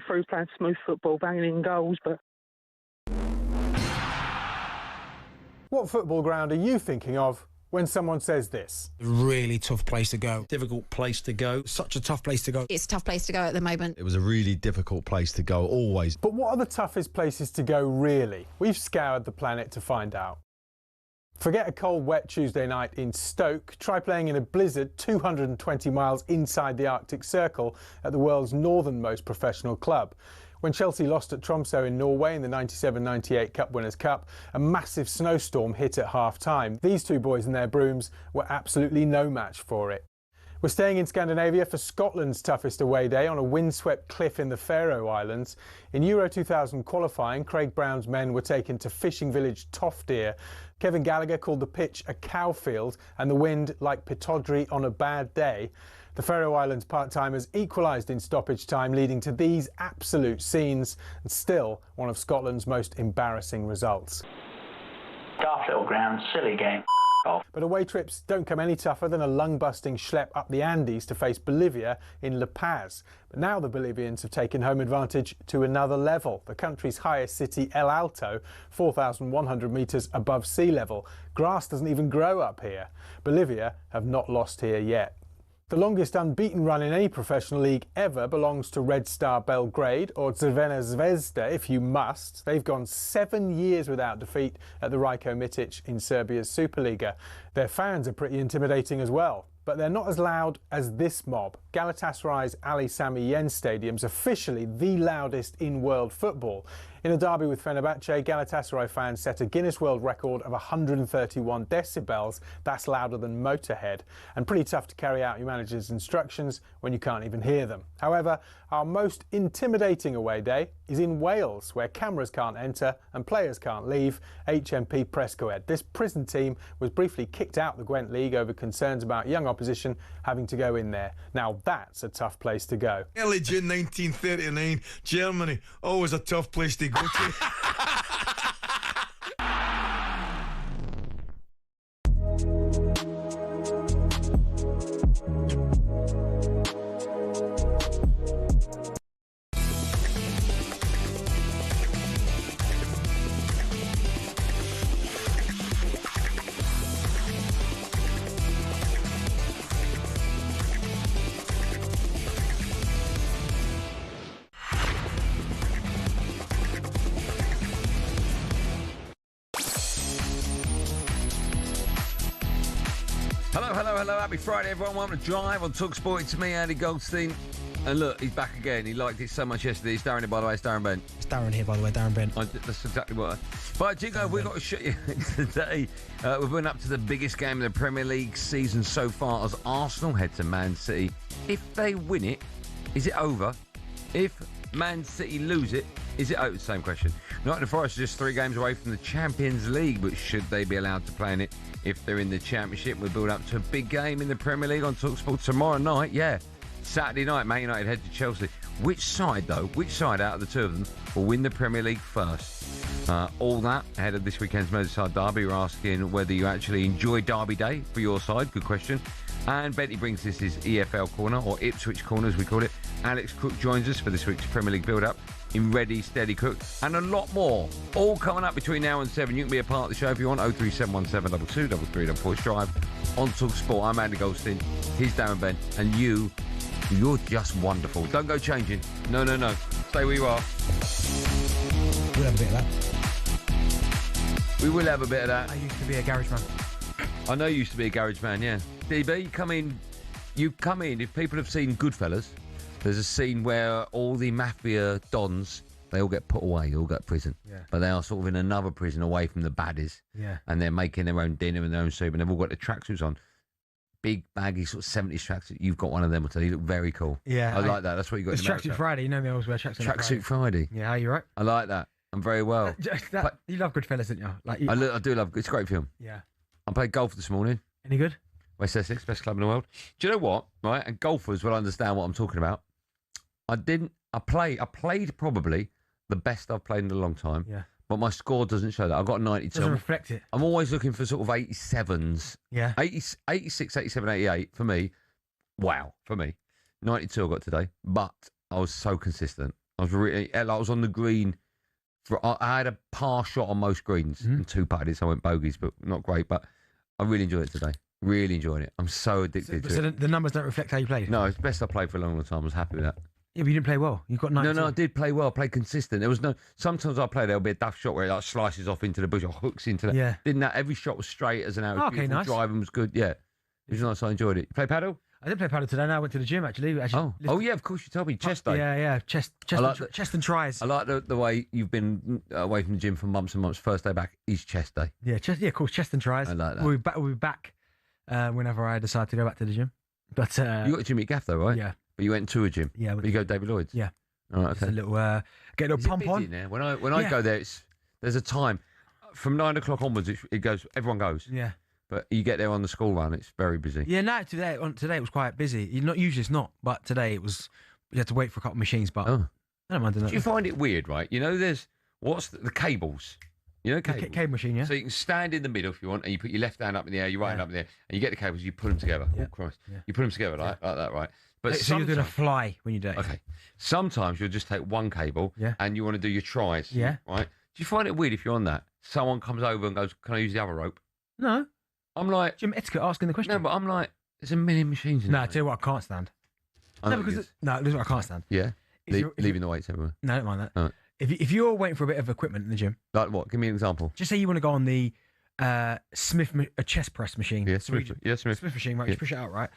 through playing smooth football, banging in goals, but... What football ground are you thinking of when someone says this? Really tough place to go. Difficult place to go. Such a tough place to go. It's a tough place to go at the moment. It was a really difficult place to go, always. But what are the toughest places to go, really? We've scoured the planet to find out. Forget a cold, wet Tuesday night in Stoke. Try playing in a blizzard 220 miles inside the Arctic Circle at the world's northernmost professional club. When Chelsea lost at Tromsø in Norway in the 97-98 Cup Winners' Cup, a massive snowstorm hit at half-time. These two boys and their brooms were absolutely no match for it. We're staying in Scandinavia for Scotland's toughest away day on a windswept cliff in the Faroe Islands. In Euro 2000 qualifying, Craig Brown's men were taken to fishing village Toftir. Kevin Gallagher called the pitch a cowfield and the wind like Pitodry on a bad day. The Faroe Islands part-timers equalised in stoppage time, leading to these absolute scenes, and still one of Scotland's most embarrassing results. Daft little ground, silly game. But away trips don't come any tougher than a lung-busting schlep up the Andes to face Bolivia in La Paz. But now the Bolivians have taken home advantage to another level. The country's highest city, El Alto, 4,100 metres above sea level. Grass doesn't even grow up here. Bolivia have not lost here yet. The longest unbeaten run in any professional league ever belongs to Red Star Belgrade, or Crvena Zvezda if you must. They've gone 7 years without defeat at the Rajko Mitic in Serbia's Superliga. Their fans are pretty intimidating as well, but they're not as loud as this mob. Galatasaray's Ali Sami Yen Stadium's officially the loudest in world football. In a derby with Fenerbahce, Galatasaray fans set a Guinness World Record of 131 decibels. That's louder than Motorhead, and pretty tough to carry out your manager's instructions when you can't even hear them. However, our most intimidating away day is in Wales, where cameras can't enter and players can't leave. HMP Prescoed. This prison team was briefly kicked out the Gwent League over concerns about young opposition having to go in there. Now that's a tough place to go. Early June 1939, Germany, always a tough place to go to. Hello, happy Friday everyone. Welcome to Drive on talkSPORT. It's me, Andy Goldstein. And look, he's back again. He liked it so much yesterday. It's Darren here, by the way. It's Darren Bent. It's Darren here, by the way, Darren Bent. That's exactly what But Jingo, we've got to show you today. We've been up to the biggest game of the Premier League season so far as Arsenal head to Man City. If they win it, is it over? If Man City lose it, is it over? Same question. Nottingham Forest are just 3 games away from the Champions League, but should they be allowed to play in it if they're in the Championship? We'll build up to a big game in the Premier League on talkSPORT tomorrow night. Yeah, Saturday night, Man United head to Chelsea. Which side, though, which side out of the two of them will win the Premier League first? All that ahead of this weekend's Merseyside derby. We're asking whether you actually enjoy Derby Day for your side. Good question. And Bentley brings us his EFL corner, or Ipswich corner as we call it. Alex Cook joins us for this week's Premier League build-up in Ready, Steady, Cook, and a lot more. All coming up between now and 7. You can be a part of the show if you want. 03717 22 33 Drive on talkSPORT. I'm Andy Goldstein. He's Darren Bent. And you're just wonderful. Don't go changing. No. Stay where you are. We'll have a bit of that. We will have a bit of that. I used to be a garage man. I know you used to be a garage man, yeah. DB, you come in. If people have seen Goodfellas, there's a scene where all the mafia dons, they all get put away, they all go to prison. Yeah. But they are sort of in another prison away from the baddies. Yeah. And they're making their own dinner and their own soup, and they've all got the tracksuits on. Big, baggy, sort of 70s tracksuit. You've got one of them, I'll tell you. You look very cool. Yeah. I like that. That's what you got. It's Tracksuit Friday. You know me, I always wear tracksuit. Tracksuit Friday. Yeah, are you right? I like that. I'm very well. You love Goodfellas, don't you? I do love. It's a great film. Yeah. I played golf this morning. Any good? West Essex, best club in the world. Do you know what? Right, and golfers will understand what I'm talking about. I played probably the best I've played in a long time. Yeah. But my score doesn't show that. I got 92. Doesn't reflect it. I'm always looking for sort of 87s. Yeah. 86, 87, 88 for me. Wow, for me. 92 I got today, but I was so consistent. I was on the green. I had a par shot on most greens and 2 putted, so I went bogeys, but not great. But I really enjoyed it today. Really enjoying it. I'm so addicted to it. So the numbers don't reflect how you played? No, it's the best I played for a long time. I was happy with that. Yeah, but you didn't play well. You got 9. No, I did play well. I played consistent. There was no. Sometimes I play, there'll be a duff shot where it like slices off into the bush or hooks into that. Yeah. Didn't that? Every shot was straight as an arrow. Okay, nice. Driving was good. Yeah. It was nice. I enjoyed it. You play paddle? I did play paddle today. Now I went to the gym actually. Oh yeah, of course you told me. Chest day. Yeah. Chest and tries. I like the way you've been away from the gym for months and months. First day back is chest day. Yeah, of course, chest and tries. I like that. We'll be back whenever I decide to go back to the gym. But you got a gym at Gaff though, right? Yeah. But you went to a gym. Yeah. But you go to David Lloyd's. Yeah. All right. Just Okay. a little get a little pump on. There? When I go there, there's a time from 9 o'clock onwards. It goes. Everyone goes. Yeah. But you get there on the school run, it's very busy. Yeah, no, today it was quite busy. Usually it's not, but today it was. You had to wait for a couple of machines, but I don't mind doing that. Do you find it weird, right? You know, there's the cables. You know, cables. Cable machine, yeah. So you can stand in the middle if you want, and you put your left hand up in the air, your right hand up in the air, and you get the cables, you put them together. Yeah. Oh Christ! Yeah. You put them together like that, right? But so you're doing a fly when you do it. Okay. Sometimes you'll just take one cable, and you want to do your tries. Yeah. Right. Do you find it weird if you're on that? Someone comes over and goes, "Can I use the other rope?" No. I'm like, Jim etiquette asking the question. No, but I'm like, there's a million machines in No, I there. tell you what, I can't stand. I know this is what I can't stand. Yeah. If Leaving the weights everywhere. No, I don't mind that. Right. If you're waiting for a bit of equipment in the gym, Like what? Give me an example. just say you want to go on the a chest press machine. Yeah, So we- Smith. Smith machine, right? Yeah. Just push it out, right?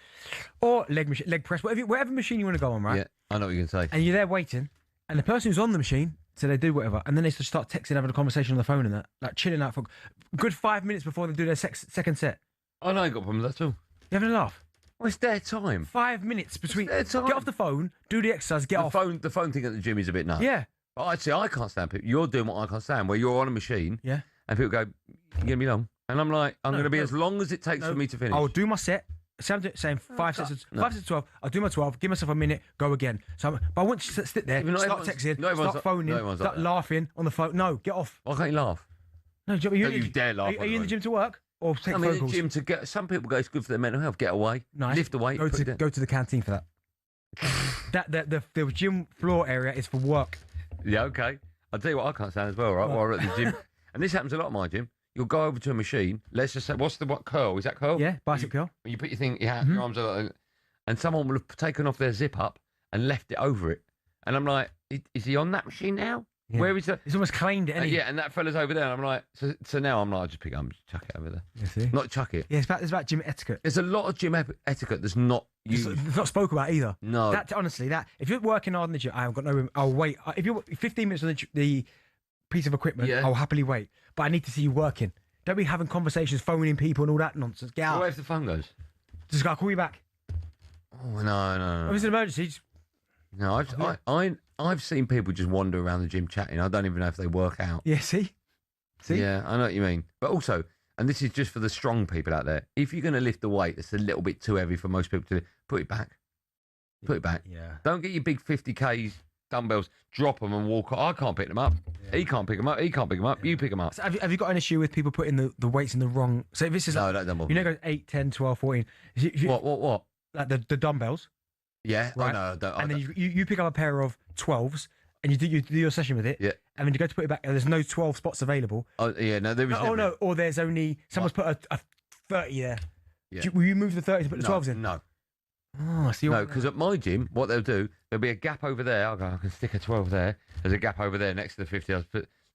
Or leg press, whatever machine you want to go on, right? Yeah, I know what you're going to say. And you're there waiting, and the person who's on the machine, so they do whatever, and then they just start texting, having a conversation on the phone and that, like chilling out for a good 5 minutes before they do their second set. I know you got a problem with that too. You having a laugh? Well, it's their time. 5 minutes between. It's their time. Get off the phone, do the exercise, get off. The phone thing at the gym is a bit nuts. Yeah. But I'd say I can't stand people. You're doing what I can't stand, where you're on a machine. Yeah. And people go, "You gonna be long?" And I'm like, "I'm going to be as long as it takes for me to finish." I'll do my set. So I'm saying 5 sets of 12. I'll do my 12. Give myself a minute. Go again. So, but I want you to sit there, Not start everyone's- texting, not everyone's start like- phoning, not everyone's start like that. laughing on the phone. No, get off. Why can't you laugh? No, Don't you dare laugh. Are you in the gym to work or take I'm phone in the calls? gym to get. Some people go, it's good for their mental health. Get away. Nice. Lift the weight. Go put it down. to the canteen for that. The gym floor area is for work. Yeah, okay. I'll tell you what I can't stand as well, right? While we're at the gym. And this happens a lot at my gym. You'll go over to a machine. Let's just say, what curl? Is that curl? Yeah, bicep curl. When you put your thing, your Mm-hmm. arms are, and someone will have taken off their zip up and left it over it. And I'm like, is he on that machine now? Yeah. Where is that? He's almost claimed it, hasn't he? Yeah, and that fella's over there. And I'm like, so now I'm like, I'll just pick it up and just chuck it over there. You see? Not chuck it. Yeah, it's about gym etiquette. There's a lot of gym etiquette that's not used. It's not spoke about either. No. That honestly, if you're working hard in the gym, I've got no room. I'll wait. If you're 15 minutes on the piece of equipment, Yeah. I'll happily wait. But I need to see you working. Don't be having conversations, phoning people, and all that nonsense. Get out. What if the phone goes? Just gotta call you back. Oh no. If it's an emergency, just, No, I've seen people just wander around the gym chatting. I don't even know if they work out. yeah. See. Yeah, I know what you mean. But also, and this is just for the strong people out there, if you're going to lift the weight that's a little bit too heavy for most people to put it back. Put it back. Yeah. Don't get your big 50K dumbbells, drop them and walk. I can't pick them up. Yeah. He can't pick them up. He can't pick them up. Yeah. You pick them up. So have you got an issue with people putting the weights in the wrong? So if this is No, like, that don't bother you know, me. it goes 8, 10, 12, 14. What? Like the dumbbells, Yeah. right? I know. And then you pick up a pair of 12s and you do your session with it. Yeah. And then you go to put it back and there's no 12 spots available. Oh, yeah, no, there is Oh, no. Or there's only, someone's put a 30 there. Yeah. Will you move the 30 to put the 12s in? No. Oh, so No, because at my gym, what they'll do, there'll be a gap over there. I'll go, I can stick a 12 there. There's a gap over there next to the 50.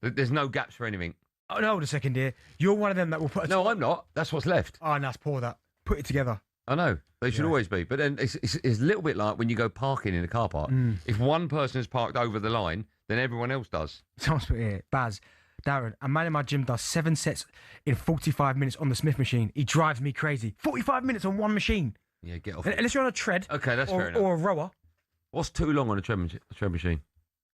There's no gaps for anything. Oh, no, hold a second, dear. You're one of them that will put a No, I'm not. That's what's left. Oh, nice. Pour that. Put it together. I know. They should Yeah. always be. But then it's a little bit like when you go parking in a car park. If one person is parked over the line, then everyone else does. Someone's put here. Baz, Darren, a man in my gym does 7 sets in 45 minutes on the Smith machine. He drives me crazy. 45 minutes on one machine. Yeah, get off. Unless you're on a tread. Okay, that's fair enough. Or a rower. What's too long on a tread machine?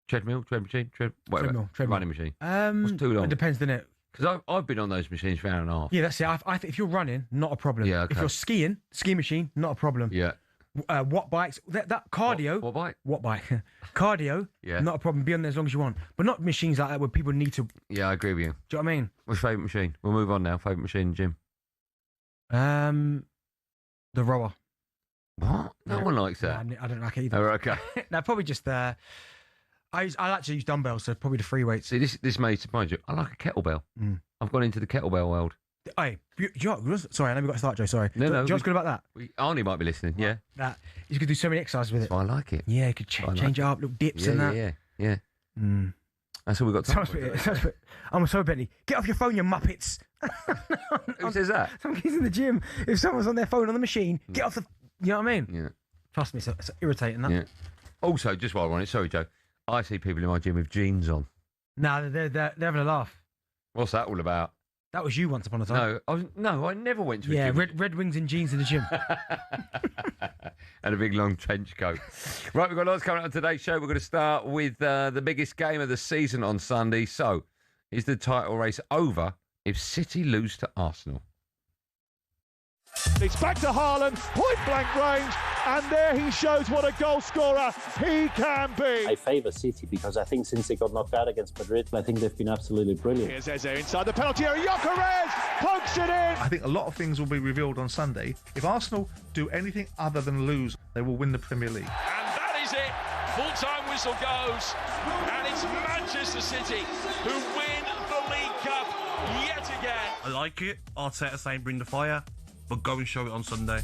Treadmill, whatever. Treadmill. Running machine. What's too long? It depends, doesn't it? Because I've been on those machines for an hour and a half. Yeah, that's it. I think if you're running, not a problem. Yeah, okay. If you're skiing, ski machine, not a problem. Yeah. Watt bikes, that cardio. What bike? Watt bike. Cardio, Yeah. not a problem. Be on there as long as you want. But not machines like that where people need to. Do Yeah, I agree with you. you know what I mean? What's your favourite machine? We'll move on now. Favourite machine in the gym? The rower. What? No one likes that. Nah, I don't like it either. Oh, okay. No, probably just I like to use dumbbells, so probably the free weights. See, this may surprise you. I like a kettlebell. I've gone into the kettlebell world. Hey, sorry, I know we got to start, Joe. Sorry. No. Do you know what's good about that? Arnie might be listening. Yeah. That you could do so many exercises with it. So I like it. Yeah, you could change it up, little dips and that. Yeah. That's all we've got time for. I'm so Bentley. Get off your phone, you muppets. Who says that? Some kids in the gym. If someone's on their phone on the machine, get off the. You know what I mean? Yeah. Trust me, it's irritating. That. Yeah. Also, just while we're on it, sorry, Joe. I see people in my gym with jeans on. No, they're having a laugh. What's that all about? That was you once upon a time. No, I never went to a gym. Yeah, Red Wings and jeans in the gym. And a big long trench coat. Right, we've got lots coming up on today's show. We're going to start with the biggest game of the season on Sunday. So, is the title race over if City lose to Arsenal? It's back to Haaland, point-blank range, and there he shows what a goal scorer he can be. I favour City because I think since they got knocked out against Madrid, I think they've been absolutely brilliant. Here's Eze inside the penalty area, Gyökeres pokes it in. I think a lot of things will be revealed on Sunday. If Arsenal do anything other than lose, they will win the Premier League. And that is it. Full-time whistle goes, and it's Manchester City who win the League Cup yet again. I like it. Arteta saying bring the fire. But go and show it on Sunday.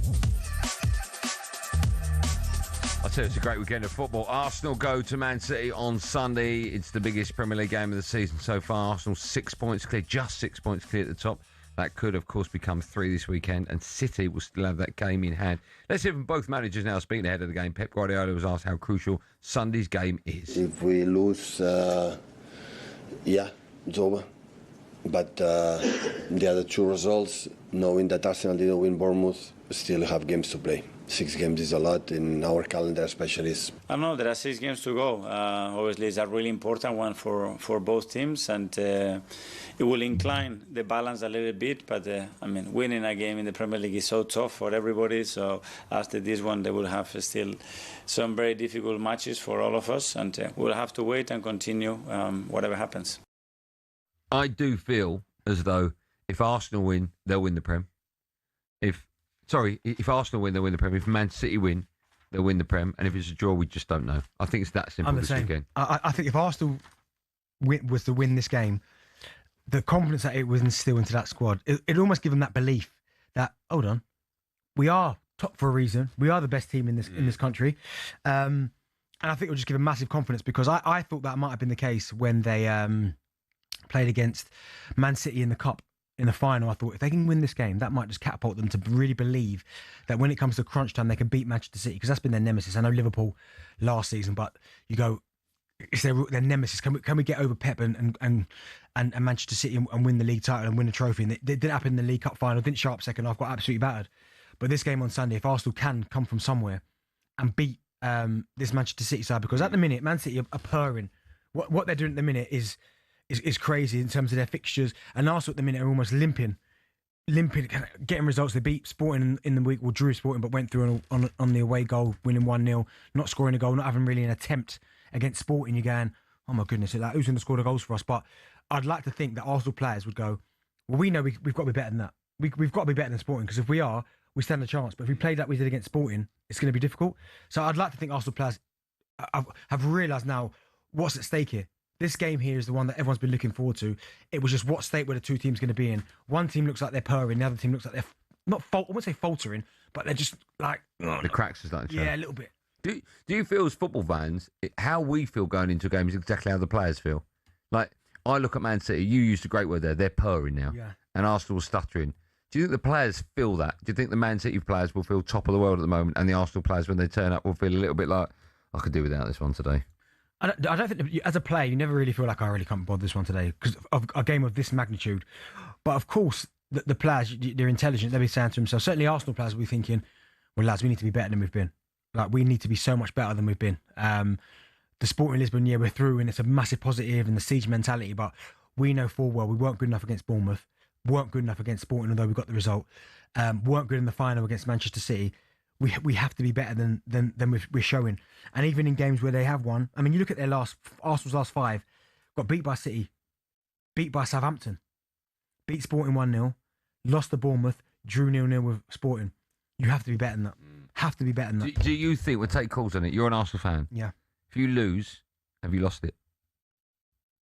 I tell you, it's a great weekend of football. Arsenal go to Man City on Sunday. It's the biggest Premier League game of the season so far. Arsenal 6 points clear, just 6 points clear at the top. That could, of course, become 3 this weekend, and City will still have that game in hand. Let's hear from both managers now speaking ahead of the game. Pep Guardiola was asked how crucial Sunday's game is. If we lose, it's over. But the other two results, knowing that Arsenal didn't win Bournemouth, still have games to play. 6 games is a lot in our calendar, especially. I don't know, there are 6 games to go. Obviously, it's a really important one for both teams, and it will incline the balance a little bit. But, winning a game in the Premier League is so tough for everybody. So after this one, they will have still some very difficult matches for all of us, and we'll have to wait and continue whatever happens. I do feel as though if Arsenal win, they'll win the Prem. If Arsenal win, they'll win the Prem. If Man City win, they'll win the Prem. And if it's a draw, we just don't know. I think it's that simple this weekend. I think if Arsenal was to win this game, the confidence that it was instilled into that squad, it almost give them that belief that, hold on, we are top for a reason. We are the best team in this country. And I think it will just give them massive confidence, because I thought that might have been the case when they played against Man City in the Cup in the final. I thought if they can win this game, that might just catapult them to really believe that when it comes to crunch time, they can beat Manchester City, because that's been their nemesis. I know Liverpool last season, but you go, it's their nemesis. Can we get over Pep and Manchester City and win the league title and win the trophy? And it didn't happen in the League Cup final. Didn't show up second half. Got absolutely battered. But this game on Sunday, if Arsenal can come from somewhere and beat this Manchester City side, because at the minute Man City are purring. What they're doing at the minute is crazy in terms of their fixtures, and Arsenal at the minute are almost limping, getting results. They beat Sporting in the week, well, drew Sporting, but went through on the away goal, winning 1-0, not scoring a goal, not having really an attempt against Sporting. You're going, oh my goodness, who's going to score the goals for us? But I'd like to think that Arsenal players would go, well, we know we've got to be better than that. We've got to be better than Sporting, because if we are, we stand a chance. But if we played like we did against Sporting, it's going to be difficult. So I'd like to think Arsenal players have realised now what's at stake here. This game here is the one that everyone's been looking forward to. It was just what state were the two teams going to be in. One team looks like they're purring, the other team looks like they're I wouldn't say faltering, but they're just like... The cracks are starting to show. Yeah, a little bit. Do you feel as football fans, how we feel going into a game is exactly how the players feel? Like, I look at Man City, you used a great word there, they're purring now. Yeah. And Arsenal stuttering. Do you think the players feel that? Do you think the Man City players will feel top of the world at the moment, and the Arsenal players, when they turn up, will feel a little bit like, I could do without this one today? I don't think, as a player, you never really feel like, I really can't bother this one today because of a game of this magnitude. But of course, the players, they're intelligent. They'll be saying to themselves, certainly Arsenal players will be thinking, well, lads, we need to be better than we've been. Like, we need to be so much better than we've been. The Sporting Lisbon, yeah, we're through, and it's a massive positive and the siege mentality. But we know full well we weren't good enough against Bournemouth, weren't good enough against Sporting, although we got the result, weren't good in the final against Manchester City. We have to be better than we're showing. And even in games where they have won, I mean, you look at Arsenal's last 5, got beat by City, beat by Southampton, beat Sporting 1-0, lost to Bournemouth, drew 0-0 with Sporting. You have to be better than that. Have to be better than that. Do you think, we'll take calls on it, you're an Arsenal fan. Yeah. If you lose Have you lost it?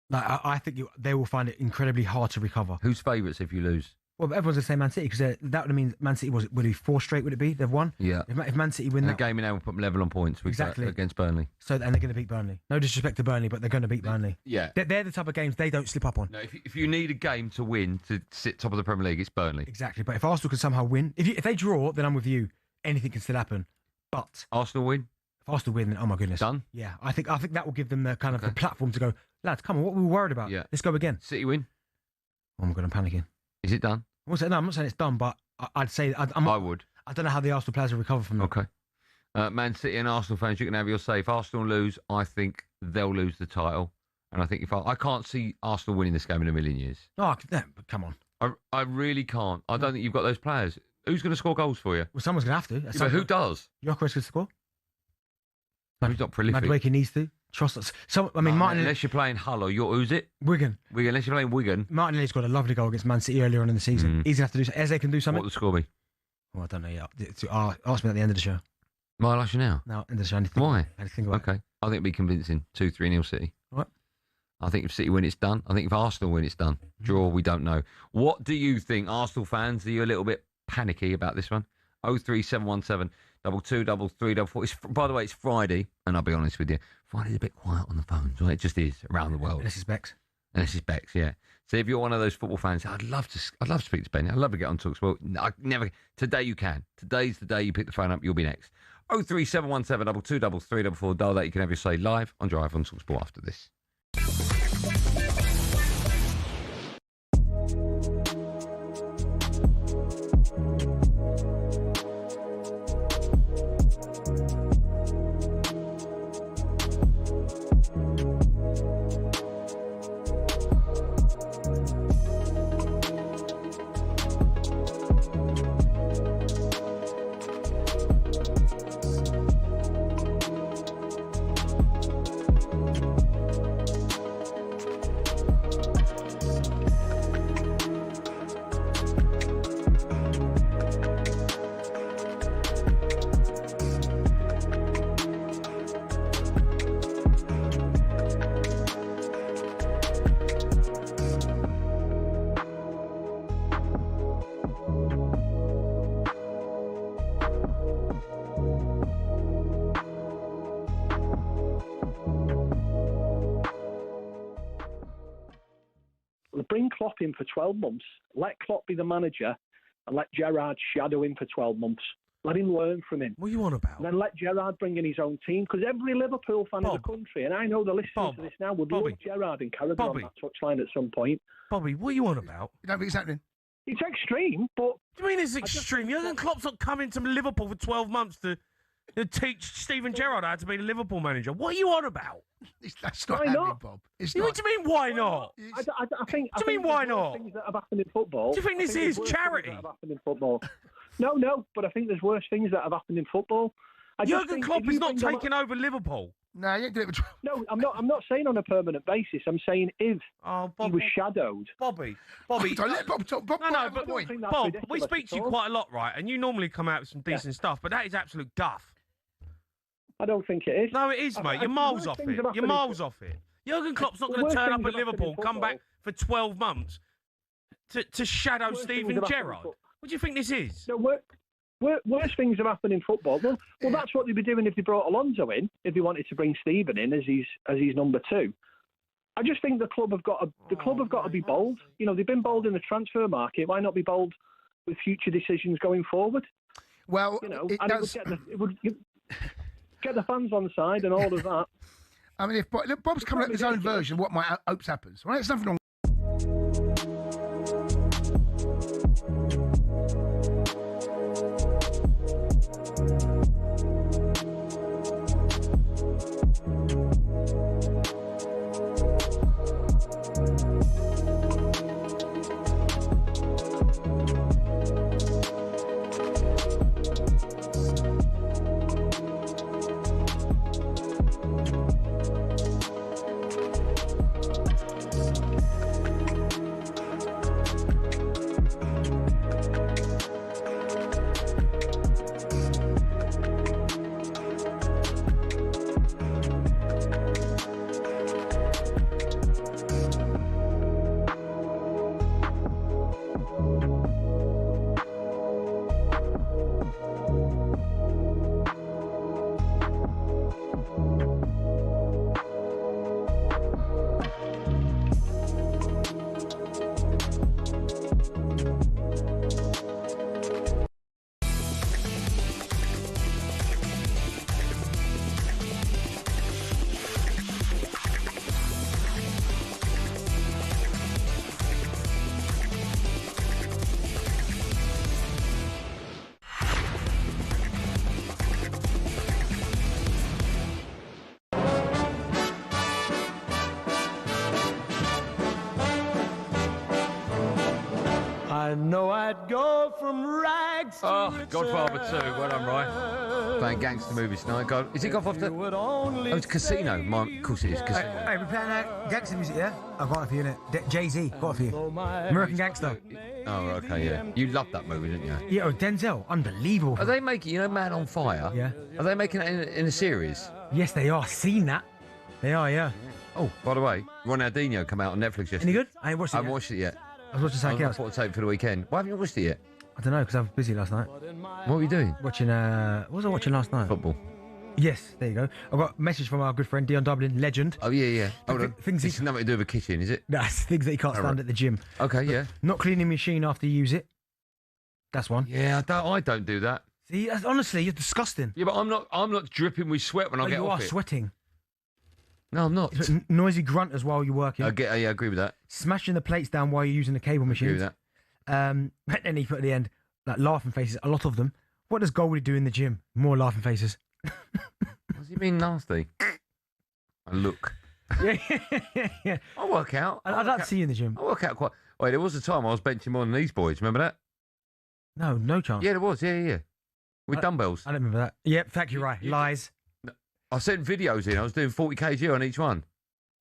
Like, I think they will find it incredibly hard to recover. Who's favourites if you lose? Well, everyone's going to say Man City because that would mean Man City would it be 4 straight? Would it be they've won? Yeah. If Man City win and that the game now will put them level on points against Burnley. So and they're going to beat Burnley. No disrespect to Burnley, but they're going to beat Burnley. Yeah. They're the type of games they don't slip up on. No, if you need a game to win to sit top of the Premier League, it's Burnley. Exactly. But if Arsenal can somehow win, if they draw, then I'm with you. Anything can still happen. But Arsenal win. If Arsenal win, then oh my goodness, done. Yeah, I think that will give them the kind of the platform to go, lads, come on, what were we worried about? Yeah. Let's go again. City win. Oh my god, I'm panicking. Is it done? No, I'm not saying it's done, but I'd say I would. I don't know how the Arsenal players will recover from that. Okay. Man City and Arsenal fans, you can have your say. If Arsenal lose, I think they'll lose the title. And I think I can't see Arsenal winning this game in a million years. Oh, come on. I really can't. I don't think you've got those players. Who's going to score goals for you? Well, someone's going to have to. Yeah, but who does? Gyökeres could score. He's not prolific. Madueke needs to. Trust us. So, I mean, Martinelli... Unless you're playing Hull or who's it? Wigan. Unless you're playing Wigan. Martinelli's got a lovely goal against Man City earlier on in the season. He's going to have to do something. Eze can do something. What will the score be? Oh, I don't know yet. Ask me at the end of the show. Might I ask you now? No, end of the show. Why? I think about okay. I think it'll be convincing. 2-3-0 City. What? I think if City win, it's done. I think if Arsenal win, it's done. Draw, we don't know. What do you think, Arsenal fans? Are you a little bit panicky about this one? 03717 223344. By the way, it's Friday, and I'll be honest with you, Friday's a bit quiet on the phones. Right? It just is around the world. Unless it's Bex. Unless it's Bex, yeah. So if you're one of those football fans, I'd love to speak to Benny. I'd love to get on talkSPORT. I never. Today you can. Today's the day you pick the phone up. You'll be next. 03717 223344. Dial that. You can have your say live on Drive on talkSPORT after this. Bring Klopp in for 12 months, let Klopp be the manager, and let Gerrard shadow him for 12 months. Let him learn from him. What are you on about? And then let Gerrard bring in his own team, because every Liverpool fan in the country, and I know they're listening to this now, would love Gerrard and Carragher on that touchline at some point. Bobby, what are you on about? You don't think it's happening? It's extreme, but... What do you mean it's extreme? Jurgen Klopp's not coming to Liverpool for 12 months to teach Steven Gerrard how to be the Liverpool manager. What are you on about? That's not happening, Bob. What do you mean, why not? I think. What do you mean, why not? Things that have happened in football. Do you think this is charity? Have happened in football. No, but I think there's worse things that have happened in football. Jurgen Klopp is not taking over Liverpool. No, you ain't doing it. No, I'm not saying on a permanent basis. I'm saying if he was shadowed. Bobby. Don't let Bob talk. Bob, no, but Bob, we speak to you quite a lot, right? And you normally come out with some decent stuff, but that is absolute guff. I don't think it is. No, it is, mate. You're miles off it. You're miles off it. Jurgen Klopp's not going to turn up at Liverpool, come back for 12 months to shadow Steven Gerrard. What do you think this is? No, worse things have happened in football. Well, that's what they'd be doing if they brought Alonso in, if they wanted to bring Steven in as his number two. I just think the club have got to be bold. You know, they've been bold in the transfer market. Why not be bold with future decisions going forward? Well, you know, it would get the fans on side and all of that. I mean, if Bob's coming up with his own version of what my hopes happens, right? There's nothing wrong. I know I'd go from rags to Godfather 2. Well done, right? Playing gangster movies tonight. God, is it Godfather 2? Oh, it's Casino. Of course it is. Casino. Hey, we're playing gangster music, yeah? I've got it for you, innit? Jay-Z, got it for you. American Gangster. Oh, okay, yeah. You loved that movie, didn't you? Yeah, oh, Denzel, unbelievable. Are they making, Man on Fire? Yeah. Are they making it in a series? Yes, they are. Seen that? They are, yeah. Oh, by the way, Ronaldinho come out on Netflix yesterday. Any good? I ain't watched it I haven't watched it yet. I was watching something else. I thought I'd take it for the weekend. Why haven't you watched it yet? I don't know, because I was busy last night. What were you doing? Watching, what was I watching last night? Football. Yes, there you go. I got a message from our good friend Dion Dublin, legend. Oh, yeah. Hold on. Things it's nothing to do with the kitchen, is it? That's things that you can't stand at the gym. Okay, yeah. Not cleaning the machine after you use it. That's one. Yeah, I don't do that. See, honestly, you're disgusting. Yeah, but I'm not dripping with sweat when I get off it. You are sweating. No, I'm not. Noisy grunters while you're working. I agree with that. Smashing the plates down while you're using the cable machine. Agree with that. But then he put at the end, like laughing faces, a lot of them. What does Goldie do in the gym? More laughing faces. What does he mean nasty? I look. Yeah. I work out. I'd like to see you in the gym. I work out quite. Wait, there was a time I was benching more than these boys. Remember that? No chance. Yeah, there was. Yeah. With dumbbells. I don't remember that. Yep, thank you, right. Lies. I sent videos in. I was doing 40 kg on each one.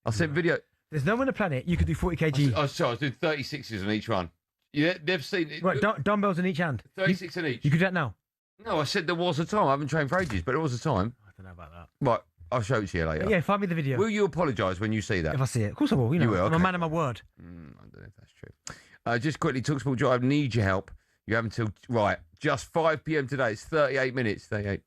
I sent video. There's no one on the planet you could do 40 kg. I was doing 36s on each one. They've seen it. Right, dumbbells in each hand. 36 in each. You could do that now? No, I said there was a time. I haven't trained for ages, but there was a time. I don't know about that. Right, I'll show it to you later. Yeah, find me the video. Will you apologise when you see that? If I see it. Of course I will. You know, you will, I'm a man of my word. I don't know if that's true. Just quickly, talkSPORT Drive need your help. You have until, just 5 p.m. today. It's 38 minutes. 38.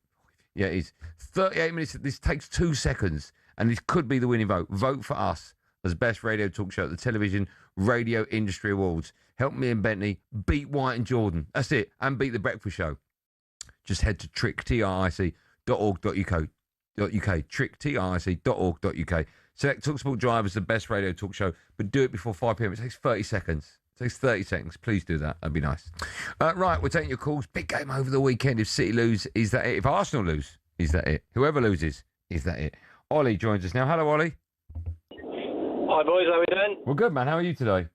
Yeah, it is. 38 minutes. This takes 2 seconds, and this could be the winning vote. Vote for us as Best Radio Talk Show at the Television Radio Industry Awards. Help me and Bentley beat White and Jordan. That's it. And beat The Breakfast Show. Just head to trick.org.uk. trick.org.uk. Select talkSPORT Drive as the Best Radio Talk Show, but do it before 5 p.m. It takes 30 seconds. It takes 30 seconds. Please do that. That'd be nice. Right, we're taking your calls. Big game over the weekend. If City lose, is that it? If Arsenal lose, is that it? Whoever loses, is that it? Ollie joins us now. Hello, Ollie. Hi, boys. How are we doing? Well, good, man. How are you today?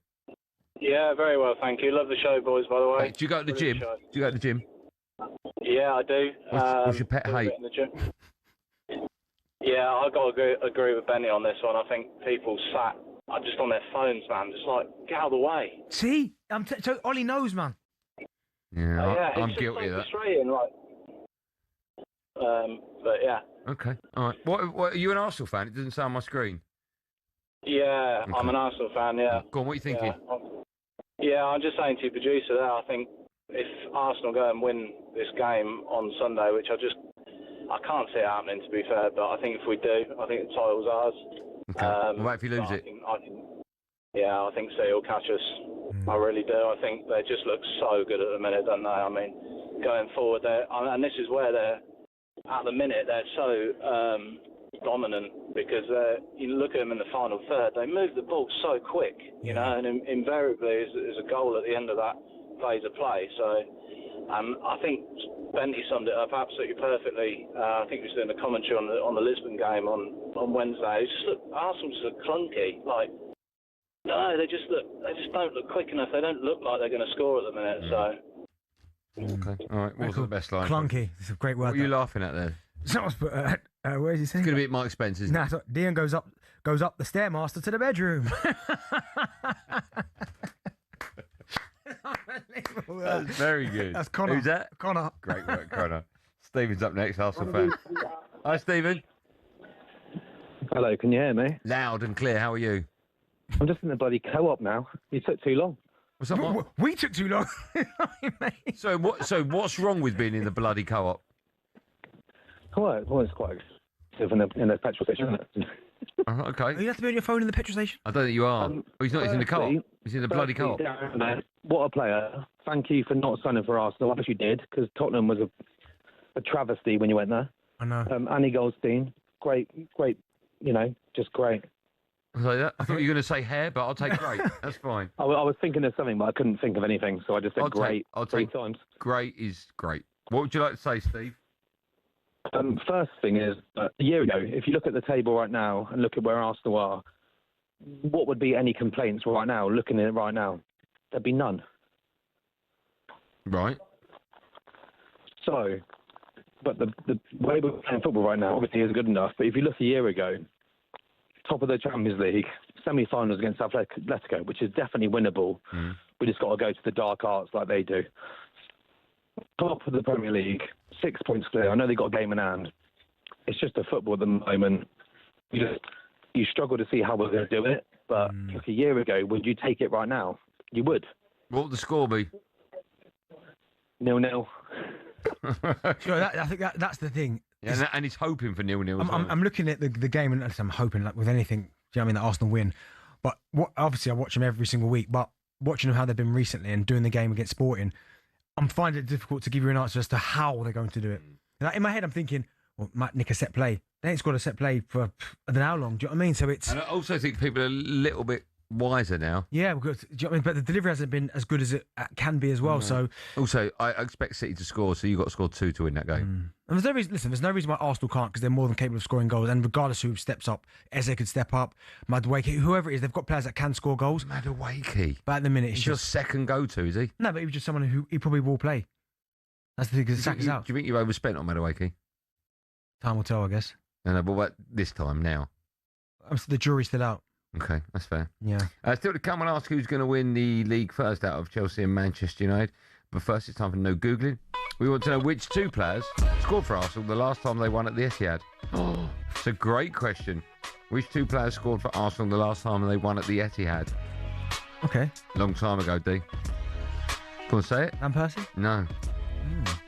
Yeah, very well, thank you. Love the show, boys, by the way. Hey, do you go to the gym? Do you go to the gym? Yeah, I do. What's your pet hate? In the gym. Yeah, I've got to agree with Benny on this one. I think people sat just on their phones, man. Just like, get out of the way. See? So Ollie knows, man. Yeah, I'm it's guilty so of that. Frustrating, like. But yeah. Okay, all right. What are you an Arsenal fan? It doesn't say on my screen. Yeah, Okay. I'm an Arsenal fan, yeah. Go on, what are you thinking? Yeah, I'm just saying to your producer there, I think if Arsenal go and win this game on Sunday, which I can't see it happening, to be fair, but I think if we do, I think the title's ours. Okay. What if you lose it? I think City will catch us. I really do. I think they just look so good at the minute, don't they? I mean, going forward, and this is where at the minute, they're so dominant because you look at them in the final third, they move the ball so quick, you know, and invariably there's a goal at the end of that phase of play. So I think Benty summed it up absolutely perfectly. I think he was doing a commentary on the Lisbon game on Wednesday. It just Arsenal just look clunky. Like, no, they just don't look quick enough. They don't look like they're going to score at the minute. So. Okay, all right. What's the best line? Clunky. It's a great word. What are you laughing at there? Someone's put, where is he saying? It's going to be at Mike Spencer's. Nah, so Dion goes up the Stairmaster to the bedroom. That's very good. That's Connor. Who's that? Connor. Great work, Connor. Stephen's up next, Arsenal fan. Hi, Stephen. Hello, can you hear me? Loud and clear. How are you? I'm just in the bloody co-op now. You took too long. What's up, Mark? We took too long. So what's wrong with being in the bloody co-op? Well, it's quite expensive in the petrol station, isn't it? Okay. You have to be on your phone in the petrol station? I don't think you are. He's not. He's in the co-op. He's in the bloody co-op. What a player. Thank you for not signing for Arsenal. I wish you did, because Tottenham was a travesty when you went there. I know. Andy Goldstein, great, just great. I thought you were going to say hair, but I'll take great. That's fine. I was thinking of something, but I couldn't think of anything, so I just said great three times. Great is great. What would you like to say, Steve? First thing is, a year ago, if you look at the table right now and look at where Arsenal are, what would be any complaints right now, looking at it right now? There'd be none. Right. So, but the way we're playing football right now obviously is good enough. But if you look a year ago, top of the Champions League, semi-finals against Atletico, which is definitely winnable. We just got to go to the dark arts like they do. Top of the Premier League, 6 points clear. I know they got a game in hand. It's just a football at the moment. You struggle to see how we're going to do it. But like a year ago, would you take it right now? You would. What would the score be? 0-0. Sure, I think that's the thing. Yeah, and he's hoping for 0-0. I'm looking at the game and I'm hoping, like with anything, do you know what I mean, that Arsenal win. But obviously I watch them every single week, but watching them how they've been recently and doing the game against Sporting, I'm finding it difficult to give you an answer as to how they're going to do it. Like, in my head, I'm thinking, well, might nick a set play. They ain't scored a set play for I don't know how long. Do you know what I mean? So it's. And I also think people are a little bit wiser now. Yeah, because, do you know what I mean? But the delivery hasn't been as good as it can be as well. So also, I expect City to score, so you've got to score 2 to win that game. And there's no reason. Listen, there's no reason why Arsenal can't, because they're more than capable of scoring goals. And regardless who steps up, Eze could step up, Madueke, whoever it is, they've got players that can score goals. Madueke. But at the minute, it's He's just your second go-to, is he? No, but he was just someone who he probably will play. That's the thing, because the sack is out. Do you think you've overspent on Madueke? Time will tell, I guess. No, but what this time now? The jury's still out. Okay, that's fair. Yeah. Still to come and ask who's going to win the league first out of Chelsea and Manchester United. But first, it's time for no Googling. We want to know which 2 players scored for Arsenal the last time they won at the Etihad. Oh, it's a great question. Which 2 players scored for Arsenal the last time they won at the Etihad? Okay. Long time ago, D. Can I say it? Van Persie? No.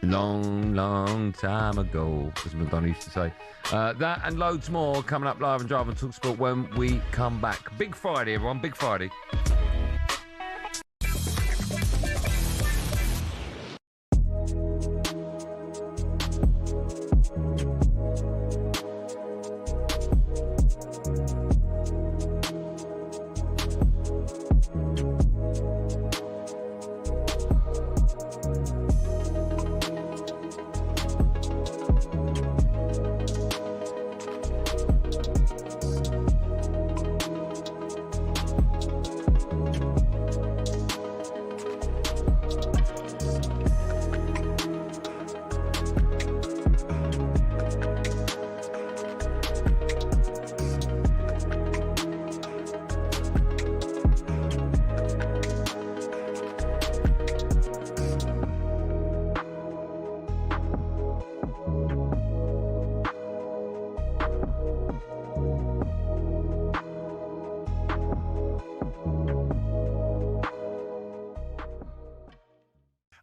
Long, long time ago, as Madonna used to say. That and loads more coming up live and drive on talkSPORT when we come back. Big Friday, everyone. Big Friday.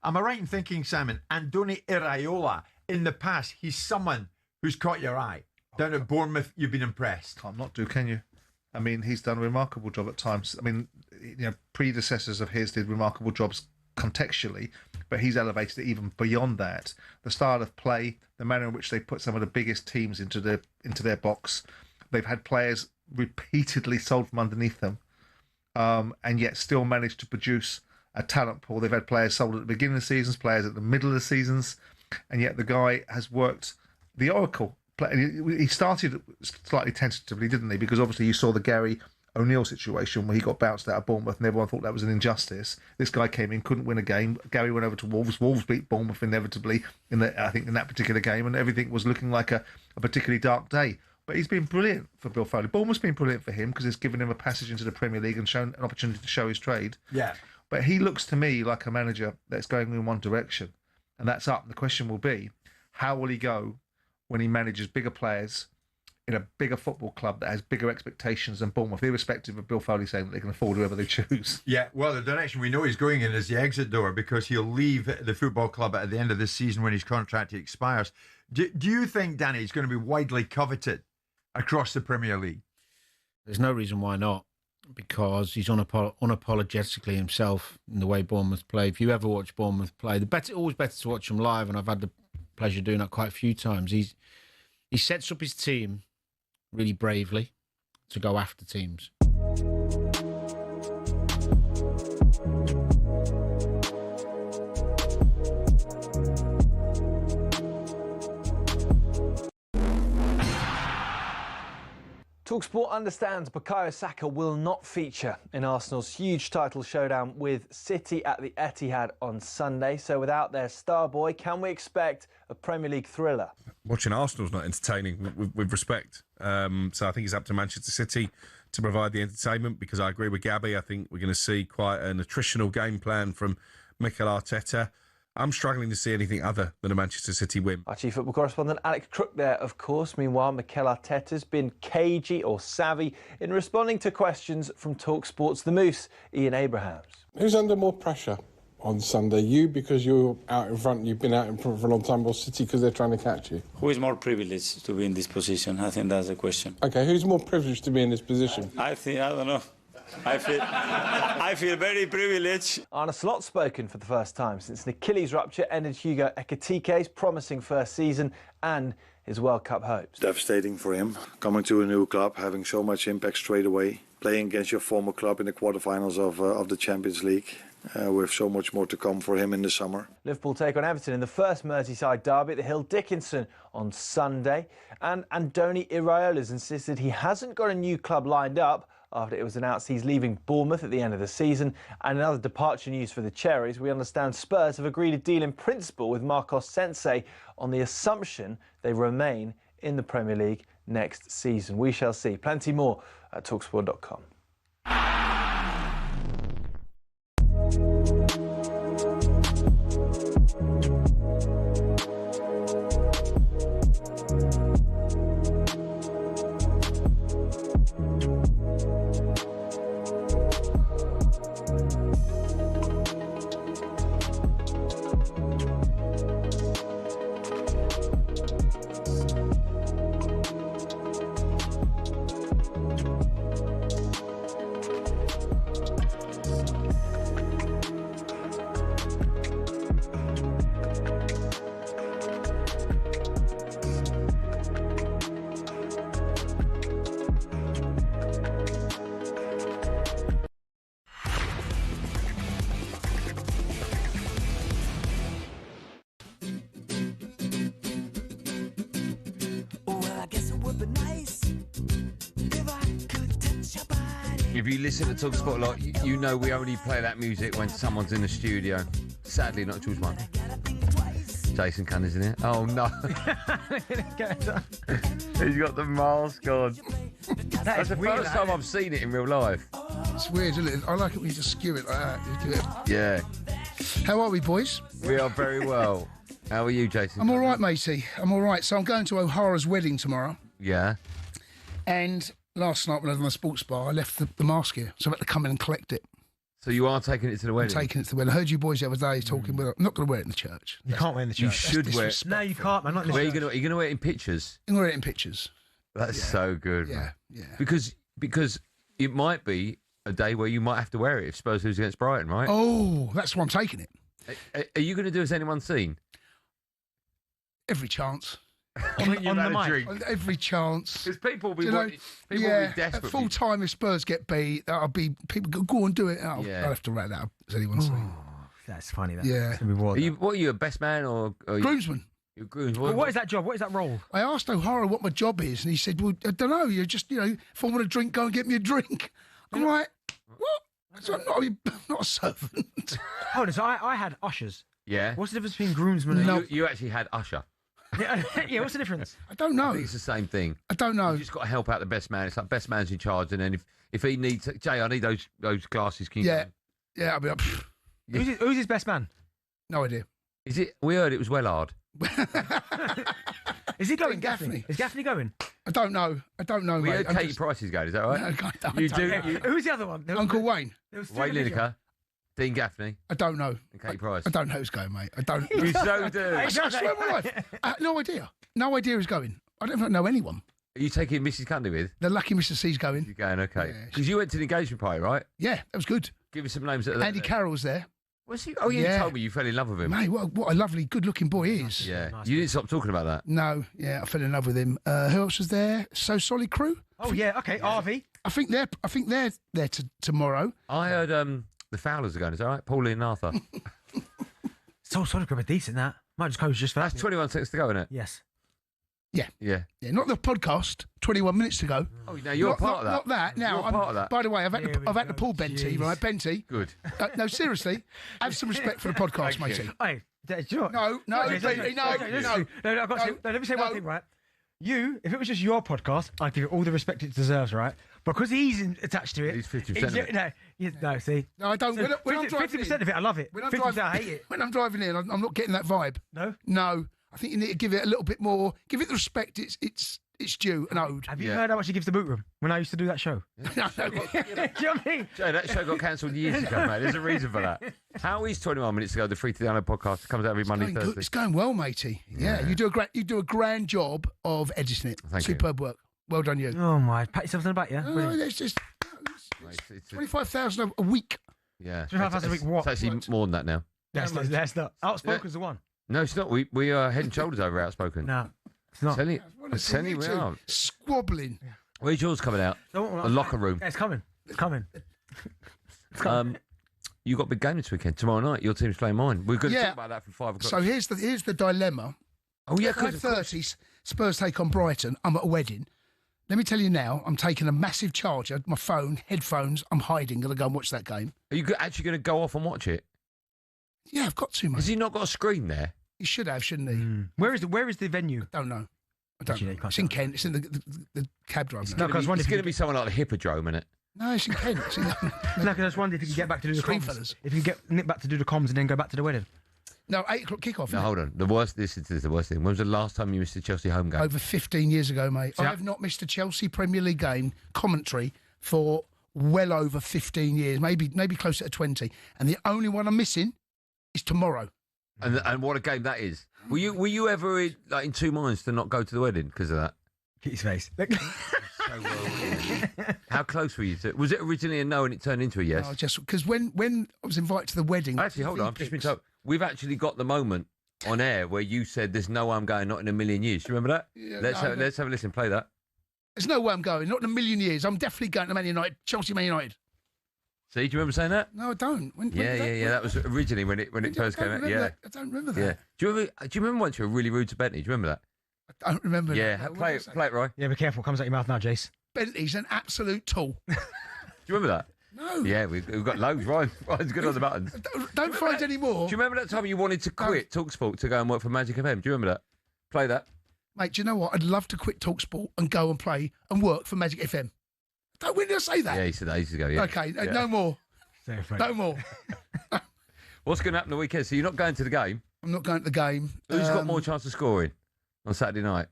Am I right in thinking, Simon, Andoni Iraola, in the past, he's someone who's caught your eye? Down at Bournemouth, you've been impressed. Can't not do, can you? I mean, he's done a remarkable job at times. I mean, predecessors of his did remarkable jobs contextually, but he's elevated it even beyond that. The style of play, the manner in which they put some of the biggest teams into their box. They've had players repeatedly sold from underneath them, and yet still managed to produce a talent pool. They've had players sold at the beginning of the seasons, players at the middle of the seasons, and yet the guy has worked the oracle. He started slightly tentatively, didn't he? Because obviously you saw the Gary O'Neill situation where he got bounced out of Bournemouth and everyone thought that was an injustice. This guy came in, couldn't win a game. Gary went over to Wolves. Wolves beat Bournemouth inevitably in that particular game, and everything was looking like a particularly dark day. But he's been brilliant for Bill Foley. Bournemouth's been brilliant for him because it's given him a passage into the Premier League and shown an opportunity to show his trade. Yeah. But he looks to me like a manager that's going in one direction, and that's up. The question will be, how will he go when he manages bigger players in a bigger football club that has bigger expectations than Bournemouth, irrespective of Bill Foley saying that they can afford whoever they choose? Yeah, well, the direction we know he's going in is the exit door, because he'll leave the football club at the end of this season when his contract expires. Do you think, Danny, he's going to be widely coveted across the Premier League? There's no reason why not, because he's unapologetically himself in the way Bournemouth play. If you ever watch Bournemouth play, always better to watch them live, and I've had the pleasure of doing that quite a few times. He sets up his team really bravely to go after teams. talkSPORT understands Bukayo Saka will not feature in Arsenal's huge title showdown with City at the Etihad on Sunday. So without their star boy, can we expect a Premier League thriller? Watching Arsenal's not entertaining, with respect. So I think it's up to Manchester City to provide the entertainment, because I agree with Gabby. I think we're going to see quite an attritional game plan from Mikel Arteta. I'm struggling to see anything other than a Manchester City win. Our chief football correspondent Alex Crook there, of course. Meanwhile, Mikel Arteta's been cagey or savvy in responding to questions from talkSPORT's The Moose, Ian Abrahams. Who's under more pressure on Sunday? You, because you're out in front, you've been out in front for a long time, or City because they're trying to catch you? Who is more privileged to be in this position? I think that's the question. OK, who's more privileged to be in this position? I don't know. I feel very privileged. Arne Slot spoken for the first time since an Achilles rupture ended Hugo Ekitike's promising first season and his World Cup hopes. Devastating for him, coming to a new club, having so much impact straight away, playing against your former club in the quarterfinals of the Champions League. With so much more to come for him in the summer. Liverpool take on Everton in the first Merseyside derby at the Hill Dickinson on Sunday. And Andoni Iraola's insisted he hasn't got a new club lined up after it was announced he's leaving Bournemouth at the end of the season. And another departure news for the Cherries. We understand Spurs have agreed a deal in principle with Marcos Sensei on the assumption they remain in the Premier League next season. We shall see. Plenty more at talksport.com. If you listen to talkSPORT a lot, you know we only play that music when someone's in the studio. Sadly, not George Martin. Jason Cunnin's in it. Oh, no. He's got the mask on. That's the first time I've seen it in real life. It's weird, isn't it? I like it when you just skew it like that. You do it. Yeah. How are we, boys? We are very well. How are you, Jason? I'm all right, matey. I'm all right. So I'm going to O'Hara's wedding tomorrow. Yeah. And last night when I was on the sports bar, I left the mask here, so I had to come in and collect it. So you are taking it to the wedding? I'm taking it to the wedding. I heard you boys the other day talking about I'm not going to wear it in the church. You can't wear it in the church. You should wear it. No, you can't, man. Not in the Where church. are you going to wear it in pictures? I'm going to wear it in pictures. That's so good. Yeah, man. yeah. Because it might be a day where you might have to wear it if Spurs lose against Brighton, right? Oh, that's why I'm taking it. Are you going to do as anyone seen? Every chance. on the mic. Every chance. Because people will be be desperate. At full time, if Spurs get beat, that'll be people go and do it. I'll have to write that up. As anyone seen? That's funny. That. Yeah. What are you, a best man or groomsman? You're groomsman. What is that job? What is that role? I asked O'Hara what my job is, and he said, "Well, I don't know. You're just, if I want a drink, go and get me a drink." I'm like, what? So I'm not a servant. Hold on. So I had ushers. Yeah. What's the difference between groomsman and you actually had usher. Yeah, what's the difference? I don't know. I think it's the same thing. I don't know. You just got to help out the best man. It's like best man's in charge, and then if he needs, Jay, I need those glasses. Can you yeah, I'll be up. Who's his best man? No idea. Is it? We heard it was Wellard. Is he going, Gaffney? Is Gaffney going? I don't know. We mate. heard Katie Price is going. Is that right? No, I you don't do. know. Who's the other one? Uncle Wayne. Wayne Lineker, Dean Gaffney. I don't know. And Katie Price. I don't know who's going, mate. I don't. You so do. I swear my life. No idea. No idea who's going. I don't know anyone. Are you taking Mrs. Cundy with? The lucky Mrs. C's going. You're going, okay. Because you went to the engagement party, right? Yeah, that was good. Give me some names. Andy Carroll's there. Was he? Oh, yeah, you told me you fell in love with him. Mate, what a lovely, good-looking boy he is. Yeah. Nice, you didn't stop talking about that. No, yeah, I fell in love with him. Who else was there? So Solid Crew. Oh, yeah, okay, RV. I think they're there tomorrow. I heard the Fowlers are going. Is that right? Paulie and Arthur. So Solid Crew are decent, that. Might just coach just for that. That's 21 seconds to go, isn't it? Yes. Yeah. Yeah. Yeah, not the podcast 21 minutes ago. Oh, now you're part of that. Not that. Now, You're part of that. By the way, I've had to pull Benty, right? Benty. Good. No, seriously, have some respect for the podcast, matey. Hey, do you know what? No, Okay, Benty, no. I've got to say, let me say one thing, right? You, if it was just your podcast, I'd give it all the respect it deserves, right? Because he's attached to it. He's 50% of it. No, see. No, I don't. When I'm driving 50% of it, I love it. 50% I hate it. When I'm driving in, I'm not getting that vibe. No? No. I think you need to give it a little bit more. Give it the respect it's due and owed. Have you heard how much he gives the boot room when I used to do that show? No. Do you know what I mean? Joe, that show got cancelled years ago, mate. There's a reason for that. How is 21 minutes ago? The Free to the Island podcast comes out every Monday, Thursday. It's going well, matey. Yeah, you do a grand job of editing it. Thank you. Superb work. Well done, you. Oh my! Pat yourself on the back, yeah. No, it's just 25,000 a week. Yeah. 25,000 a week. What? It's actually more than that now. That's not. Outspoken's the one. No, it's not. We are head and shoulders over Outspoken. No, it's not. Tell you we are. Squabbling. Where's yours coming out? The locker room. Yeah, it's coming. It's coming. You got a big game this weekend. Tomorrow night, your team's playing mine. We're going to talk about that from 5 o'clock. So here's the dilemma. Oh yeah, 5:30. Spurs take on Brighton. I'm at a wedding. Let me tell you now, I'm taking a massive charger, my phone, headphones. I'm hiding. Going to go and watch that game. Are you actually going to go off and watch it? Yeah, I've got to, mate. Has he not got a screen there? He should have, shouldn't he? Where is the venue? I don't know. It's in Kent. It's in the cab drive. It's going to be someone like the Hippodrome, isn't it? No, it's in Kent. It's in No, because I just wondered if you could get back to do the comms. Fellas. If you get nip back to do the comms and then go back to the wedding. No, 8 o'clock kickoff. No, hold on. This is the worst thing. When was the last time you missed a Chelsea home game? Over 15 years ago, mate. See, I have not missed a Chelsea Premier League game commentary for well over 15 years, maybe closer to 20. And the only one I'm missing is tomorrow. And what a game that is. Were you ever in two minds to not go to the wedding because of that? Keep his face. How close were you to? Was it originally a no and it turned into a yes? No, just because when I was invited to the wedding. Actually, hold on. I've just been told we've actually got the moment on air where you said, "There's no way I'm going, not in a million years." Do you remember that? Yeah, let's have a listen. Play that. There's no way I'm going, not in a million years. I'm definitely going to Man United, Chelsea, Man United. See, do you remember saying that? No, I don't. Yeah. That was originally when it first came out. Yeah, I don't remember that. Yeah. Do you remember once you were really rude to Bentley? Do you remember that? I don't remember. Yeah, play it, Roy. Yeah, be careful. What comes out your mouth now, Jace. Bentley's an absolute tool. Do you remember that? No. Yeah, we've got loads. Ryan's good on the buttons. Don't find any more. Do you remember that time you wanted to quit talkSPORT to go and work for Magic FM? Do you remember that? Play that. Mate, do you know what? I'd love to quit talkSPORT and go and play and work for Magic FM. When did I say that? Yeah, he said that ages ago, yeah. Okay, no more. No more. What's going to happen the weekend? So you're not going to the game? I'm not going to the game. Who's got more chance of scoring on Saturday night?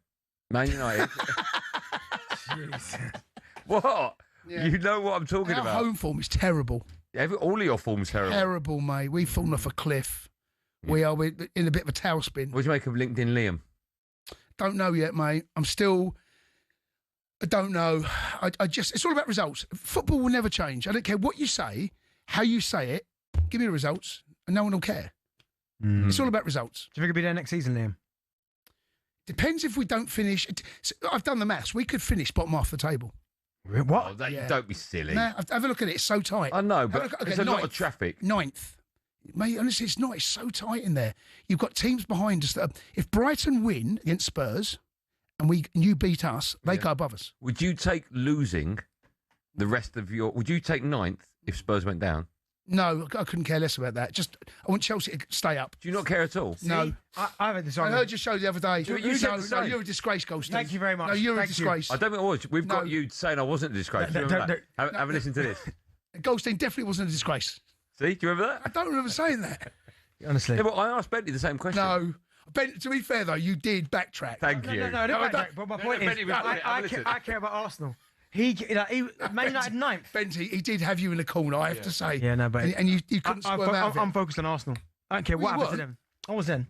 Man United. What? Yeah. You know what I'm talking Our about. home form is terrible. All of your form's terrible. Terrible, mate. We've fallen off a cliff. We're in a bit of a tailspin. What do you make of LinkedIn Liam? Don't know yet, mate. I don't know. It's all about results. Football will never change. I don't care what you say, how you say it. Give me the results, and no one will care. It's all about results. Do you think it'll be there next season, Liam? Depends if we don't finish. I've done the maths. We could finish bottom half the table. What? Oh, Don't be silly. Nah, have a look at it. It's so tight. I know, but there's a lot of traffic. 9th. Mate, honestly, it's not. It's so tight in there. You've got teams behind us that if Brighton win against Spurs and you beat us, they go above us. Would you take losing the rest of your... Would you take 9th if Spurs went down? No, I couldn't care less about that. Just, I want Chelsea to stay up. Do you not care at all? No. I heard this. I heard your show the other day. No, you're a disgrace, Goldstein. Thank you very much. No, you're a disgrace. I don't think it was. We've got you saying I wasn't a disgrace. Do you remember that? Have a listen to this. Goldstein definitely wasn't a disgrace. See? Do you remember that? I don't remember saying that. Honestly. Yeah, but I asked Bentley the same question. No. Ben, to be fair, though, you did backtrack. Thank you. No, I didn't backtrack. But my point is, I care about Arsenal. He Man United 9th. Benty, he did have you in the corner, I have to say. Yeah, no, but... And you couldn't squirm out of it. I'm focused on Arsenal. I don't care what happened to them. I was then.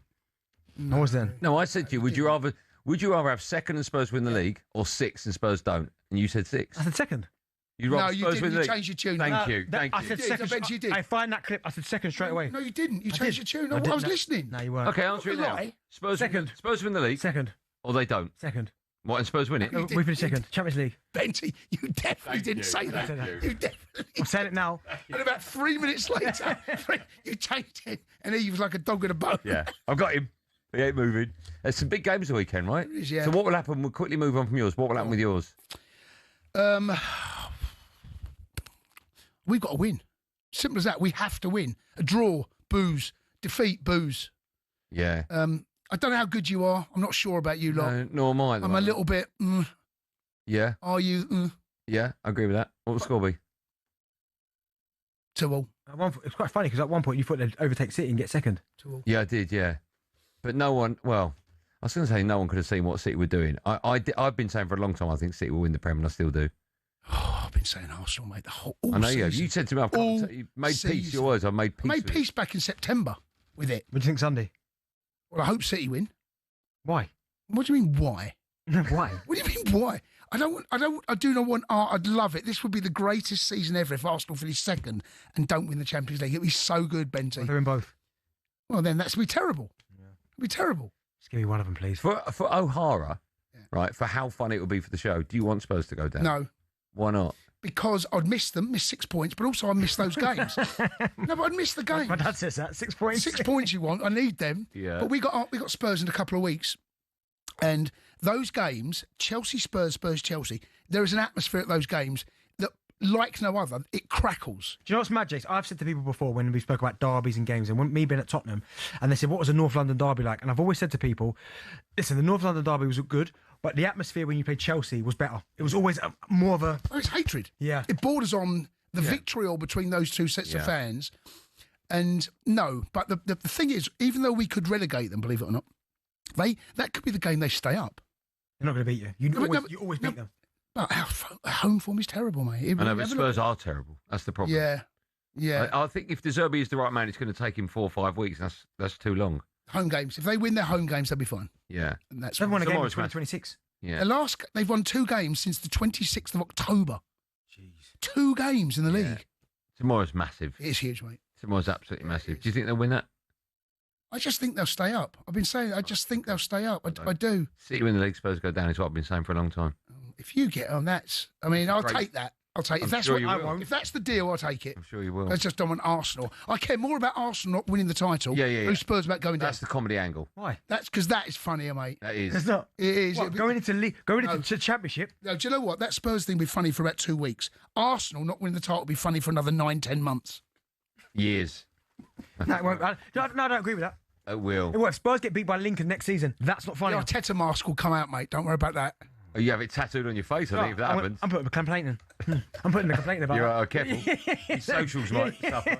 No, I said to you, would you rather have 2nd and Spurs win the league or 6th and Spurs don't? And you said 6th. I said 2nd. You'd rather you Spurs didn't. win the You league? changed your tune. Thank you. I said 2nd. I bet you did. I find that clip. I said 2nd straight away. No, you didn't. You changed your tune. I was listening. No, you weren't. Okay, answer it now. Spurs 2nd. Spurs win the league? 2nd. Or they don't? 2nd. What, and Spurs win it? We finished 2nd. Champions League. Benty, you definitely didn't say that. You definitely. I'm saying it now. And about 3 minutes later, you changed it, and he was like a dog with a bone. Yeah, I've got him. We ain't moving. There's some big games the weekend, right? It is, yeah. So what will happen? We'll quickly move on from yours. What will happen with yours? We've got to win. Simple as that. We have to win. A draw, booze. Defeat, booze. Yeah. I don't know how good you are. I'm not sure about you lot. No, nor am I. I'm a little bit. Yeah. Are you? Yeah, I agree with that. What will the score be? 2-2. It's quite funny because at one point you thought they'd overtake City and get second. 2-2. Yeah, I did. Yeah, but no one. Well, I was going to say no one could have seen what City were doing. I've been saying for a long time I think City will win the Prem, and I still do. Oh, I've been saying Arsenal, mate. The whole. I know you have. season. You said to me, you made peace. Your words. I made peace. Made peace back in September with it. What do you think Sunday? Well, I hope City win. Why? What do you mean why? Why? What do you mean why? I do not want. I'd love it. This would be the greatest season ever if Arsenal finish second and don't win the Champions League. It'd be so good, Benty. They're in both. Well, then that's be terrible. Yeah. It'd be terrible. Just give me one of them, please. For O'Hara, right? For how fun it would be for the show. Do you want Spurs to go down? No. Why not? Because I'd miss 6 points, but also I miss those games. No, but I'd miss the games. My dad says that 6 points. 6 points you want. I need them. Yeah. But we got Spurs in a couple of weeks, and those games, Chelsea, Spurs, Chelsea. There is an atmosphere at those games that, like no other, it crackles. Do you know what's mad, Jace? I've said to people before when we spoke about derbies and games, and when me being at Tottenham, and they said, what was a North London derby like? And I've always said to people, listen, the North London derby was good, but the atmosphere when you played Chelsea was better. It was always more of a... Oh, it's hatred. Yeah. It borders on the vitriol between those two sets of fans. And no, but the thing is, even though we could relegate them, believe it or not, that could be the game they stay up. They're not going to beat you. You always beat them. But our home form is terrible, mate. I know, but Spurs are terrible. That's the problem. Yeah, yeah. I think if De Zerbi is the right man, it's going to take him 4 or 5 weeks. That's too long. Home games. If they win their home games, they'll be fine. Yeah. And that's they've won a game in Tomorrow's 2026. Yeah. They've won 2 games since the 26th of October. Jeez. 2 games in the league. Tomorrow's massive. It is huge, mate. Tomorrow's absolutely massive. Do you think they'll win that? I just think they'll stay up. I've been saying, I just think they'll stay up. I do. City win the league, Spurs go down is what I've been saying for a long time. If you get on that, I'll take that. I'll take it. If that's the deal, I'll take it. I'm sure you will. I just don't want Arsenal. I care more about Arsenal not winning the title. Yeah. Who's Spurs about going down? That's the comedy angle. Why? That's because that is funnier, mate. That is. It's not. It is. What, going into Championship? No, do you know what? That Spurs thing will be funny for about 2 weeks. Arsenal not winning the title will be funny for another 9-10 months. Years. No, it won't. I don't agree with that. It will. If Spurs get beat by Lincoln next season, that's not funny. The Arteta mask will come out, mate. Don't worry about that. Oh, you have it tattooed on your face, I think, if that happens. I'm putting a complaint in. I'm putting a complaint about You're careful. Your socials might suffer.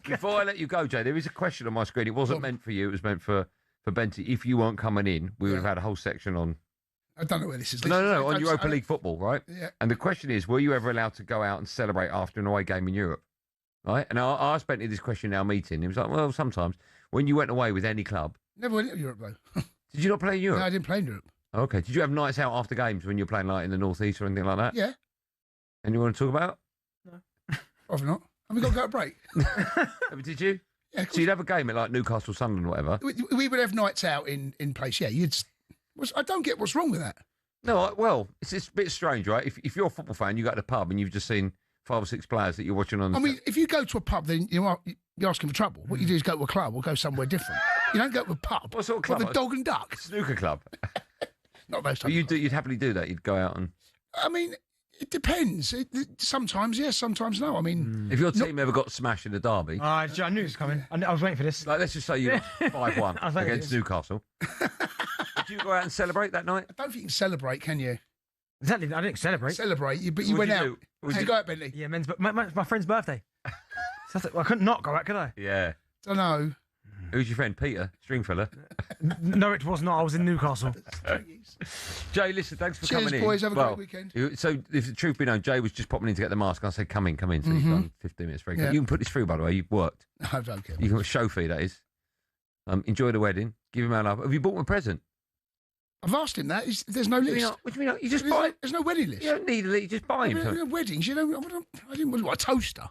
Before I let you go, Jay, there is a question on my screen. It wasn't meant for you. It was meant for Benty. If you weren't coming in, we would have had a whole section on... I don't know where this is. No, on Europa League football, right? Yeah. And the question is, were you ever allowed to go out and celebrate after an away game in Europe? Right? And I asked Benty this question in our meeting. He was like, well, sometimes. When you went away with any club... Never went to Europe, though. Did you not play in Europe? No, I didn't play in Europe. Okay. Did you have nights out after games when you were playing like in the North East or anything like that? Yeah. And you want to talk about? No. Probably not. Have we got to go to break? Did you? Yeah. So you'd have a game at like Newcastle, Sunderland, or whatever? We would have nights out in place, yeah. I don't get what's wrong with that. No, well, it's a bit strange, right? If you're a football fan, you go to the pub and you've just seen 5 or 6 players that you're watching on... I mean, if you go to a pub, then you're asking for trouble. What you do is go to a club or go somewhere different. You don't go to a pub. What sort of club? The Dog and Duck. Snooker club. Not those types. You'd happily do that. You'd go out and... I mean, it depends. Sometimes yes, sometimes no. I mean... If your team ever got smashed in a derby... I knew it was coming. I was waiting for this. Like, let's just say you got 5-1 against Newcastle. Did you go out and celebrate that night? I don't think you can celebrate, can you? Exactly. I didn't celebrate. But you went out. Did you go out, Bentley? Yeah, but my friend's birthday. So I couldn't not go out, could I? Yeah. Don't know. Who's your friend? Peter? Stringfella? No, it was not. I was in Newcastle. Jay, listen, thanks for coming in. Cheers, boys. Have a great weekend. So, if the truth be known, Jay was just popping in to get the mask. I said, come in. So he's done 15 minutes break. Yeah. You can put this through, by the way. You've worked. I don't care. You can show fee, that is. Enjoy the wedding. Give him our love. Have you bought him a present? I've asked him that. There's no list. What do you mean? You just buy. There's no wedding list. You don't need a list. You just buy him. Weddings, you know. I didn't want a toaster.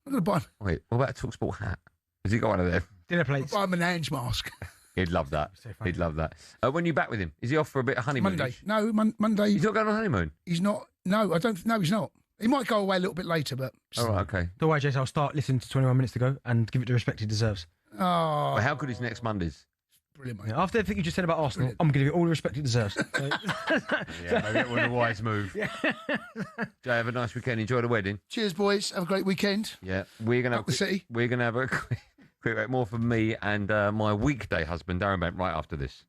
I'm going to buy him. Wait, what about a talkSPORT hat? Has he got one of them? Dinner plates. I'll buy him an Ange mask. He'd love that. He'd love that. When are you back with him? Is he off for a bit of honeymoon? Monday. No, Monday. He's not going on honeymoon? He's not. No, I don't. No, he's not. He might go away a little bit later, but... All right, okay. Don't worry, Jason. I'll start listening to 21 Minutes to Go and give it the respect he deserves. Oh. Well, how good is next Monday's? Brilliant, mate. Yeah, after everything you just said about Arsenal, I'm going to give it all the respect it deserves. Yeah, maybe it was a wise move. Jay, have a nice weekend. Enjoy the wedding. Cheers, boys. Have a great weekend. Yeah, we're gonna Up the city. We're gonna have a quick break, more from me and my weekday husband Darren Bent right after this.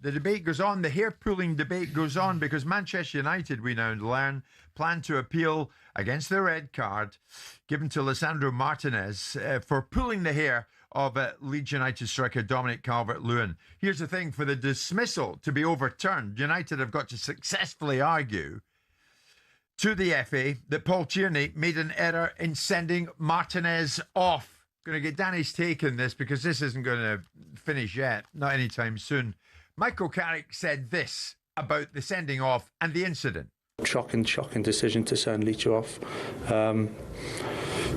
The debate goes on, the hair-pulling debate goes on, because Manchester United, we now learn, plan to appeal against the red card given to Lisandro Martinez for pulling the hair of Leeds United striker Dominic Calvert-Lewin. Here's the thing, for the dismissal to be overturned, United have got to successfully argue to the FA that Paul Tierney made an error in sending Martinez off. Going to get Danny's take on this, because this isn't going to finish yet, not anytime soon. Michael Carrick said this about the sending off and the incident. Shocking decision to send Leach off.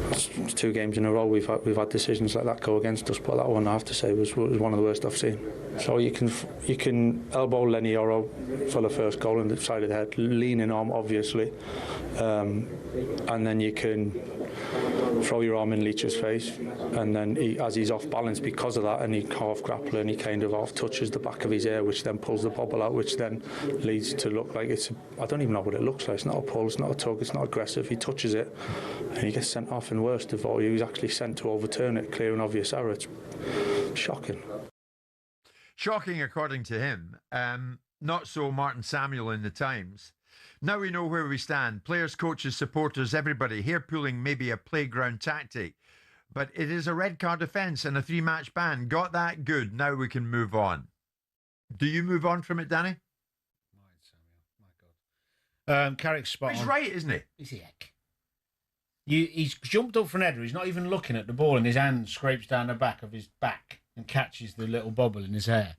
It's 2 games in a row we've had decisions like that go against us, but that one I have to say was one of the worst I've seen. So you can elbow Lenny Oro for the first goal in the side of the head, leaning arm obviously, and then you can throw your arm in Leach's face, and then as he's off balance because of that, and he half grappler and he kind of half touches the back of his ear, which then pulls the bobble out, which then leads to look like I don't even know what it looks like. It's not a pull, it's not a tug, it's not aggressive. He touches it and he gets sent off, and worst of all, he was actually sent to overturn it, clear and obvious error. It's shocking. Shocking, according to him. Not so Martin Samuel in the Times. Now we know where we stand. Players, coaches, supporters, everybody. Hair pulling may be a playground tactic, but it is a red card offence and a 3-match ban. Got that? Good. Now we can move on. Do you move on from it, Danny? Carrick's spot He's on. right, isn't he? He's the heck. He's jumped up for an header. He's not even looking at the ball, and his hand scrapes down the back of his back and catches the little bobble in his hair.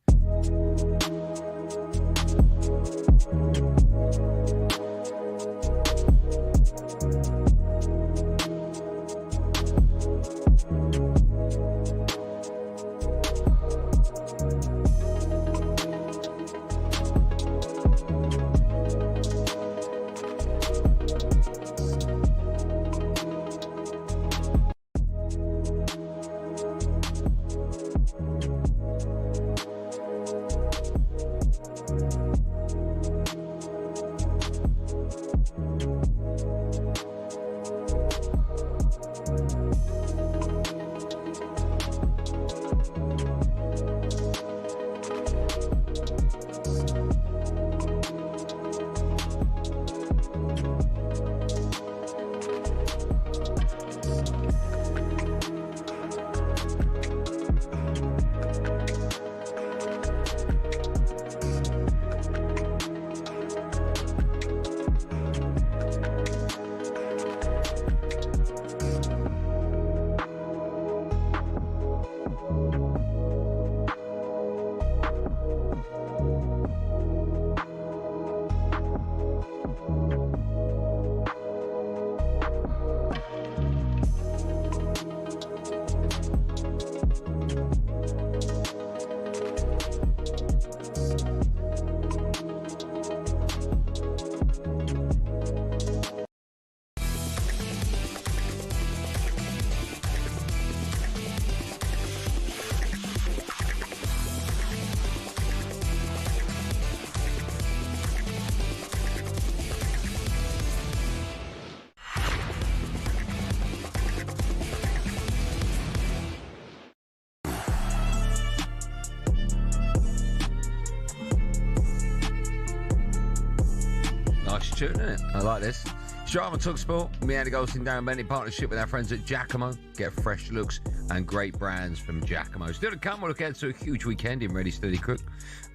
tune, isn't it? I like this. Straight on talkSPORT, me Andy Goldstein Darren Bent in partnership with our friends at Giacomo. Get fresh looks and great brands from Giacomo. Still to come, we'll look ahead to a huge weekend in Ready, Steady, Cook.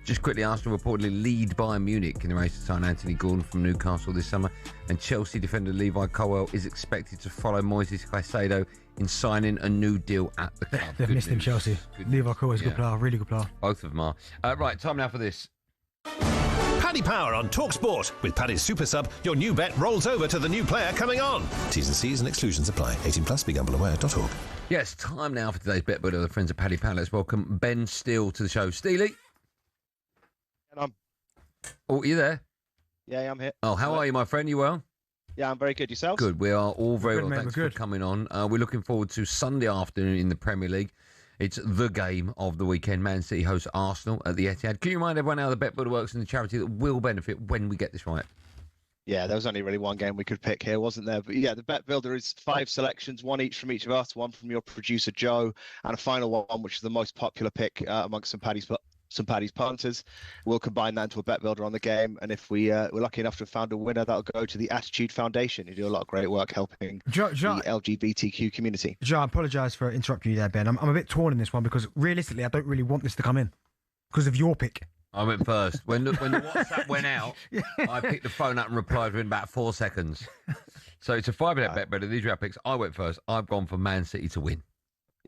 Just quickly, Arsenal reportedly lead Bayern Munich in the race to sign Anthony Gordon from Newcastle this summer. And Chelsea defender Levi Colwill is expected to follow Moises Caicedo in signing a new deal at the club. They've missed him, Chelsea. Levi Colwill is a good player, really good player. Both of them are. Right, time now for this. Paddy Power on talkSPORT. With Paddy's Super Sub, your new bet rolls over to the new player coming on. T's and C's and exclusions apply. 18 plus, begambleaware.org. Yes, time now for today's bet builder, the friends of Paddy Power. Let's welcome Ben Steele to the show. Steely. Oh, you there? Yeah, I'm here. Oh, how are you, my friend? You well? Yeah, I'm very good. Yourself? Good. We are all very Good, well. mate, Thanks we're for good. coming on. We're looking forward to Sunday afternoon in the Premier League. It's the game of the weekend. Man City hosts Arsenal at the Etihad. Can you remind everyone how the bet builder works and the charity that will benefit when we get this right? Yeah, there was only really one game we could pick here, wasn't there? But yeah, the bet builder is 5 selections, one each from each of us, one from your producer Joe, and a final one, which is the most popular pick amongst some Paddy's punters. We'll combine that into a bet builder on the game, and if we're lucky enough to have found a winner, that'll go to the Attitude Foundation, who do a lot of great work helping the LGBTQ community. Joe, I apologise for interrupting you there, Ben. I'm a bit torn in this one because realistically, I don't really want this to come in because of your pick. I went first. When the WhatsApp went out, I picked the phone up and replied within about 4 seconds. So it's a 5-bet bet builder. These are our picks. I went first. I've gone for Man City to win.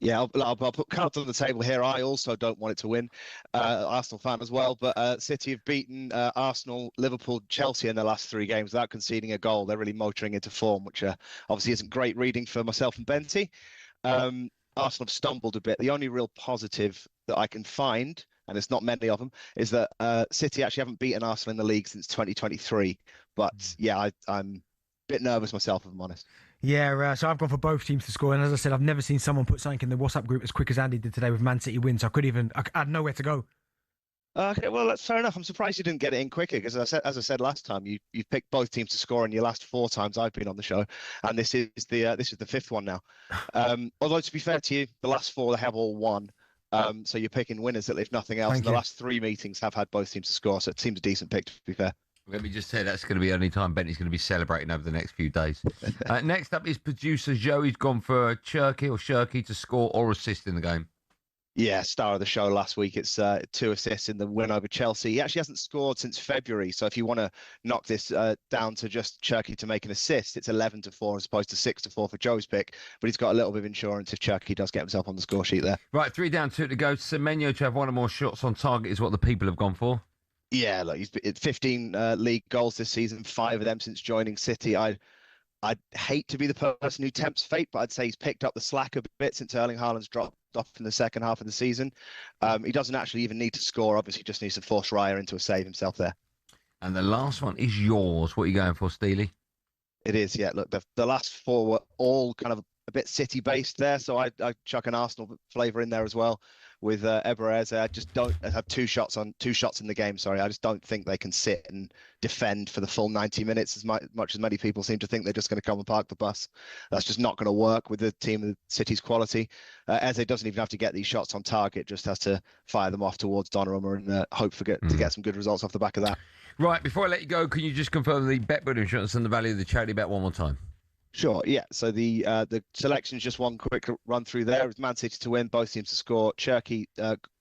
Yeah, I'll put cards on the table here. I also don't want it to win. Arsenal fan as well, but City have beaten Arsenal, Liverpool, Chelsea in their last 3 games without conceding a goal. They're really motoring into form, which obviously isn't great reading for myself and Benty. Arsenal have stumbled a bit. The only real positive that I can find, and it's not many of them, is that City actually haven't beaten Arsenal in the league since 2023. But yeah, I'm a bit nervous myself, if I'm honest. Yeah, so I've gone for both teams to score, and as I said, I've never seen someone put something in the WhatsApp group as quick as Andy did today with Man City win, so I had nowhere to go. Okay, well, that's fair enough. I'm surprised you didn't get it in quicker, because as I said last time, you've picked both teams to score in your last 4 times I've been on the show, and this is the 5th one now. Although, to be fair to you, the last 4 they have all won. So you're picking winners if nothing else. Thank The you. last 3 meetings have had both teams to score, so it seems a decent pick, to be fair. Let me just say that's going to be the only time Bentley's going to be celebrating over the next few days. Next up is producer Joe. He's gone for Shirky to score or assist in the game. Yeah, star of the show last week. It's 2 assists in the win over Chelsea. He actually hasn't scored since February, so if you want to knock this down to just Cherky to make an assist, it's 11-4 as opposed to 6-4 for Joe's pick. But he's got a little bit of insurance if Cherky does get himself on the score sheet there. Right, 3 down, 2 to go. Semenyo to have 1 or more shots on target is what the people have gone for. Yeah, look, he's 15 league goals this season, 5 of them since joining City. I'd hate to be the person who tempts fate, but I'd say he's picked up the slack a bit since Erling Haaland's dropped off in the second half of the season. He doesn't actually even need to score. Obviously, just needs to force Raya into a save himself there. And the last one is yours. What are you going for, Steely? It is, yeah. Look, the last 4 were all kind of a bit City-based there, so I chuck an Arsenal flavour in there as well. With Eberezer, I just don't have 2 shots in the game. Sorry, I just don't think they can sit and defend for the full 90 minutes as much as many people seem to think they're just going to come and park the bus. That's just not going to work with the team of City's quality. Eze doesn't even have to get these shots on target; just has to fire them off towards Donnarumma and hope to get some good results off the back of that. Right, before I let you go, can you just confirm the bet builder insurance and the value of the charity bet one more time? Sure, yeah. So the selection's just one quick run through there. It's Man City to win, both teams to score. Cherky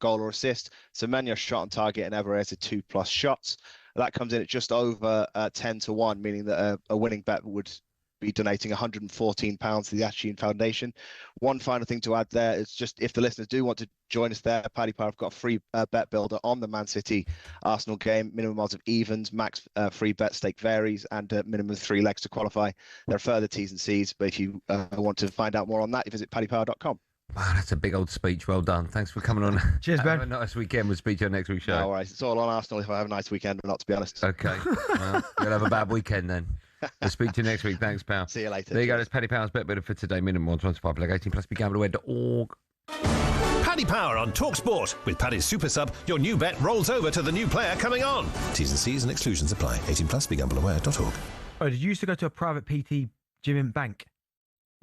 goal or assist. Semenyo shot on target and Everett 2+ shots. That comes in at just over 10-1, meaning that a winning bet would be donating £114 to the Attitude Foundation. One final thing to add there is just if the listeners do want to join us there, Paddy Power have got a free bet builder on the Man City Arsenal game. Minimum odds of evens, max free bet stake varies, and minimum of 3 legs to qualify. There are further T's and C's, but if you want to find out more on that, you visit paddypower.com. Wow, that's a big old speech. Well done. Thanks for coming on. Cheers, Ben. Have a nice weekend. We'll speak to you next week's show. All right, it's all on Arsenal if I have a nice weekend or not, to be honest. Okay. Well, you'll have a bad weekend then. We'll speak to you next week. Thanks, pal. See you later. There you go. That's Paddy Power's bet builder for today. Minimum 125 leg 18 plus begambleaware.org. Paddy Power on talkSPORT. With Paddy's Super Sub, your new bet rolls over to the new player coming on. T's and C's and exclusions apply. 18 plus begambleaware.org. Oh, did you used to go to a private PT gym in Bank?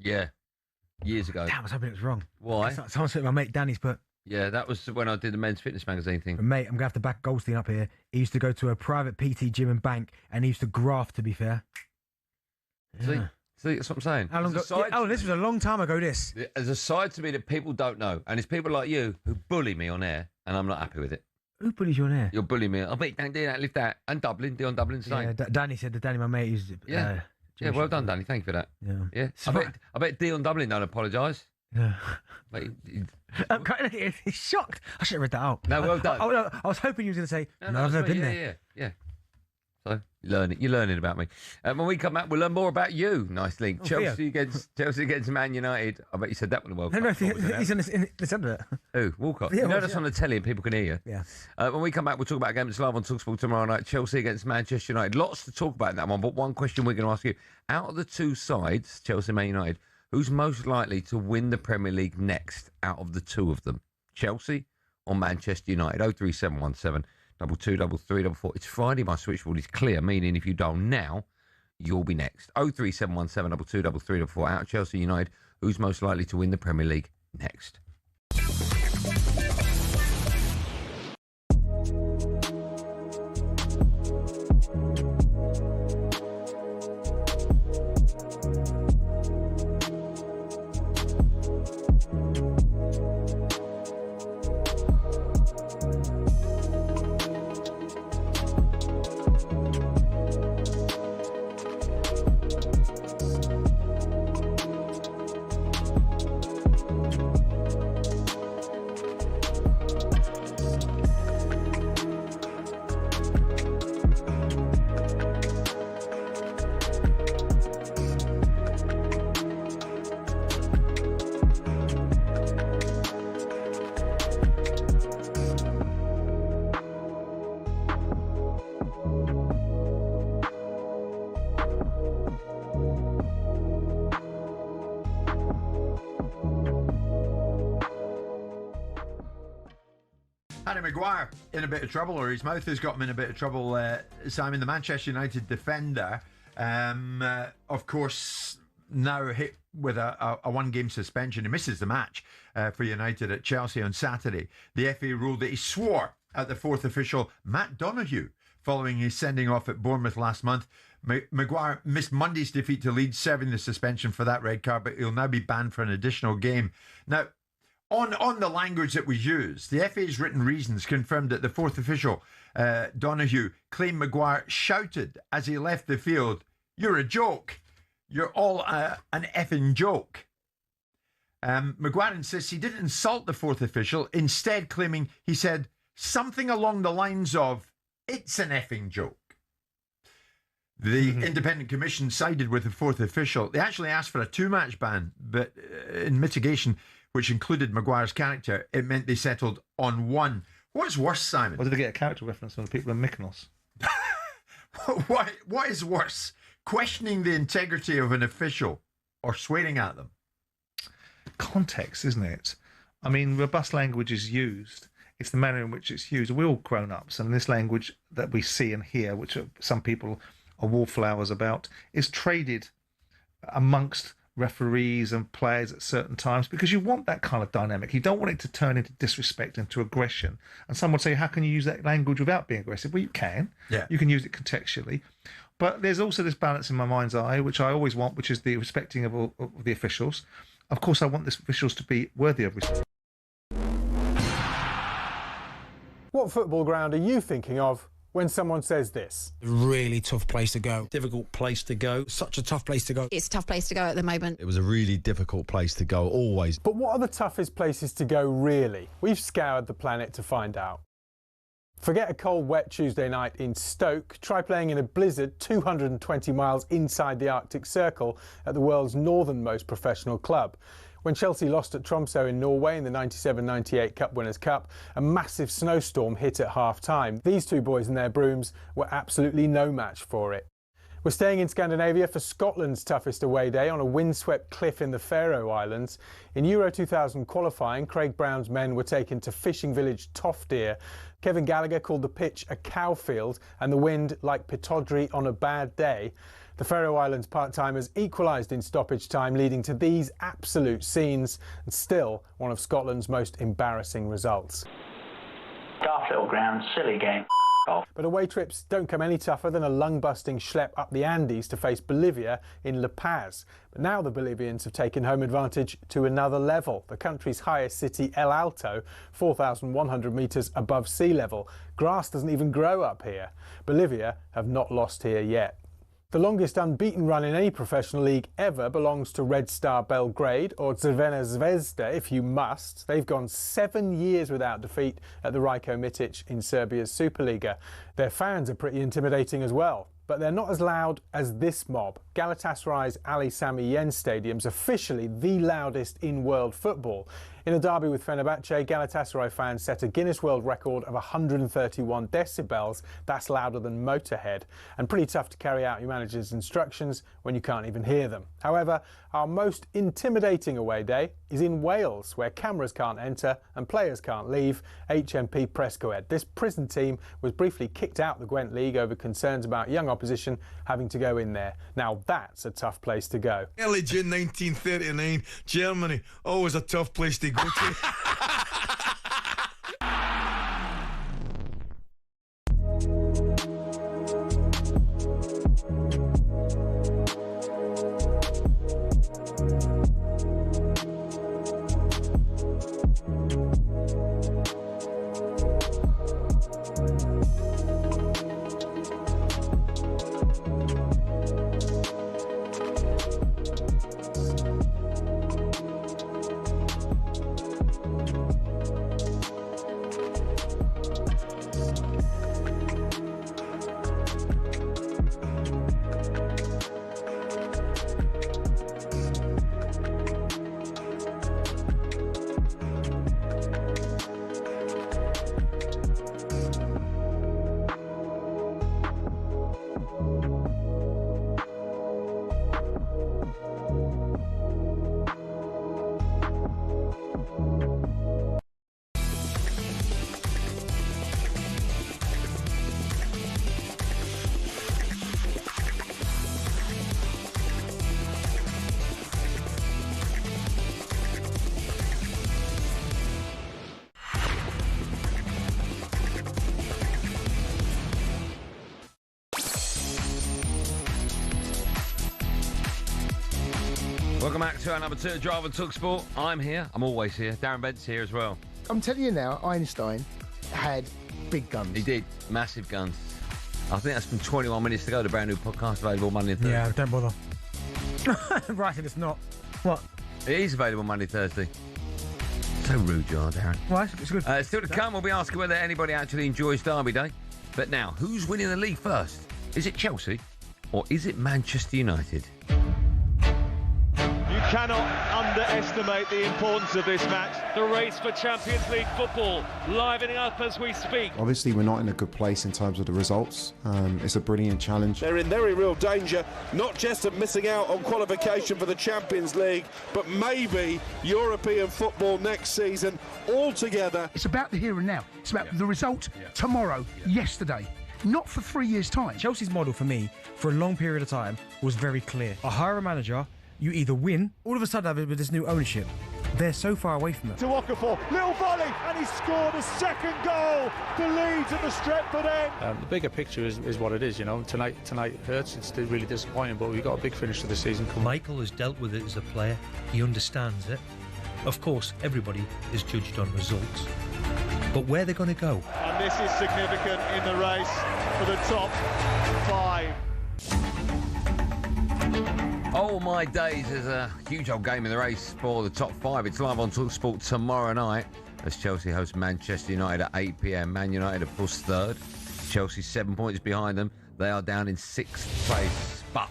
Yeah. Years ago. Damn, I was hoping it was wrong. Why? Someone said my mate Danny's put Yeah, that was when I did the men's fitness magazine thing. But mate, I'm going to have to back Goldstein up here. He used to go to a private PT gym and bank, and he used to graft, to be fair. See, that's what I'm saying. How long ago? Yeah, this was a long time ago, this. There's a side to me that people don't know, and it's people like you who bully me on air, and I'm not happy with it. Who bullies you on air? You're bullying me. I bet you don't do that, lift that. And Dublin, Dion Dublin's the same. Yeah, Danny said that. Danny, my mate, who's Yeah, well done, Danny. Thank you for that. Yeah. I bet Dion Dublin don't apologise. Yeah. Mate, he's shocked. I should have read that out. No, well done. I was hoping you were going to say, no, I've never been there. Yeah. So, you're learning about me. When we come back, we'll learn more about you. Nice link. Oh, Chelsea against Man United. I bet you said that one in the World Cup. No, he's in the centre of it. Who? Walcott? Yeah, you know that's on the telly and people can hear you. Yeah. When we come back, we'll talk about a game that's live on talkSPORT tomorrow night. Chelsea against Manchester United. Lots to talk about in that one, but one question we're going to ask you. Out of the two sides, Chelsea and Man United, who's most likely to win the Premier League next out of the two of them? Chelsea or Manchester United? 03717 223344. It's Friday, my switchboard is clear, meaning if you dial now, you'll be next. 03717 223344. Out of Chelsea United, who's most likely to win the Premier League next? Harry Maguire in a bit of trouble, or his mouth has got him in a bit of trouble, Simon, the Manchester United defender, of course, now hit with a one-game suspension. He misses the match for United at Chelsea on Saturday. The FA ruled that he swore at the fourth official, Matt Donoghue, following his sending off at Bournemouth last month. Maguire missed Monday's defeat to Leeds, serving the suspension for that red card, but he'll now be banned for an additional game. Now, on the language that was used, the FA's written reasons confirmed that the fourth official, Donoghue, claimed Maguire shouted as he left the field, "You're a joke. You're all an effing joke." Maguire insists he didn't insult the fourth official, instead claiming he said something along the lines of, "It's an effing joke." The independent commission sided with the fourth official. They actually asked for a two-match ban, but in mitigation, which included Maguire's character, it meant they settled on one. What's worse, Simon? Or did they get a character reference from the people in Mykonos? What is worse? Questioning the integrity of an official or swearing at them? Context, isn't it? I mean, robust language is used. It's the manner in which it's used. We're all grown-ups, and this language that we see and hear, which some people are wallflowers about, is traded amongst referees and players at certain times because you want that kind of dynamic. You don't want it to turn into disrespect, into aggression. And some would say, how can you use that language without being aggressive? Well, you can. Yeah. You can use it contextually. But there's also this balance in my mind's eye, which I always want, which is the respecting of all of the officials. Of course, I want the officials to be worthy of respect. What football ground are you thinking of when someone says this? Really tough place to go. Difficult place to go. Such a tough place to go. It's a tough place to go at the moment. It was a really difficult place to go, always. But what are the toughest places to go, really? We've scoured the planet to find out. Forget a cold, wet Tuesday night in Stoke. Try playing in a blizzard 220 miles inside the Arctic Circle at the world's northernmost professional club. When Chelsea lost at Tromsø in Norway in the 97-98 Cup Winners' Cup, a massive snowstorm hit at half-time. These two boys and their brooms were absolutely no match for it. We're staying in Scandinavia for Scotland's toughest away day on a windswept cliff in the Faroe Islands. In Euro 2000 qualifying, Craig Brown's men were taken to fishing village Toftir. Kevin Gallagher called the pitch a cow field and the wind like Pittodrie on a bad day. The Faroe Islands part-timers equalised in stoppage time, leading to these absolute scenes, and still one of Scotland's most embarrassing results. Daft little ground, silly game. But away trips don't come any tougher than a lung-busting schlep up the Andes to face Bolivia in La Paz. But now the Bolivians have taken home advantage to another level. The country's highest city, El Alto, 4,100 metres above sea level. Grass doesn't even grow up here. Bolivia have not lost here yet. The longest unbeaten run in any professional league ever belongs to Red Star Belgrade, or Crvena Zvezda if you must. They've gone 7 years without defeat at the Rajko Mitic in Serbia's Superliga. Their fans are pretty intimidating as well, but they're not as loud as this mob. Galatasaray's Ali Sami Yen Stadium's officially the loudest in world football. In a derby with Fenerbahce, Galatasaray fans set a Guinness World Record of 131 decibels. That's louder than Motorhead, and pretty tough to carry out your manager's instructions when you can't even hear them. However, our most intimidating away day is in Wales, where cameras can't enter and players can't leave. HMP Prescoed. This prison team was briefly kicked out the Gwent League over concerns about young opposition having to go in there. Now that's a tough place to go. Early June 1939, Germany, always a tough place to go to. Welcome back to our number 2 Drive on talkSPORT. I'm here. I'm always here. Darren Bent's here as well. I'm telling you now, Einstein had big guns. He did. Massive guns. I think that's from 21 minutes to go. The brand new podcast available Monday and Thursday. Yeah, don't bother. Right, if it's not. What? It is available Monday, Thursday. So rude you are, Darren. Well, it's good. Still to come, we'll be asking whether anybody actually enjoys Derby Day. But now, who's winning the league first? Is it Chelsea or is it Manchester United? You cannot underestimate the importance of this match. The race for Champions League football livening up as we speak. Obviously, we're not in a good place in terms of the results. It's a brilliant challenge. They're in very real danger, not just of missing out on qualification for the Champions League, but maybe European football next season altogether. It's about the here and now. It's about the result tomorrow, yesterday, not for 3 years' time. Chelsea's model for me, for a long period of time, was very clear. I hire a manager, you either win, all of a sudden with this new ownership, they're so far away from it. To Okafor, little volley, and he scored a second goal for Leeds at the Stretford end. The bigger picture is what it is, you know. Tonight hurts. It's really disappointing, but we've got a big finish to the season coming. Michael has dealt with it as a player. He understands it. Of course, everybody is judged on results. But where they're going to go? And this is significant in the race for the top 5. Oh my days, there's a huge old game in the race for the top 5. It's live on talkSPORT tomorrow night as Chelsea host Manchester United at 8 p.m. Man United, of course, third. Chelsea 7 points behind them. They are down in 6th place. But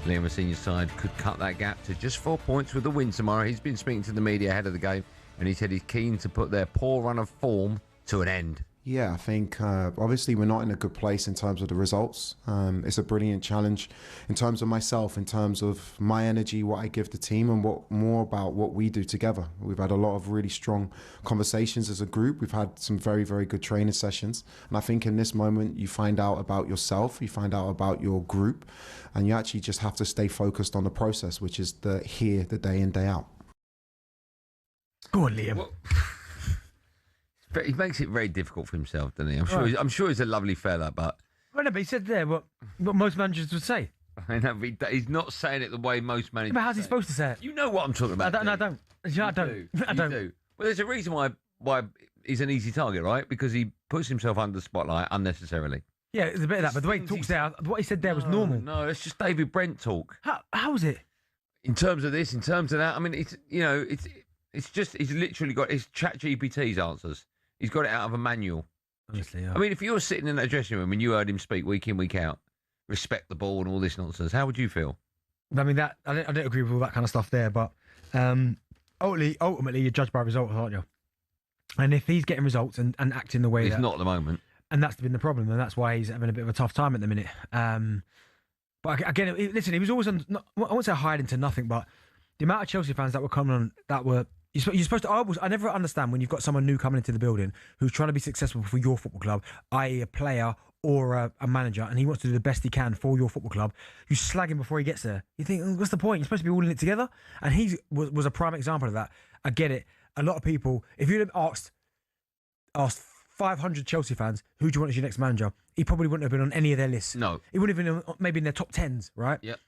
Liam Rosenior's side could cut that gap to just 4 points with the win tomorrow. He's been speaking to the media ahead of the game and he said he's keen to put their poor run of form to an end. Yeah, I think obviously we're not in a good place in terms of the results. It's a brilliant challenge in terms of myself, in terms of my energy, what I give the team, and what more about what we do together. We've had a lot of really strong conversations as a group. We've had some very, very good training sessions. And I think in this moment, you find out about yourself, you find out about your group, and you actually just have to stay focused on the process, which is the day in, day out. Go on, Liam. Well, he makes it very difficult for himself, doesn't he? I'm sure he's a lovely fella, but... Well, no, but he said there what most managers would say. I know, but he's not saying it the way most managers But how's he say. supposed to say it? You know what I'm talking about. I don't. I don't. You do. Well, there's a reason why he's an easy target, right? Because he puts himself under the spotlight unnecessarily. Yeah, there's a bit of that, but the way he talks there, what he said there was normal. No, it's just David Brent talk. How's it? In terms of this, in terms of that, I mean, it's just he's literally got his ChatGPT's answers. He's got it out of a manual. Honestly, yeah. I mean, if you were sitting in that dressing room and you heard him speak week in, week out, respect the ball and all this nonsense, how would you feel? I mean, I don't agree with all that kind of stuff there, but ultimately you're judged by results, aren't you? And if he's getting results and acting the way he's not at the moment, and that's been the problem, and that's why he's having a bit of a tough time at the minute. But again, listen, he was always on. I won't say hiding to nothing, but the amount of Chelsea fans that were coming on that were. You're supposed to. I never understand when you've got someone new coming into the building who's trying to be successful for your football club, i.e. a player or a manager, and he wants to do the best he can for your football club. You slag him before he gets there. You think, what's the point? You're supposed to be all in it together. And he was a prime example of that. I get it. A lot of people, if you'd have asked 500 Chelsea fans, who do you want as your next manager? He probably wouldn't have been on any of their lists. No. He wouldn't have been maybe in their top 10s, right? Yep.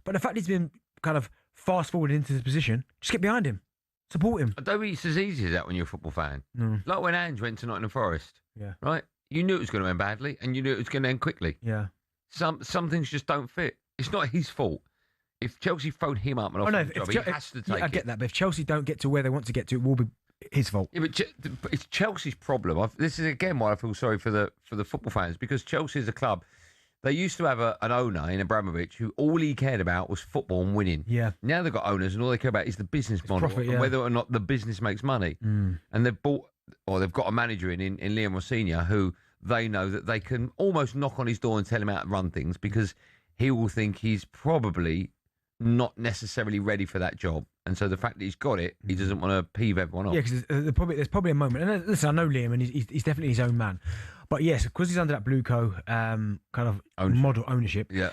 But the fact he's been kind of fast-forwarded into this position, just get behind him. Support him. I don't think it's as easy as that when you're a football fan. No. Like when Ange went to Nottingham Forest. Yeah. Right? You knew it was going to end badly, and you knew it was going to end quickly. Yeah. Some things just don't fit. It's not his fault. If Chelsea phoned him up and offered him a job, he has to take it. I get that, but if Chelsea don't get to where they want to get to, it will be his fault. Yeah, but it's Chelsea's problem. This is again why I feel sorry for the football fans, because Chelsea is a club. They used to have an owner in Abramovich who all he cared about was football and winning. Yeah. Now they've got owners and all they care about is the business model profit, and whether or not the business makes money. Mm. And they've got a manager in Liam Rossignol who they know that they can almost knock on his door and tell him how to run things, because he will think he's probably not necessarily ready for that job. And so the fact that he's got it, he doesn't want to peeve everyone off. Yeah, because there's probably a moment. And listen, I know Liam, and he's definitely his own man. But yes, because he's under that Blueco kind of model ownership. Yeah.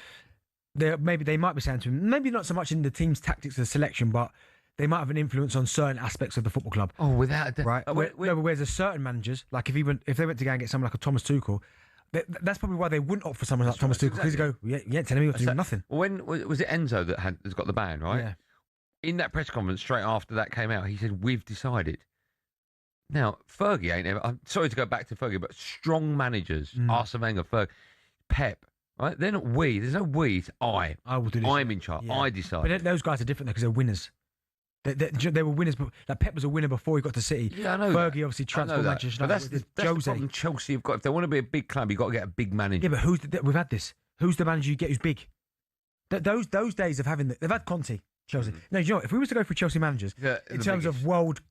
Maybe they might be saying to him, maybe not so much in the team's tactics of selection, but they might have an influence on certain aspects of the football club. Oh, without a doubt. Right. Whereas there's certain managers, like if they went to go and get someone like a Thomas Tuchel, that's probably why they wouldn't opt for someone like Thomas Tuchel, because they go, yeah, telling me what to do, nothing. When was it Enzo that has got the ban, right? Yeah. In that press conference straight after that came out, he said, "We've decided." Now, Fergie ain't ever. I'm sorry to go back to Fergie, but strong managers, Arsene Wenger, Fergie, Pep, right? They're not we. There's no we. It's I. I will do this. I'm in charge. Yeah. I decide. But those guys are different because they're winners. They were winners. Like Pep was a winner before he got to City. Yeah, I know. Fergie obviously transformed Manchester United. But that's the problem Chelsea have got. If they want to be a big club, you've got to get a big manager. Yeah, but we've had this. Who's the manager you get who's big? Those days of having they've had Conte. Chelsea. No, you know what? If we was to go through Chelsea managers in terms of world's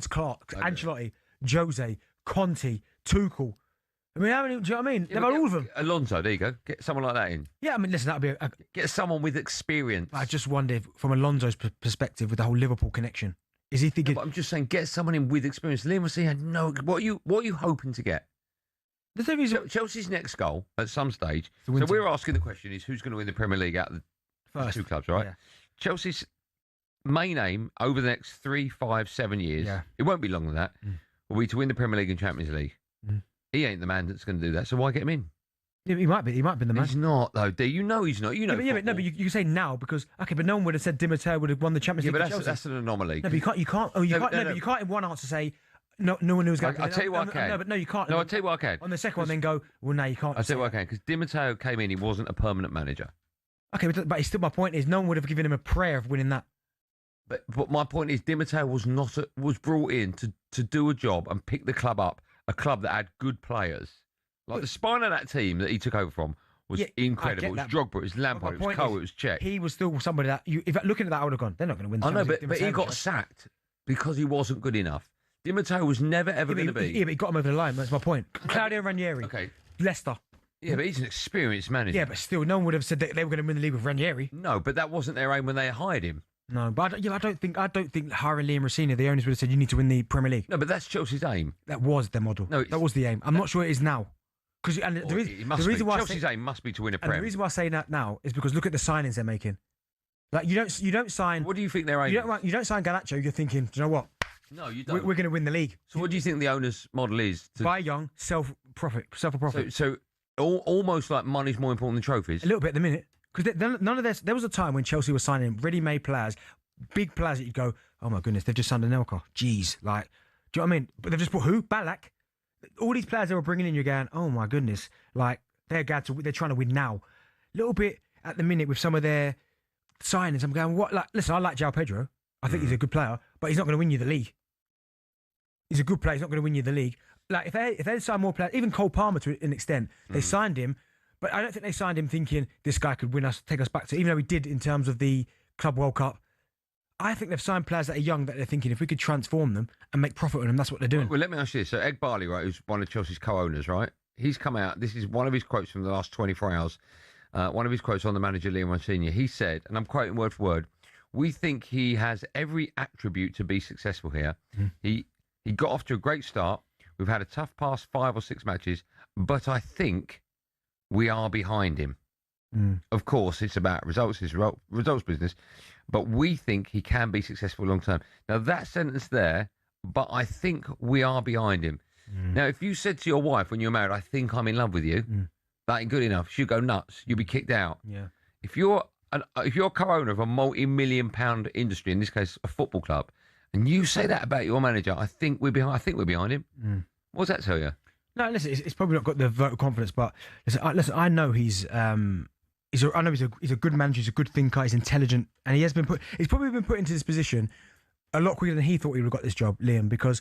class, Ancelotti, Jose, Conte, Tuchel. I mean, how many? Do you know what I mean? They've had all of them. Alonso, there you go. Get someone like that in. Yeah, I mean, listen, that'd be get someone with experience. I just wonder if, from Alonso's perspective, with the whole Liverpool connection, is he thinking? No, but I'm just saying, get someone in with experience. Liam Rossignol had no. What are you hoping to get? There's no reason. Chelsea's next goal at some stage. So we're asking the question: is who's going to win the Premier League out of the two clubs, right? Yeah. Chelsea's main aim over the next 3, 5, 7 years, it won't be longer than that, will be to win the Premier League and Champions League. He ain't the man that's going to do that, so why get him in? Yeah, he might be the man. He's not, though, D. You know he's not. You know. Yeah, but you can say now because but no one would have said Di Matteo would have won the Champions League. Yeah, but that's an anomaly. No, but you can't. But you can't in one answer say no one knows. I'll tell you what I can. No, but no, you can't. No, I'll tell you what I can. On the second one, then go. Well, no, you can't. I'll tell you what I can, because Di Matteo came in. He wasn't a permanent manager. Okay, but still, my point is, no one would have given him a prayer of winning that. But my point is, Di Matteo was brought in to do a job and pick the club up, a club that had good players. Like the spine of that team that he took over from was incredible. It was Drogba, it was Lampard, it was Cole, it was Cech. He was still somebody that, if looking at that, I would have gone, they're not going to win the Champions League. But he got sacked because he wasn't good enough. Di Matteo was never ever going to be. Yeah, but he got him over the line. That's my point. Claudio Ranieri. Okay. Leicester. Yeah, but he's an experienced manager. Yeah, but still, no one would have said that they were going to win the league with Ranieri. No, but that wasn't their aim when they hired him. No, but I don't think hiring Liam Rossini, the owners would have said you need to win the Premier League. No, but that's Chelsea's aim. That was their model. No, that was the aim. I'm not sure it is now. Because the reason why Chelsea's aim must be to win a Prem. The reason why I say that now is because look at the signings they're making. Like you don't sign. What do you think their aim? You don't sign Garnacho. You're thinking, do you know what? No, you don't. We're going to win the league. So what do you think the owner's model is? Buy young, self a profit. So almost like money's more important than trophies. A little bit at the minute. Because none of this. There was a time when Chelsea was signing ready-made players, big players that you'd go, oh my goodness, they've just signed Anelka. Jeez, like, do you know what I mean? But they've just put who? Ballack. All these players they were bringing in, you're going, oh my goodness, like they're trying to win now. A little bit at the minute with some of their signings, I'm going, what? Like, listen, I like João Pedro. I think he's a good player, but he's not going to win you the league. He's a good player. He's not going to win you the league. Like if they sign more players, even Cole Palmer to an extent, they signed him. But I don't think they signed him thinking this guy could win us, take us back to, even though he did in terms of the Club World Cup. I think they've signed players that are young that they're thinking if we could transform them and make profit on them, that's what they're doing. Well, let me ask you this. So Ed Barley, right, who's one of Chelsea's co-owners, right? He's come out. This is one of his quotes from the last 24 hours. One of his quotes on the manager, Liam Rossini. He said, and I'm quoting word for word, we think he has every attribute to be successful here. He got off to a great start. We've had a tough past 5 or 6 matches, but I think we are behind him. Of course, it's about results. It's results business. But we think he can be successful long term. Now, that sentence there, but I think we are behind him. Now, if you said to your wife when you were married, I think I'm in love with you, that ain't good enough. She'd go nuts. You'd be kicked out. Yeah. If you're co-owner of a multi-million pound industry, in this case, a football club, and you say that about your manager, I think we're behind him. What does that tell you? No, listen, it's probably not got the vote of confidence, but listen, I know he's a good manager, he's a good thinker, he's intelligent, and he's probably been put into this position a lot quicker than he thought he would have got this job, Liam, because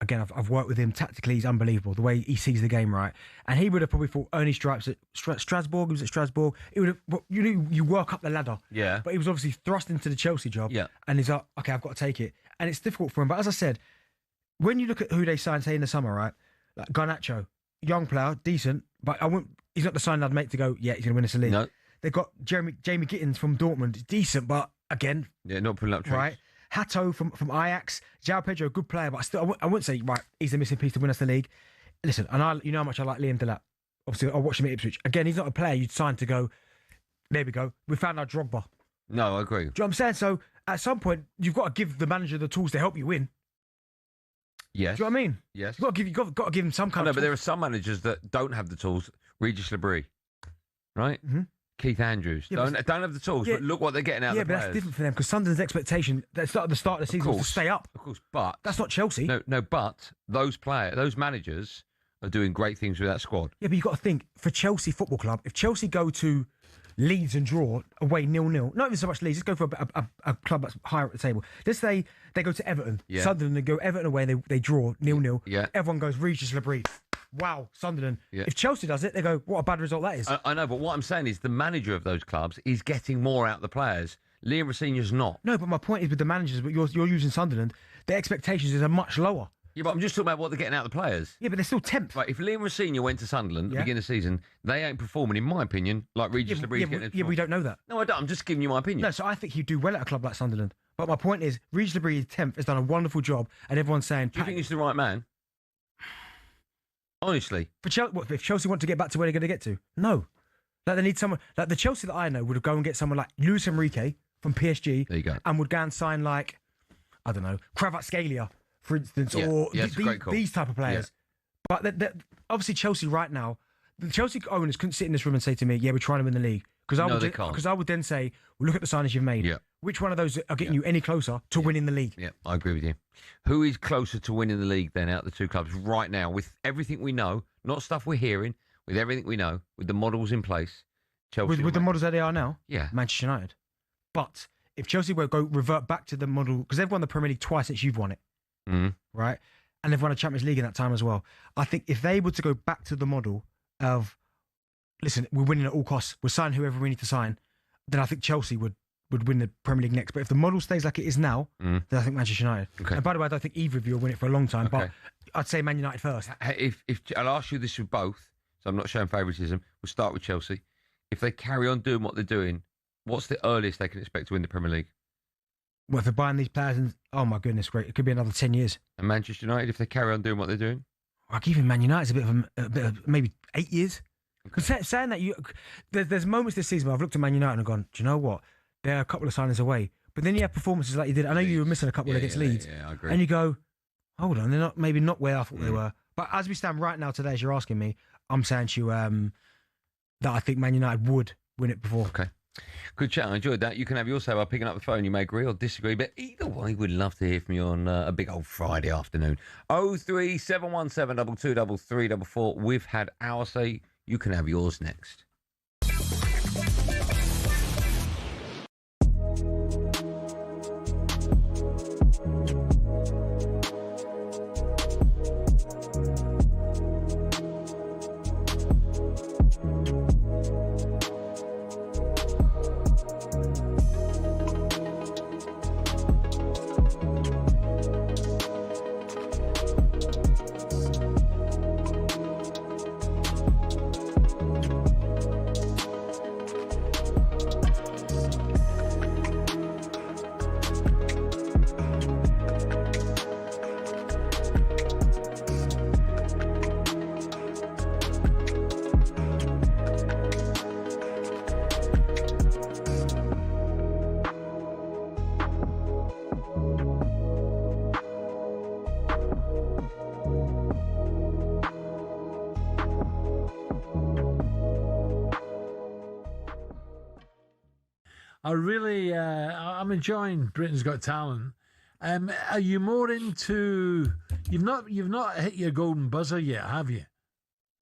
again, I've worked with him tactically, he's unbelievable, the way he sees the game, right? And he would have probably thought earning stripes at Strasbourg, he was at Strasbourg, he would have, you work up the ladder. Yeah. But he was obviously thrust into the Chelsea job. Yeah. And he's like, okay, I've got to take it. And it's difficult for him. But as I said, when you look at who they signed, say in the summer, right? Like Garnacho, young player, decent, but he's not the sign I'd make to go, yeah, he's going to win us a league. No. They've got Jamie Gittins from Dortmund, decent, but again, yeah, not pulling up trees. Right. Hato from Ajax, João Pedro, good player, but still, I wouldn't say right. He's the missing piece to win us the league. Listen, and you know how much I like Liam Delap. Obviously, I watched him at Ipswich. Again, he's not a player you'd sign to go. There we go. We found our Drogba. No, I agree. Do you know what I'm saying? So at some point, you've got to give the manager the tools to help you win. Yes. Do you know what I mean? Yes. You've got to give him some kind of. No, but there are some managers that don't have the tools. Regis Labrie, right? Mm-hmm. Keith Andrews don't have the tools, but look what they're getting out of the players. Yeah, but that's different for them because Sunderland's expectation at the start of the season was to stay up. Of course, but that's not Chelsea. No, but those managers are doing great things with that squad. Yeah, but you've got to think for Chelsea Football Club, if Chelsea go to Leeds and draw away 0-0, not even so much Leeds, let's go for a club that's higher at the table. Let's say they go to Everton, Sunderland, they go Everton away, they draw 0-0. Yeah. Everyone goes Regis Labrie. Wow, Sunderland. Yeah. If Chelsea does it, they go, what a bad result that is. I know, but what I'm saying is the manager of those clubs is getting more out of the players. Liam Rossini's not. No, but my point is with the managers, but you're using Sunderland, their expectations are much lower. Yeah, but I'm just talking about what they're getting out of the players. Yeah, but they're still 10th. Right, if Liam Rossini went to Sunderland at the beginning of the season, they ain't performing, in my opinion, like Regis Labrie's getting. Yeah, we don't know that. No, I don't. I'm just giving you my opinion. No, so I think he'd do well at a club like Sunderland. But my point is, Regis Labrie is 10th, has done a wonderful job, and everyone's saying... Do you think he's the right man? Honestly. If Chelsea want to get back to where they're going to get to? No. Like they need someone... Like the Chelsea that I know would go and get someone like Luis Enrique from PSG. There you go. And would go and sign like, I don't know, Kvaratskhelia, for instance, or these type of players. Yeah. But obviously Chelsea right now, the Chelsea owners couldn't sit in this room and say to me, yeah, we're trying to win the league. Because I would then say, well, look at the signings you've made. Yeah. Which one of those are getting you any closer to winning the league? Yeah, I agree with you. Who is closer to winning the league then out of the two clubs right now with everything we know, not stuff we're hearing, with everything we know, with the models in place? Chelsea. With the models that they are now? Yeah. Manchester United. But if Chelsea were to revert back to the model, because they've won the Premier League twice since you've won it, right? And they've won a Champions League in that time as well. I think if they were to go back to the model of, listen, we're winning at all costs, we'll sign whoever we need to sign, then I think Chelsea would would win the Premier League next. But if the model stays like it is now, then I think Manchester United. Okay. And by the way, I don't think either of you will win it for a long time. But I'd say Man United first. If I'll ask you this with both, so I'm not showing favouritism. We'll start with Chelsea. If they carry on doing what they're doing, what's the earliest they can expect to win the Premier League? Well, if they're buying these players, and oh my goodness, great, it could be another 10 years. And Manchester United, if they carry on doing what they're doing, I'll give Man United's a bit of maybe 8 years. Because saying that, there's moments this season where I've looked at Man United and gone, do you know what? They're a couple of signings away. But then you have performances like you did. I know you were missing a couple against Leeds. Yeah, I agree. And you go, hold on, they're maybe not where I thought they were. But as we stand right now today, as you're asking me, I'm saying to you that I think Man United would win it before. Okay. Good chat. I enjoyed that. You can have your say by picking up the phone. You may agree or disagree, but either way, we'd love to hear from you on a big old Friday afternoon. 03717 22 3344. We've had our say. You can have yours next. I'm enjoying Britain's Got Talent. Are you more into? You've not hit your golden buzzer yet, have you?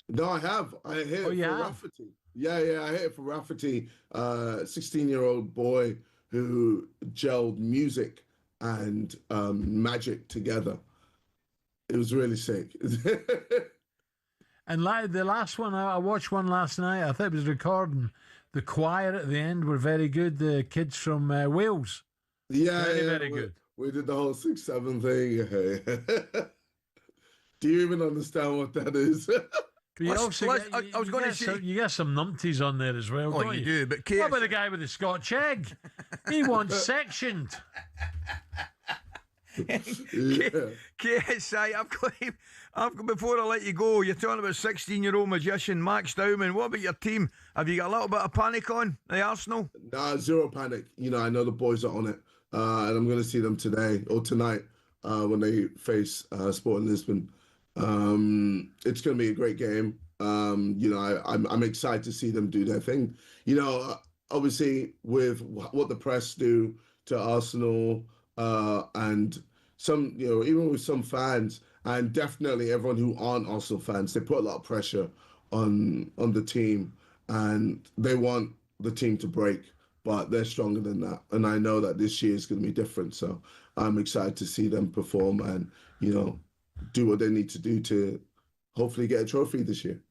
No, I have. I hit it for Rafferty. Yeah, I hit it for Rafferty, 16-year-old boy who gelled music and magic together. It was really sick. And like the last one, I watched one last night. I thought it was recording. The choir at the end were very good. The kids from Wales. Yeah, very good. We did the whole 6-7 thing. Do you even understand what that is? You get some numpties on there as well. Oh, don't you do, but what about the guy with the Scotch egg? He wants sectioned. KSI, I've got before I let you go, you're talking about 16-year-old magician Max Dowman. What about your team? Have you got a little bit of panic on the Arsenal? Nah, zero panic. I know the boys are on it, and I'm going to see them today or tonight when they face Sporting Lisbon. It's going to be a great game. I'm excited to see them do their thing. Obviously with what the press do to Arsenal, and some, even with some fans, and definitely everyone who aren't Arsenal fans, they put a lot of pressure on the team, and they want the team to break, but they're stronger than that. And I know that this year is going to be different. So I'm excited to see them perform and, do what they need to do to hopefully get a trophy this year.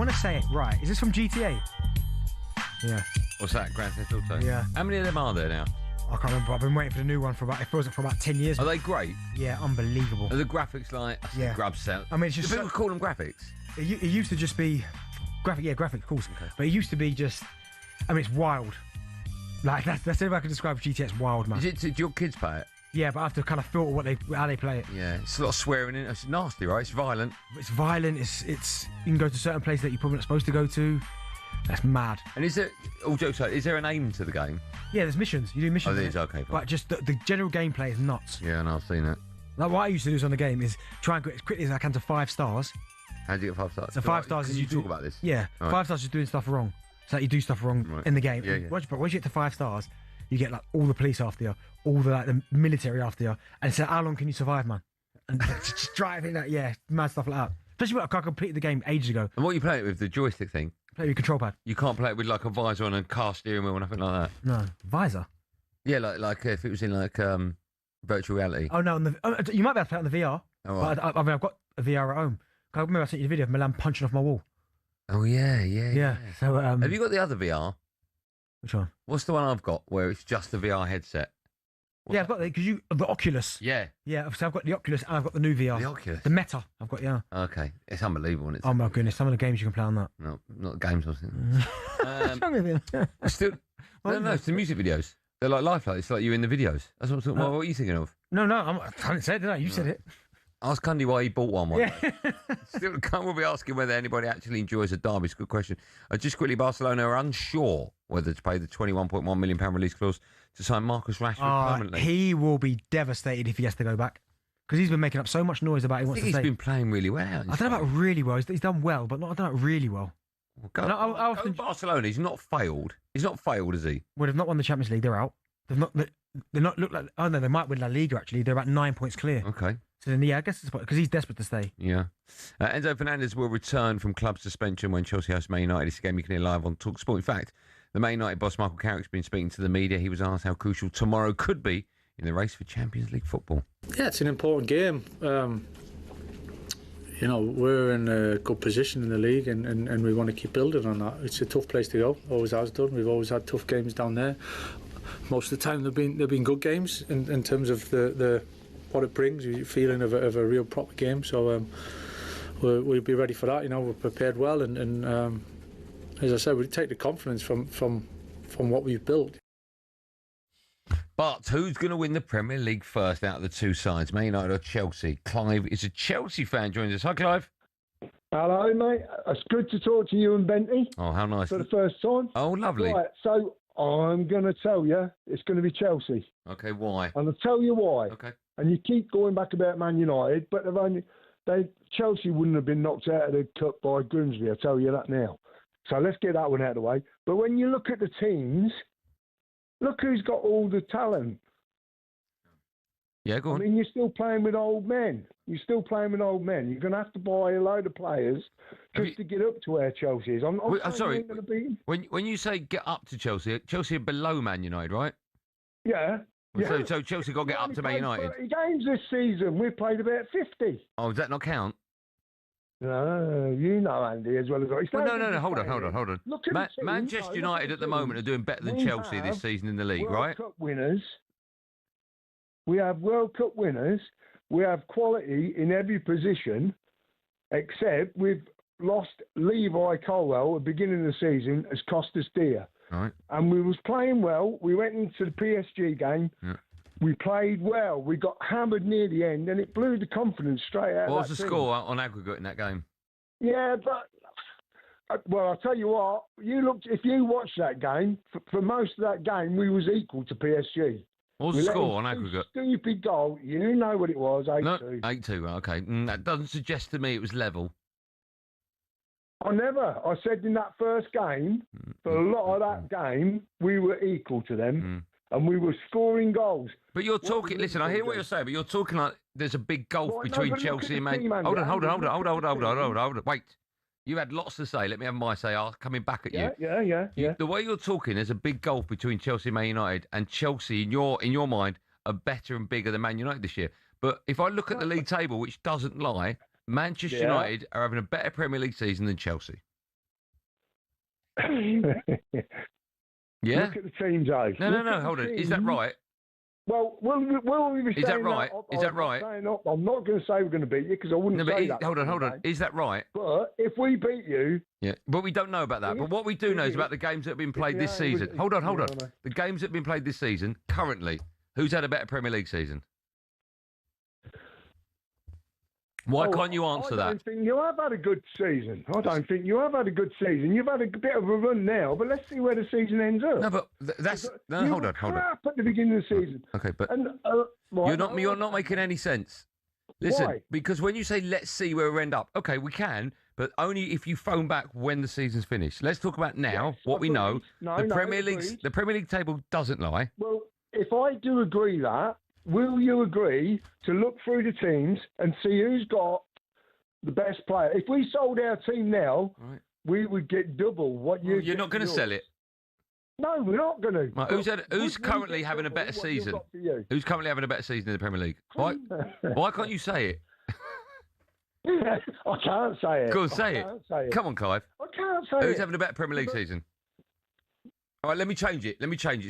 want to say it right. Is this from GTA? Yeah. What's that, Grand Theft Auto? Yeah. How many of them are there now? I can't remember. I've been waiting for the new one for about, it feels like for about 10 years. Are they great? Yeah, unbelievable. Are the graphics like grub cell? I mean, it's just Do people call them graphics? It used to just be graphics, of course. Okay. But it used to be just, I mean, it's wild. Like that's the only way I can describe GTA. It's wild, man. Do your kids play it? Yeah, but I have to kind of filter how they play it. Yeah, it's a lot of swearing in it. It's nasty, right? It's violent. It's violent. It's you can go to certain places that you're probably not supposed to go to. That's mad. And is there, all jokes aside, is there an aim to the game? Yeah, there's missions. You do missions. Oh, there is, okay. Fine. But just the general gameplay is nuts. Yeah, no, I've seen it. Like what I used to do on the game is try and get as quickly as I can to 5 stars. How do you get 5 stars? So 5 stars is you talk about this? Yeah, right. 5 stars is doing stuff wrong. So that you do stuff wrong in the game. Yeah, yeah. Once you get to 5 stars, you get like all the police after you, all the military after you, and so how long can you survive, man? And just driving that, mad stuff like that. Especially when I completed the game ages ago. And what you play it with, the joystick thing? Play with your control pad. You can't play it with like a visor on a car steering wheel or nothing like that. No, visor. Yeah, like if it was in like virtual reality. Oh no, you might be able to play it on the VR. Oh, right. But I mean, I've got a VR at home. I remember I sent you the video of Milan punching off my wall. Oh yeah. So have you got the other VR? Which one? What's the one I've got where it's just the VR headset? I've got the Oculus. Yeah. Yeah, so I've got the Oculus and I've got the new VR. The Oculus? The Meta. I've got, Okay. It's unbelievable, isn't it? Oh my goodness, some of the games you can play on that. No, not games, I think. What's wrong with you? Still, no, it's the music videos. They're like lifelike. It's like you in the videos. That's what are you thinking of? No, I haven't said it, did I? You said it. Ask Cundy why he bought one. Yeah. Still, we'll be asking whether anybody actually enjoys a derby. It's a good question. Just quickly, Barcelona are unsure whether to pay the £21.1 million release clause to sign Marcus Rashford permanently. He will be devastated if he has to go back. Because he's been making up so much noise about he wants to stay. He's been playing really well. I don't know about really well. He's done well, but not really well. Go Barcelona. He's not failed. He's not failed, is he? Well, they've not won the Champions League. They're out. They're not look like. Oh no, they might win La Liga. Actually, they're about 9 points clear. Okay. So then, I guess it's because he's desperate to stay. Yeah. Enzo Fernandez will return from club suspension when Chelsea host Man United. It's a game you can hear live on talkSPORT. In fact, the Man United boss Michael Carrick's been speaking to the media. He was asked how crucial tomorrow could be in the race for Champions League football. Yeah, it's an important game. We're in a good position in the league and we want to keep building on that. It's a tough place to go, always has done. We've always had tough games down there. Most of the time they've been good games in terms of the what it brings, the feeling of a real proper game. So we'll be ready for that. We're prepared well and as I said, we take the confidence from what we've built. But who's going to win the Premier League first out of the two sides, Man United or Chelsea? Clive is a Chelsea fan, joins us. Hi, Clive. Hello, mate. It's good to talk to you and Benty. Oh, how nice. For the first time. Oh, lovely. Right, so I'm going to tell you it's going to be Chelsea. Okay, why? And I'll tell you why. Okay. And you keep going back about Man United, but Chelsea wouldn't have been knocked out of the cup by Grimsby, I'll tell you that now. So let's get that one out of the way. But when you look at the teams, look who's got all the talent. Yeah, go on. I mean, you're still playing with old men. You're going to have to buy a load of players just to get up to where Chelsea is. I'm sorry. When you say get up to Chelsea are below Man United, right? Yeah. So Chelsea got to get up to Man United. 30 games this season. We've played about 50. Oh, does that not count? No, you know Andy as well as I. Well, no. Hold on. Look at Manchester United at the moment are doing better than Chelsea this season in the league, right? World Cup winners. We have World Cup winners. We have quality in every position, except we've lost Levi Colwell at the beginning of the season has cost us dear. Right. And we was playing well. We went into the PSG game. Yeah. We played well. We got hammered near the end, and it blew the confidence straight out. What was the score on aggregate in that game? Yeah, but well, I'll tell you what. If you watch that game, for most of that game, we was equal to PSG. What was the score on aggregate? Stupid goal. You know what it was, 8-2. No, 8-2, okay. That doesn't suggest to me it was level. I said in that first game, for a lot of that game, we were equal to them, and we were scoring goals. But you're talking, listen, I hear what you're saying, but you're talking like there's a big gulf between Chelsea and Man United. Hold on. Wait. You had lots to say. Let me have my say. Coming back at you. Yeah. The way you're talking, there's a big gulf between Chelsea and Man United, and Chelsea, in your mind, are better and bigger than Man United this year. But if I look at the league table, which doesn't lie, Manchester United are having a better Premier League season than Chelsea. Yeah? Look at the teams, eh? No, hold on. Is that right? Well, will we be Is that saying right? Is that right? I'm not going to say we're going to beat you because I wouldn't say that. Hold on. Is that right? But if we beat you... Yeah, but we don't know about that. But what we do know is about the games that have been played this season. Hold on. The games that have been played this season, currently, who's had a better Premier League season? Why can't you answer that? I don't think you have had a good season. You've had a bit of a run now, but let's see where the season ends up. No, but hold on. Crap at the beginning of the season. Okay, but right, you're not making any sense. Listen, Why? because when you say let's see where we end up, okay, we can, but only if you phone back when the season's finished. Let's talk about now what we know. The Premier League table doesn't lie. Well, if I do agree that, will you agree to look through the teams and see who's got the best player? If we sold our team now, we would get double what you. You're not going to sell it. No, we're not going to. Right, who's currently having a better season? Who's currently having a better season in the Premier League? Why can't you say it? I can't say it. Go on, say it. Come on, Clive. I can't say it. Who's having a better Premier League season? All right, let me change it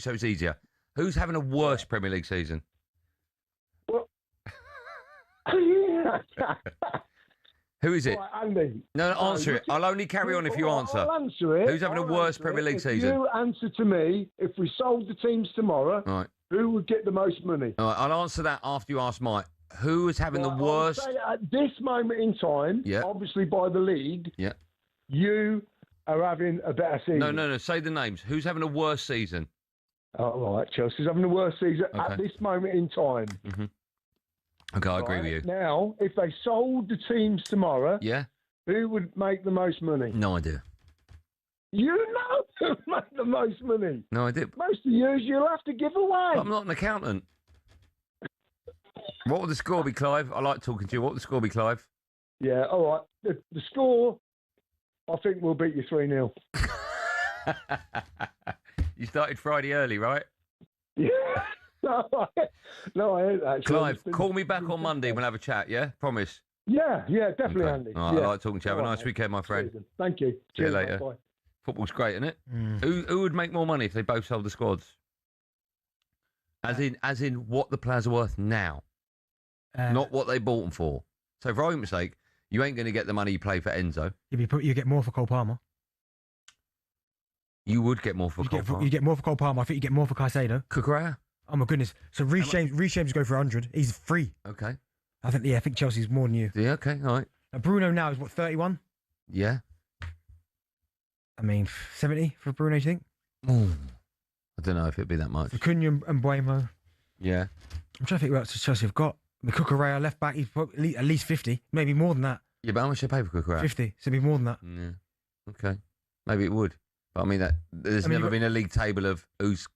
so it's easier. Who's having a worse Premier League season? Who is it? Right, Andy. No, answer it. I'll only carry on if you answer. I'll answer it. Who's having a worse Premier League season? You answer to me. If we sold the teams tomorrow, right, who would get the most money? All right, I'll answer that after you ask Mike. Who is having the worst? I'll say at this moment in time, obviously by the league, you are having a better season. No. Say the names. Who's having a worse season? Oh, right. Chelsea's having a worse season at this moment in time. Mm-hmm. Okay, I agree with you. Now, if they sold the teams tomorrow, who would make the most money? No idea. You know who would make the most money. No idea. Most of yours you'll have to give away. But I'm not an accountant. What will the score be, Clive? I like talking to you. What will the score be, Clive? Yeah, all right. The score, I think we'll beat you 3-0. You started Friday early, right? Yeah. No, I ain't actually. Clive, call me back on Monday. We'll have a chat, yeah? Promise. Yeah, definitely, Andy. All right, I like talking to you. Have a nice weekend, my friend. Thank you. See you later. Bye. Football's great, isn't it? Who would make more money if they both sold the squads? As in what the players are worth now, not what they bought them for. So, for argument's sake, you ain't going to get the money you pay for Enzo. You get more for Cole Palmer. You would get more for Cole Palmer. You get more for Cole Palmer. I think you get more for Caicedo. Cucurella? Oh my goodness! So Reece James go for 100. He's free. Okay. I think Chelsea's more than you. Yeah. Okay. All right. Bruno now is what, 31? Yeah. I mean, 70 for Bruno. Do you think? Ooh. I don't know if it'd be that much. Cunha and Buemo. Yeah. I'm trying to think what else Chelsea have got. The Cucurella left back. He's probably at least 50, maybe more than that. Yeah, but how much they pay for Cucurella? 50. So it'd be more than that. Yeah. Okay. Maybe it would. But I mean there's never been a league table of whose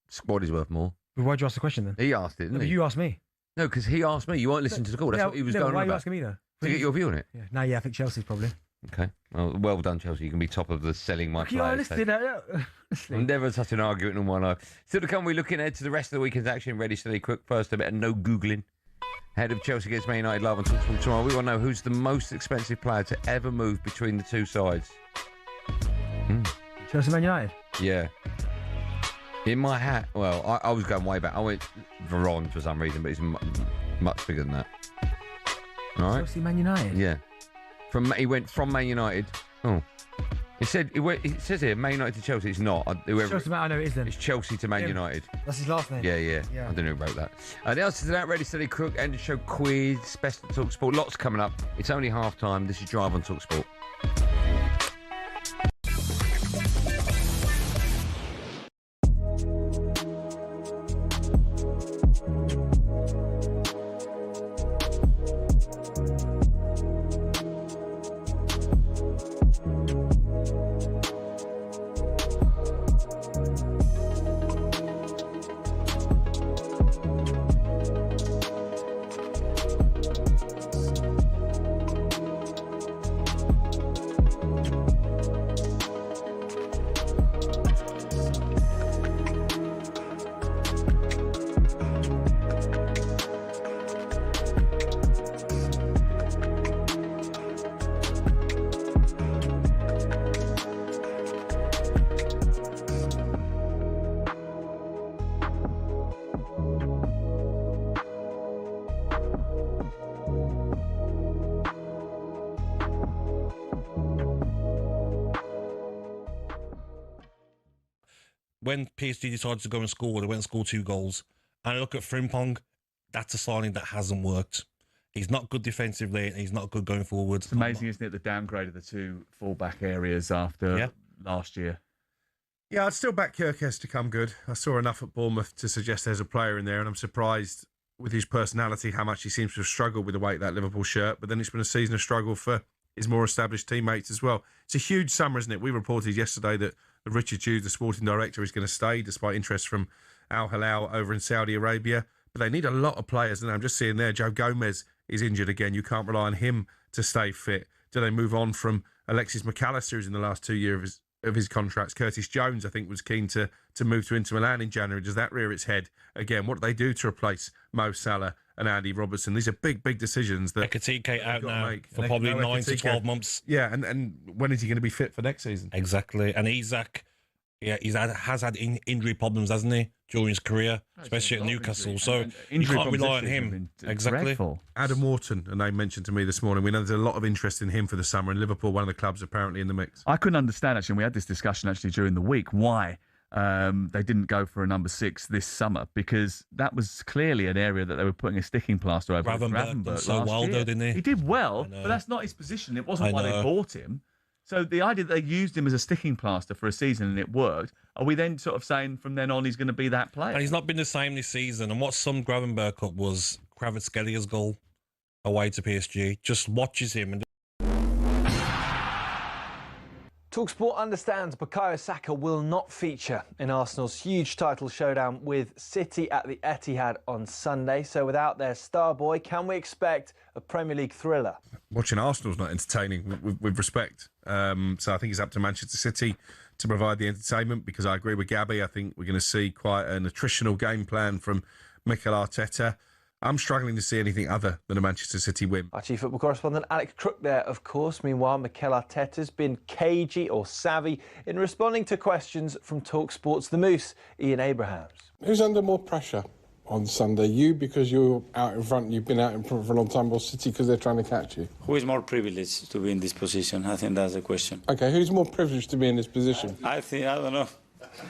squad is worth more. Well, why'd you ask the question then? He asked it, didn't he? You asked me. No, because he asked me. You weren't listening to the call. That's what he was going on about. Why are you asking me though? To get your view on it. Yeah. I think Chelsea's probably. Okay. Well done, Chelsea. You can be top of the selling my players. I'm never such an argument in my life. Still to come, we're looking ahead to the rest of the weekend's action. Ready, steady, quick. First, a bit of no Googling. Head of Chelsea against Man United live on talkSPORT tomorrow. We want to know who's the most expensive player to ever move between the two sides. Chelsea Man United? Yeah. In my hat, well, I was going way back. I went Veron for some reason, but he's much bigger than that. All right. Chelsea Man United? Yeah. He went from Man United. Oh. It says here, Man United to Chelsea. It's not. Chelsea, I know it is then. It's Chelsea to Man United. That's his last name. Yeah. I don't know who wrote that. The answer to that, ready, steady, cook, end of show quiz, best of talkSPORT. Lots coming up. It's only half time. This is Drive on talkSPORT. when PSG decided to go and score, they went and scored 2 goals. And I look at Frimpong, that's a signing that hasn't worked. He's not good defensively, and he's not good going forward. It's amazing, isn't it, the downgrade of the 2 full-back areas after last year. Yeah, I'd still back Kyrgios to come good. I saw enough at Bournemouth to suggest there's a player in there, and I'm surprised with his personality how much he seems to have struggled with the weight of that Liverpool shirt. But then it's been a season of struggle for his more established teammates as well. It's a huge summer, isn't it? We reported yesterday that Richard Hughes, the sporting director, is going to stay despite interest from Al Hilal over in Saudi Arabia. But they need a lot of players, and I'm just seeing there, Joe Gomez is injured again. You can't rely on him to stay fit. Do they move on from Alexis McAllister, who's in the last 2 years of his contracts? Curtis Jones, I think, was keen to move to Inter Milan in January. Does that rear its head again? What do they do to replace Mo Salah and Andy Robertson? These are big decisions that Etiquette out now for probably 9 to 12 months. Yeah, and when is he going to be fit for next season? Exactly. And Isak, has had injury problems, hasn't he, during his career, especially at Newcastle. So you can't rely on him. Exactly. Dreadful. Adam Wharton, a name mentioned to me this morning. We know there's a lot of interest in him for the summer, and Liverpool, one of the clubs apparently in the mix. I couldn't understand, actually, and we had this discussion actually during the week, why they didn't go for a number 6 this summer, because that was clearly an area that they were putting a sticking plaster over. Gravenberch so well, though, didn't he? He did well, but that's not his position. It wasn't why they bought him. So the idea that they used him as a sticking plaster for a season and it worked, are we then sort of saying from then on he's going to be that player? And he's not been the same this season. And what summed Gravenberch up was Kvaratskhelia's goal away to PSG. Just watches him. And talkSPORT understands Bukayo Saka will not feature in Arsenal's huge title showdown with City at the Etihad on Sunday. So without their star boy, can we expect a Premier League thriller? Watching Arsenal's not entertaining, with respect. So I think it's up to Manchester City to provide the entertainment, because I agree with Gabby. I think we're going to see quite an attritional game plan from Mikel Arteta. I'm struggling to see anything other than a Manchester City win. Our chief football correspondent Alex Crook there, of course. Meanwhile, Mikel Arteta's been cagey or savvy in responding to questions from talkSPORT's The Moose, Ian Abrahams. Who's under more pressure on Sunday? You, because you're out in front, you've been out in front for a long time, or City because they're trying to catch you? Who is more privileged to be in this position? I think that's the question. OK, who's more privileged to be in this position? I don't know.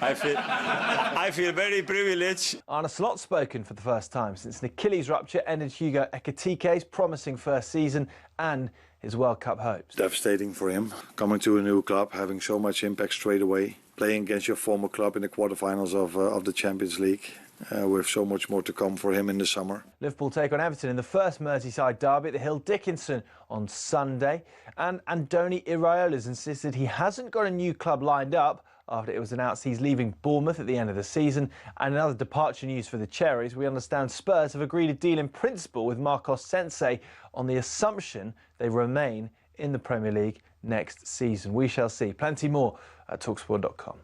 I feel very privileged. Arne Slot spoken for the first time since an Achilles rupture ended Hugo Ekitike's promising first season and his World Cup hopes. Devastating for him, coming to a new club, having so much impact straight away, playing against your former club in the quarterfinals of the Champions League. With so much more to come for him in the summer. Liverpool take on Everton in the first Merseyside derby at the Hill Dickinson on Sunday. And Andoni Iraola's insisted he hasn't got a new club lined up after it was announced he's leaving Bournemouth at the end of the season. And in other departure news for the Cherries, we understand Spurs have agreed a deal in principle with Marcos Sensei on the assumption they remain in the Premier League next season. We shall see. Plenty more at talksport.com.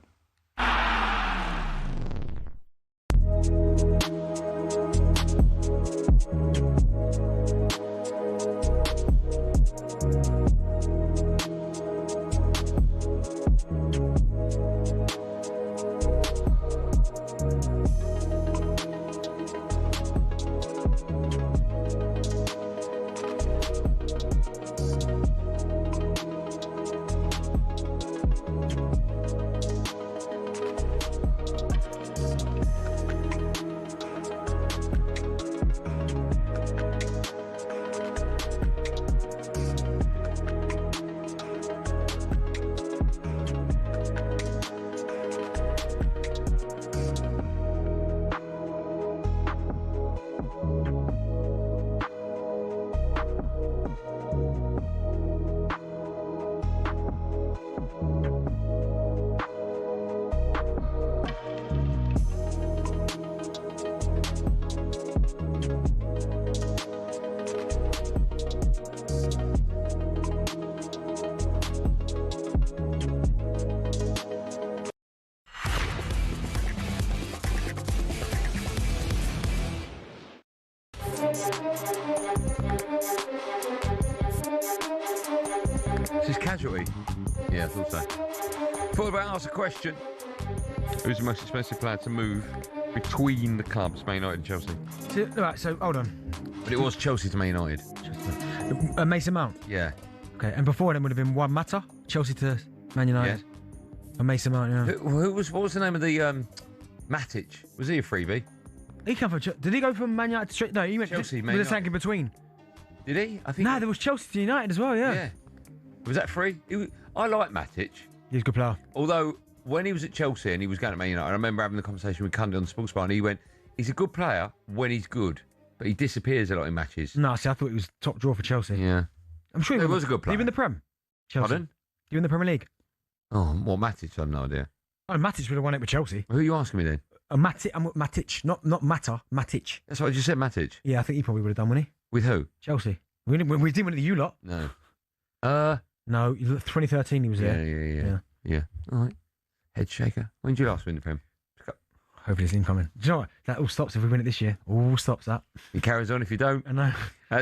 This is Casualty. Yeah, I thought so. Thought about ask a question. Who's the most expensive player to move between the clubs, Man United and Chelsea? Right, so hold on. But it was Chelsea to Man United. Mason Mount? Yeah. Okay, and before then would have been Juan Mata, Chelsea to Man United? For Mason Mount, yeah. What was the name of the Matic? Was he a freebie? He come from. Did he go from Man United straight? No, he went Chelsea. with a sank in between. Did he? I think. No, there was Chelsea to United as well. Yeah. Was that free? I like Matic. He's a good player. Although when he was at Chelsea and he was going to Man United, I remember having the conversation with Cundy on the Sports Bar, and he went, "He's a good player when he's good, but he disappears a lot in matches." No, see, I thought he was top draw for Chelsea. Yeah, I'm sure he was a good player. Even the Prem. Chelsea. Pardon? You in the Premier League? Oh, what Matic? I have no idea. Oh, Matic would have won it with Chelsea. Who are you asking me then? Matic, not Mata, Matic. That's what I just said, Matic. Yeah, I think he probably would have done, wouldn't he? With who? Chelsea. We didn't win it to you lot. No. No, 2013 he was there. Yeah. All right. Head shaker. When did you last win the Prem? Hopefully it's incoming. Do you know what? That all stops if we win it this year. All stops that. It carries on if you don't. I know.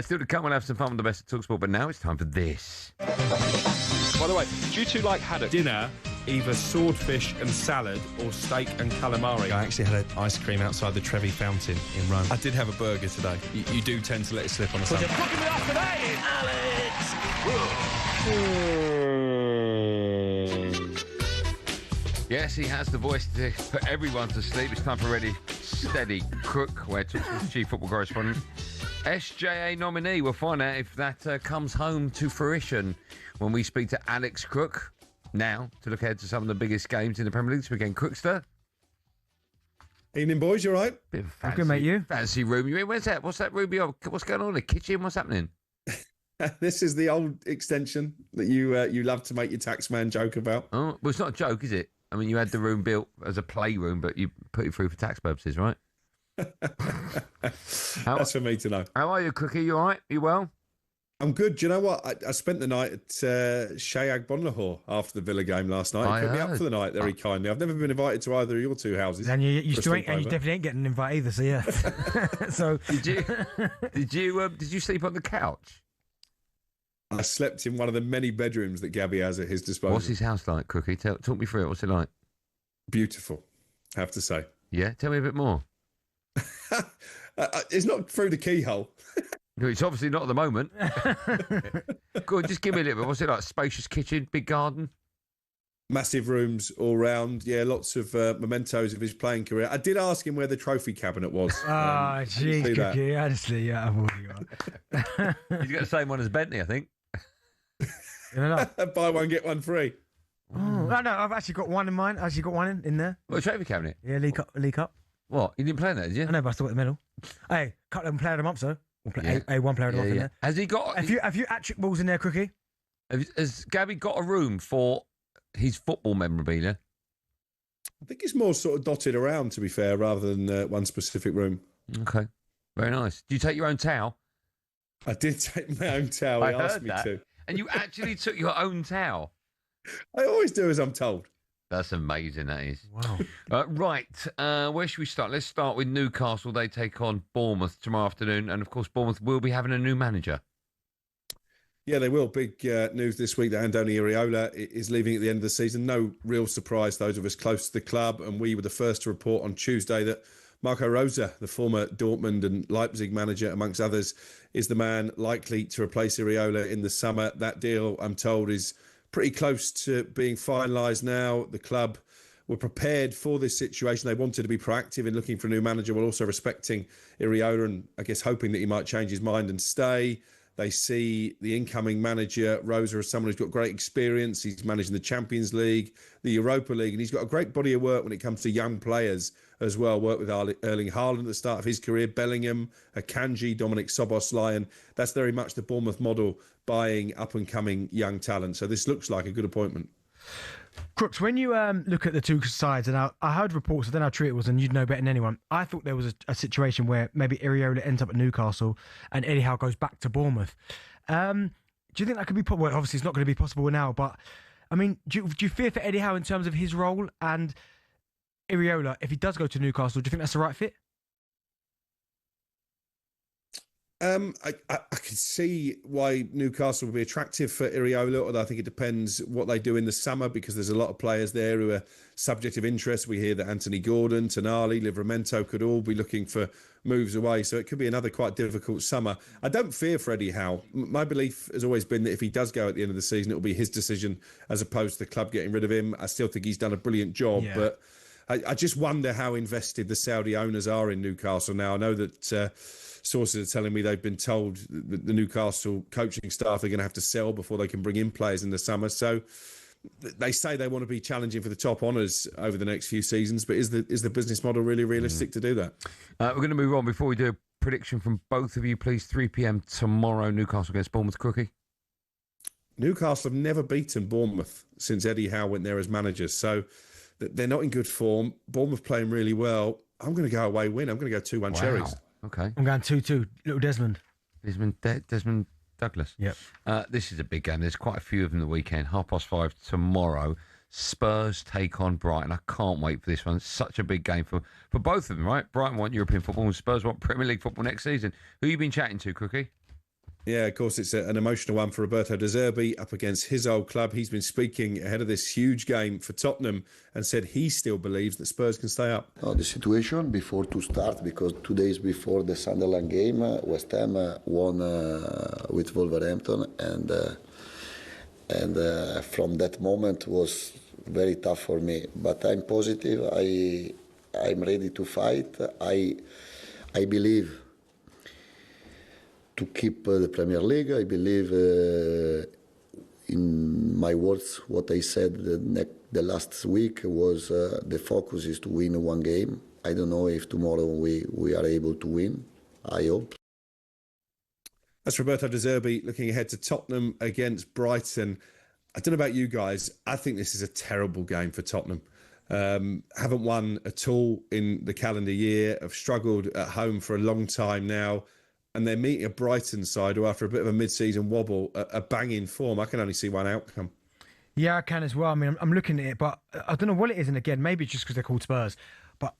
Still to come, we'll have some fun with the best of talkSPORT, but now it's time for this. By the way, do you two like haddock? Dinner, either swordfish and salad or steak and calamari. I actually had an ice cream outside the Trevi Fountain in Rome. I did have a burger today. You do tend to let it slip on a Sunday. Cooking it up today, Alex. Yes, he has the voice to put everyone to sleep. It's time for Ready, Steady, Crook, where talkSPORT's chief football correspondent, SJA nominee. We'll find out if that comes home to fruition when we speak to Alex Crook. Now, to look ahead to some of the biggest games in the Premier League this weekend. Crookster. Evening, boys. You all right? Bit of fancy, good, mate. You? Fancy room. You in? Where's that? What's that room? What's going on in the kitchen? What's happening? This is the old extension that you love to make your taxman joke about. Oh, well, it's not a joke, is it? I mean, you had the room built as a playroom, but you put it through for tax purposes, right? That's for me to know. How are you, Cookie? You all right? You well? I'm good. Do you know what? I spent the night at Shayag Bonlahor after the Villa game last night. He put me up for the night very kindly. I've never been invited to either of your two houses. And you still ain't, and you definitely ain't getting an invite either. So yeah. So did you sleep on the couch? I slept in one of the many bedrooms that Gabby has at his disposal. What's his house like, Cookie? Talk me through it. What's it like? Beautiful, I have to say. Yeah, tell me a bit more. It's not through the keyhole. It's obviously not at the moment. Go on, just give me a little bit. What's it like? Spacious kitchen, big garden? Massive rooms all round. Yeah, lots of mementos of his playing career. I did ask him where the trophy cabinet was. Gee, Cookie, honestly, yeah, I've already got. He's got the same one as Bentley, I think. Buy one, get one free. Oh, no, I've actually got one in mine. I actually got one in there. What, a trophy cabinet? Yeah, League Cup. What? You didn't play in that, did you? I know, but I still got the medal. Hey, couple of them player them up, so. One player of the month in there. Has he got... A few hat-trick balls in there, Cookie? Has Gabby got a room for his football memorabilia? I think it's more sort of dotted around, to be fair, rather than one specific room. Okay. Very nice. Do you take your own towel? I did take my own towel. He asked me to. And you actually took your own towel? I always do as I'm told. That's amazing, that is. Wow. Right, where should we start? Let's start with Newcastle. They take on Bournemouth tomorrow afternoon. And, of course, Bournemouth will be having a new manager. Yeah, they will. Big news this week that Andoni Iraola is leaving at the end of the season. No real surprise, those of us close to the club. And we were the first to report on Tuesday that Marco Rose, the former Dortmund and Leipzig manager, amongst others, is the man likely to replace Iraola in the summer. That deal, I'm told, is pretty close to being finalised now. The club were prepared for this situation. They wanted to be proactive in looking for a new manager while also respecting Iraola and, I guess, hoping that he might change his mind and stay. They see the incoming manager, Rosa, as someone who's got great experience. He's managing the Champions League, the Europa League, and he's got a great body of work when it comes to young players as well. Worked with Erling Haaland at the start of his career, Bellingham, Akanji, Dominic Szoboszlai, and that's very much the Bournemouth model, buying up-and-coming young talent. So this looks like a good appointment. Crooks, when you look at the two sides, and I heard reports, I don't know how true it was, and you'd know better than anyone, I thought there was a situation where maybe Iraola ends up at Newcastle and Eddie Howe goes back to Bournemouth. Do you think that could be possible? Well, obviously it's not going to be possible now, but I mean, do you fear for Eddie Howe in terms of his role and Iraola, if he does go to Newcastle, do you think that's the right fit? I could see why Newcastle would be attractive for Iraola, although I think it depends what they do in the summer, because there's a lot of players there who are subject of interest. We hear that Anthony Gordon, Tonali, Livramento could all be looking for moves away, so it could be another quite difficult summer. I don't fear for Eddie Howe. My belief has always been that if he does go at the end of the season, it will be his decision as opposed to the club getting rid of him. I still think he's done a brilliant job, but I just wonder how invested the Saudi owners are in Newcastle now. I know that sources are telling me they've been told that the Newcastle coaching staff are going to have to sell before they can bring in players in the summer. So they say they want to be challenging for the top honours over the next few seasons, but is the business model really realistic to do that? We're going to move on. Before we do, a prediction from both of you, please. 3 p.m. tomorrow, Newcastle against Bournemouth. Crookie? Newcastle have never beaten Bournemouth since Eddie Howe went there as manager, so they're not in good form. Bournemouth playing really well. I'm going to go away win. I'm going to go 2-1 Cherries. Okay. I'm going 2-2. Little Desmond. Desmond Douglas. Yep. This is a big game. There's quite a few of them the weekend. 5:30 tomorrow. Spurs take on Brighton. I can't wait for this one. It's such a big game for both of them, right? Brighton want European football and Spurs want Premier League football next season. Who have you been chatting to, Crookie? Yeah, of course, it's an emotional one for Roberto De Zerbi up against his old club. He's been speaking ahead of this huge game for Tottenham and said he still believes that Spurs can stay up. The situation before to start, because 2 days before the Sunderland game, West Ham won with Wolverhampton, and from that moment was very tough for me. But I'm positive. I'm ready to fight. I believe to keep the Premier League. I believe in my words, what I said the last week was the focus is to win one game. I don't know if tomorrow we are able to win. I hope. That's Roberto De Zerbi looking ahead to Tottenham against Brighton. I don't know about you guys. I think this is a terrible game for Tottenham. Haven't won at all in the calendar year. Have struggled at home for a long time now. And they're meeting a Brighton side who, after a bit of a mid-season wobble, are banging form. I can only see one outcome. Yeah, I can as well. I mean, I'm looking at it, but I don't know what it is. And again, maybe it's just because they're called Spurs. But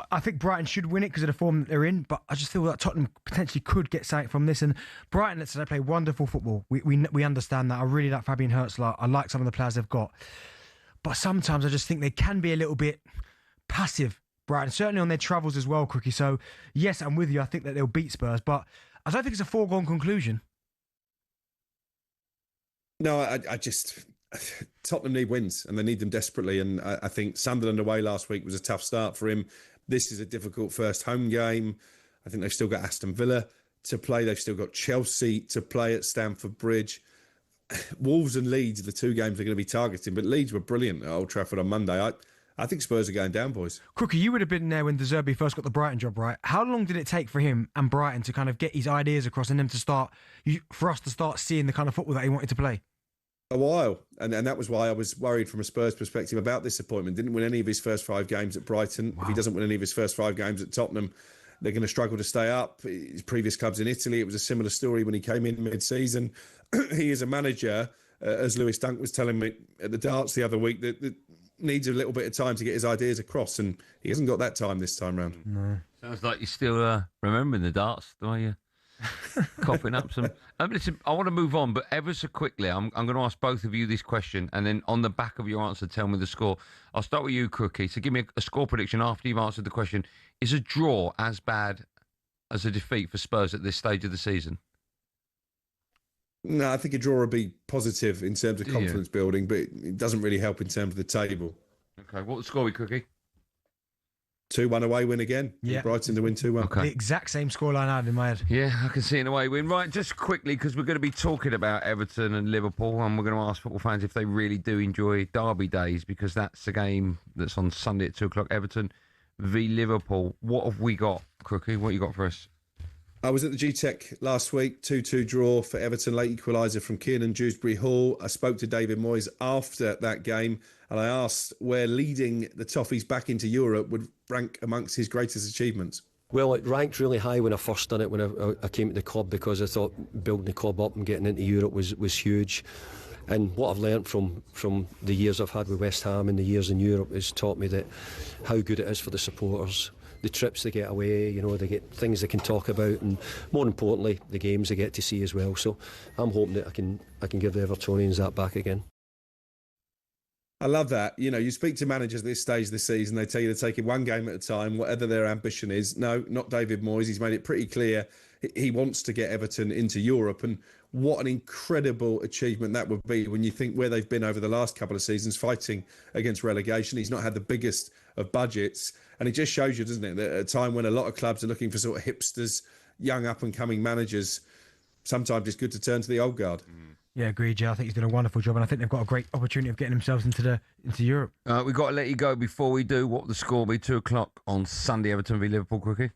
I think Brighton should win it because of the form that they're in. But I just feel that Tottenham potentially could get something from this. And Brighton, let's say, they play wonderful football. We understand that. I really like Fabian Hurtzler. I like some of the players they've got. But sometimes I just think they can be a little bit passive. Brighton, certainly on their travels as well, Crookie. So, yes, I'm with you. I think that they'll beat Spurs, but I don't think it's a foregone conclusion. No, I just... Tottenham need wins, and they need them desperately. And I think Sunderland away last week was a tough start for him. This is a difficult first home game. I think they've still got Aston Villa to play. They've still got Chelsea to play at Stamford Bridge. Wolves and Leeds are the two games they're going to be targeting, but Leeds were brilliant at Old Trafford on Monday. I think Spurs are going down, boys. Crookie, you would have been there when De Zerbi first got the Brighton job, right? How long did it take for him and Brighton to kind of get his ideas across and them to start, for us to start seeing the kind of football that he wanted to play? A while, and that was why I was worried from a Spurs perspective about this appointment. Didn't win any of his first 5 games at Brighton. Wow. If he doesn't win any of his first 5 games at Tottenham, they're going to struggle to stay up. His previous clubs in Italy, it was a similar story when he came in mid-season. He is a manager, as Lewis Dunk was telling me at the darts the other week, that needs a little bit of time to get his ideas across, and he hasn't got that time this time round. No. Sounds like you're still remembering the darts, the way you're coughing up some. Listen, I want to move on, but ever so quickly, I'm going to ask both of you this question, and then on the back of your answer, tell me the score. I'll start with you, Crookie. So give me a score prediction after you've answered the question. Is a draw as bad as a defeat for Spurs at this stage of the season? No, I think a draw would be positive in terms of confidence building, but it doesn't really help in terms of the table. Okay, what score we, Crookie? 2-1 away win again. Yeah. Brighton to win 2-1. Okay. The exact same scoreline I had in my head. Yeah, I can see an away win. Right, just quickly, because we're going to be talking about Everton and Liverpool, and we're going to ask football fans if they really do enjoy derby days, because that's the game that's on Sunday at 2 o'clock. Everton v Liverpool. What have we got, Crookie? What you got for us? I was at the G-Tech last week, 2-2 draw for Everton, late equaliser from Kiernan Dewsbury Hall. I spoke to David Moyes after that game, and I asked where leading the Toffees back into Europe would rank amongst his greatest achievements. Well, it ranked really high when I first done it, when I came to the club, because I thought building the club up and getting into Europe was huge. And what I've learnt from the years I've had with West Ham and the years in Europe has taught me that how good it is for the supporters the trips they get away, you know, they get things they can talk about, and more importantly, the games they get to see as well. So I'm hoping that I can give the Evertonians that back again. I love that. You know, you speak to managers at this stage of the season, they tell you to take it one game at a time, whatever their ambition is. No, not David Moyes. He's made it pretty clear he wants to get Everton into Europe. And what an incredible achievement that would be when you think where they've been over the last couple of seasons fighting against relegation. He's not had the biggest of budgets. And it just shows you, doesn't it, that at a time when a lot of clubs are looking for sort of hipsters, young up-and-coming managers, sometimes it's good to turn to the old guard. Yeah, agreed, Jay. I think he's done a wonderful job, and I think they've got a great opportunity of getting themselves into Europe. We've got to let you go before we do. What will the score be? 2 o'clock on Sunday, Everton v Liverpool, Crookie?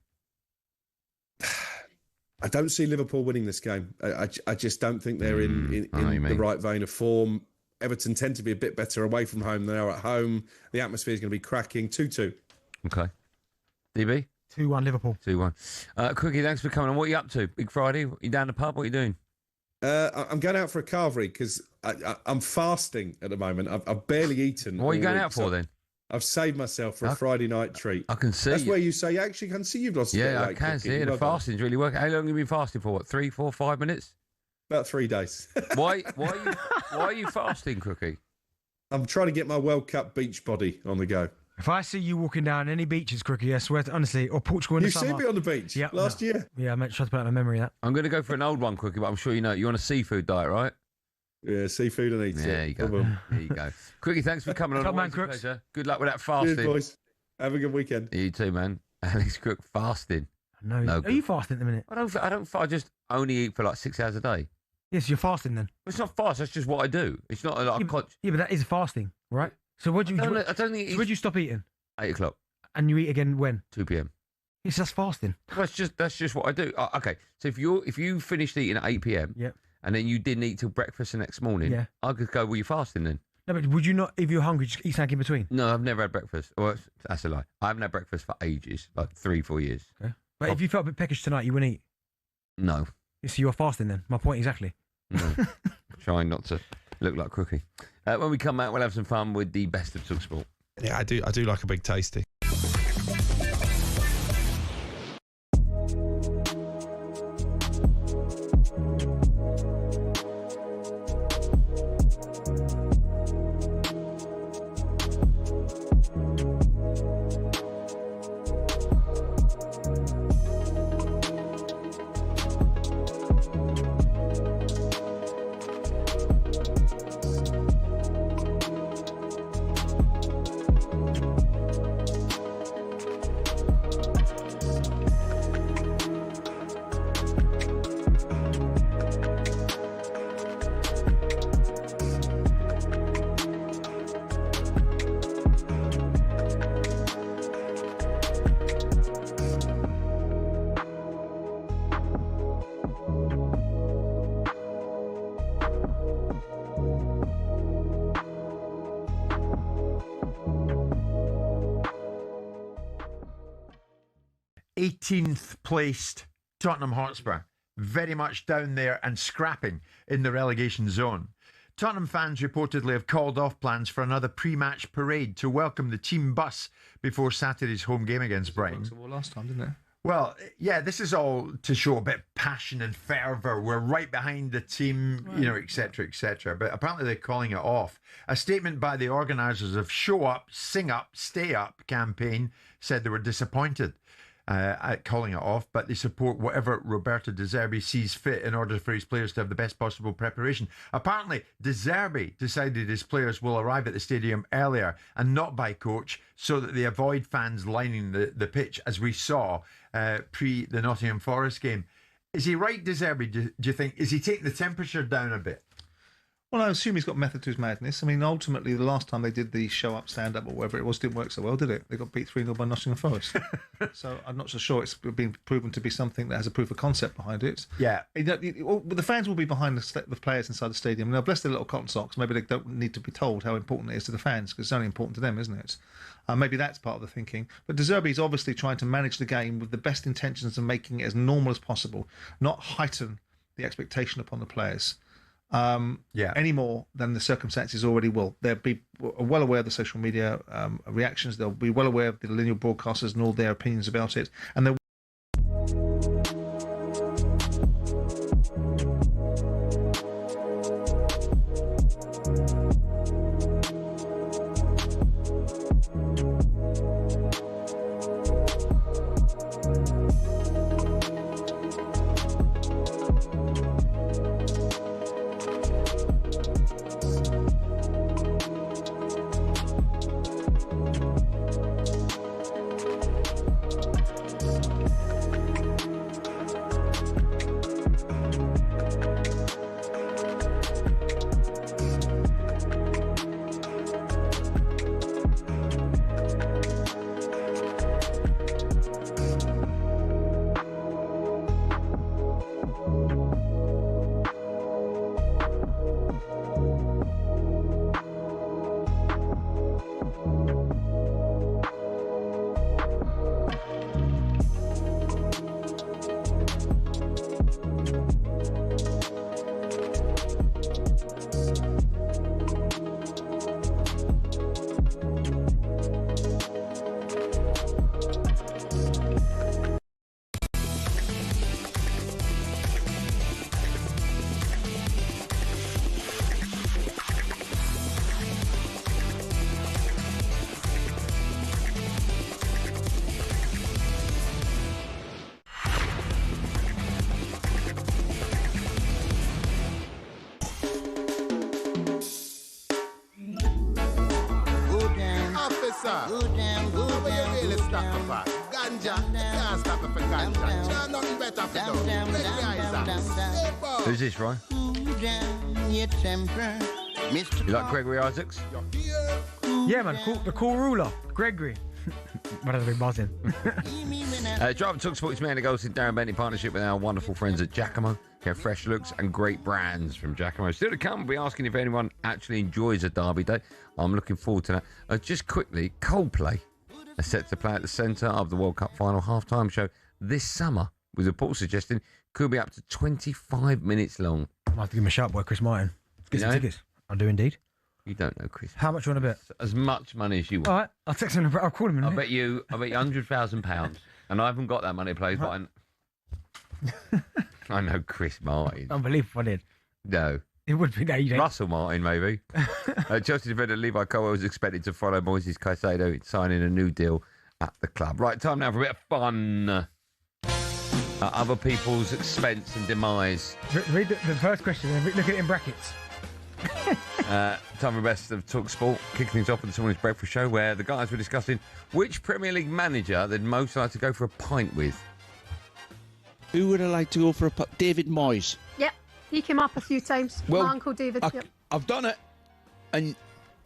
I don't see Liverpool winning this game. I just don't think they're in the right vein of form. Everton tend to be a bit better away from home than they are at home. The atmosphere is going to be cracking. 2-2. Okay. DB? 2-1 Liverpool. 2-1. Crookie, thanks for coming on. What are you up to? Big Friday? You down the pub? What are you doing? I'm going out for a carvery because I'm fasting at the moment. I've barely eaten. What are you going out for then? I've saved myself for a Friday night treat. I can see. That's where you say, actually, I can see you've lost a bit of weight. Yeah, I can see it. The fasting's really working. How long have you been fasting for? What, 3, 4, 5 minutes? About 3 days. Why are you fasting, Crookie? I'm trying to get my World Cup beach body on the go. If I see you walking down any beaches, Crookie, I swear to, honestly, or Portugal in the summer. You've seen me on the beach last year. Yeah, I meant to try to put out my memory of that. I'm going to go for an old one, Crookie, but I'm sure you know. You're on a seafood diet, right? Yeah, seafood and eat it. There you go. There you go. Crookie, thanks for coming on. Come on, Crooks. Pleasure. Good luck with that fasting. Cheers, boys. Have a good weekend. You too, man. Alex Crook fasting. No, are you fasting at the minute? I don't. I just only eat for like 6 hours a day. Yes, you're fasting then. It's not fast. That's just what I do. It's not like yeah, but that is fasting, right? So what do you? I don't think. So when do you stop eating? 8 o'clock. And you eat again when? 2 p.m. Yes, that's fasting. That's just what I do. Okay, so if you finished eating at 8 p.m. Yeah. And then you didn't eat till breakfast the next morning, yeah, I could go, well, you're fasting then. No, but would you not, if you're hungry, just eat something in between? No, I've never had breakfast. Well, that's a lie. I haven't had breakfast for ages, like 3-4 years. Okay. But if you felt a bit peckish tonight, you wouldn't eat? No. So you're fasting then? My point exactly. No. Trying not to look like Crookie. When we come out, we'll have some fun with the best of talkSPORT. Yeah, I do like a big tasty. Placed Tottenham Hotspur, very much down there and scrapping in the relegation zone. Tottenham fans reportedly have called off plans for another pre-match parade to welcome the team bus before Saturday's home game against Brighton. Last time, didn't it? Well, yeah, this is all to show a bit of passion and fervour. We're right behind the team, you know, etc., etc. But apparently they're calling it off. A statement by the organisers of Show Up, Sing Up, Stay Up campaign said they were disappointed at calling it off, but they support whatever Roberto De Zerbi sees fit in order for his players to have the best possible preparation. Apparently, De Zerbi decided his players will arrive at the stadium earlier and not by coach so that they avoid fans lining the pitch, as we saw pre the Nottingham Forest game. Is he right, De Zerbi, do you think? Is he taking the temperature down a bit? Well, I assume he's got method to his madness. I mean, ultimately, the last time they did the show up, stand up, or whatever it was, didn't work so well, did it? They got beat 3-0 by Nottingham Forest. So I'm not so sure it's been proven to be something that has a proof of concept behind it. Yeah. The fans will be behind the players inside the stadium. Now, bless their little cotton socks. Maybe they don't need to be told how important it is to the fans, because it's only important to them, isn't it? Maybe that's part of the thinking. But De Zerbi is obviously trying to manage the game with the best intentions of making it as normal as possible, not heighten the expectation upon the players. any more than the circumstances already will. They'll be well aware of the social media reactions. They'll be well aware of the linear broadcasters and all their opinions about it. And they'll Who's this, Ryan? You like Gregory Isaacs? Yeah, man. The cool ruler, Gregory. But I've been buzzing. Drive Talk Sport, it's me, Andy Goldstein Darren Bent, in partnership with our wonderful friends at Giacomo. Get fresh looks and great brands from Giacomo. Still to come, we'll be asking if anyone actually enjoys a derby day. I'm looking forward to that. Just quickly, Coldplay are set to play at the centre of the World Cup final half-time show this summer, with reports suggesting could be up to 25 minutes long. I might have to give him a shout, boy, Chris Martin. Get some tickets. I do indeed. You don't know, Chris. How much you want to bet? As much money as you want. All right, I'll text him. I'll call him in a minute. I bet you £100,000, and I haven't got that money to play, but I know Chris Martin. Unbelievable, I did. No. It would be no, you don't. Russell Martin, maybe. Chelsea defender Levi Colwill is expected to follow Moises Caicedo in signing a new deal at the club. Right, time now for a bit of fun. At other people's expense and demise. Read the first question and look at it in brackets. Time for the best of Talk Sport, kicking things off with this morning's breakfast show, where the guys were discussing which Premier League manager they'd most like to go for a pint with. Who would I like to go for a pint? David Moyes. Yep, he came up a few times. Well, my Uncle David. Yep. I've done it, and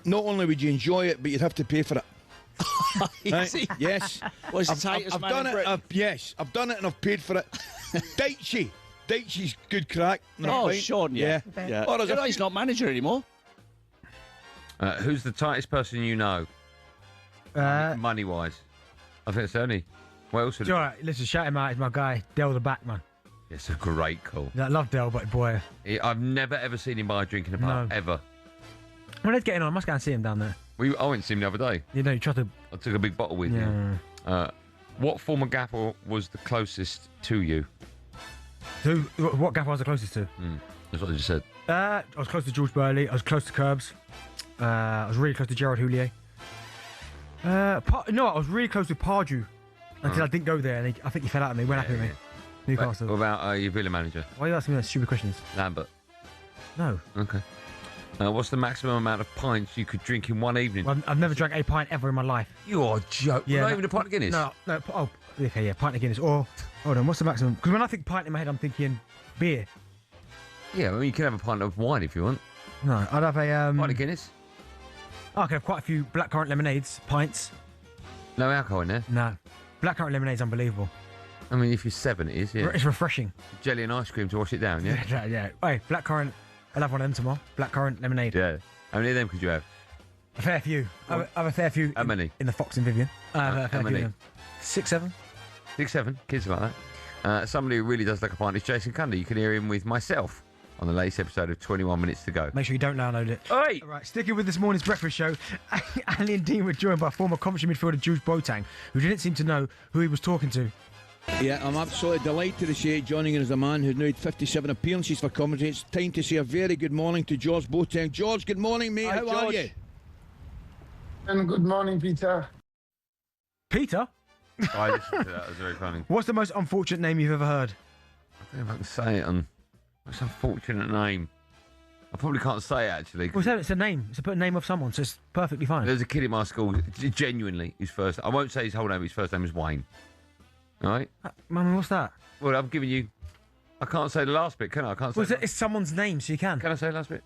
not only would you enjoy it, but you'd have to pay for it. Right? Yes. Was the tightest I've man done in it. Britain? Yes, I've done it and I've paid for it. Daichi's good crack. Oh, Sean, yeah. Oh, You know, he's not manager anymore. Who's the tightest person you know? Money-wise. I think it's only. What else? All right, listen, shout him out. He's my guy, Del the Backman. It's a great call. I love Del, but boy. I've never, ever seen him buy a drink in a pub, ever. Well, let's get in on. I must go and see him down there. I went to see him the other day. You know, you tried to... I took a big bottle with you. What former gaffer was the closest to you? What gaffer I was the closest to? That's what I just said. I was close to George Burley. I was close to Curbs. I was really close to Gerard Houllier. I was really close to Pardew until I didn't go there, and I think he fell out of me. Went up with me. Newcastle. What about your Villa manager? Why are you asking me those stupid questions? Lambert. No. Okay. What's the maximum amount of pints you could drink in one evening? Well, I've never drank a pint ever in my life. You are joking. Yeah, Not even a pint of Guinness? No. Oh, okay, yeah, pint of Guinness. Or, hold on, what's the maximum? Because when I think pint in my head, I'm thinking beer. Yeah, I mean, you can have a pint of wine if you want. No, I'd have a... Pint of Guinness? I could have quite a few blackcurrant lemonades, pints. No alcohol in there? No. Blackcurrant lemonade's unbelievable. I mean, if you're 7, it is, yeah. It's refreshing. Jelly and ice cream to wash it down, yeah? Yeah. Hey, blackcurrant. I'll have one of them tomorrow. Blackcurrant lemonade. Yeah. How many of them could you have? A fair few. I have a fair few. How many? In the Fox and Vivian. How many? 6, 7. 6, 7. Kids like that. Somebody who really does like a pint is Jason Cundy. You can hear him with myself on the latest episode of 21 Minutes to Go. Make sure you don't download it. Oi! All right, sticking with this morning's breakfast show, Ali and Dean were joined by former Coventry midfielder Jules Boateng, who didn't seem to know who he was talking to. Yeah, I'm absolutely delighted to say joining in as a man who's now had 57 appearances for Coventry. It's time to say a very good morning to George Boateng. George, good morning, mate. Hi, How are George. you? And good morning, Peter. Peter? I listened to that. It was very funny. What's the most unfortunate name you've ever heard? I don't know if I can say it on... What's an unfortunate name? I probably can't say it, actually. Well, it's a name. It's a name of someone, so it's perfectly fine. There's a kid in my school, genuinely, his first... I won't say his whole name, his first name is Wayne. All right? Mum, what's that? Well, I'm giving you... I can't say the last bit, can I? I can't say... Well, it's someone's name, so you can. Can I say the last bit?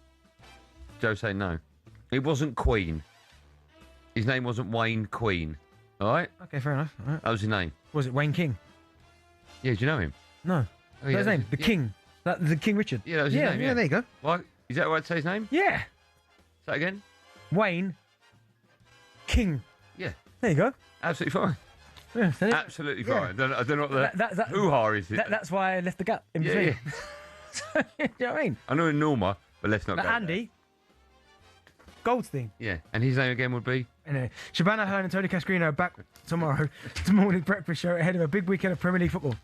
Joe say no. It wasn't Queen. His name wasn't Wayne Queen. All right? Okay, fair enough. All right. That was his name. Was it Wayne King? Yeah, do you know him? No. Oh, yeah, That's his name. The King. The King Richard. Yeah, that was his name. Yeah, there you go. What? Is that right to say his name? Yeah. Say that again? Wayne King. Yeah. There you go. Absolutely fine. Yeah, Absolutely fine. I don't know what the hoo-ha is. That's why I left the gap in between. Yeah. You know what I mean? I know in Norma, but let's not go Andy Goldstein. Yeah, and his name again would be? Anyway, Shabana Hearn and Tony Cascarino are back tomorrow. The morning breakfast show ahead of a big weekend of Premier League football.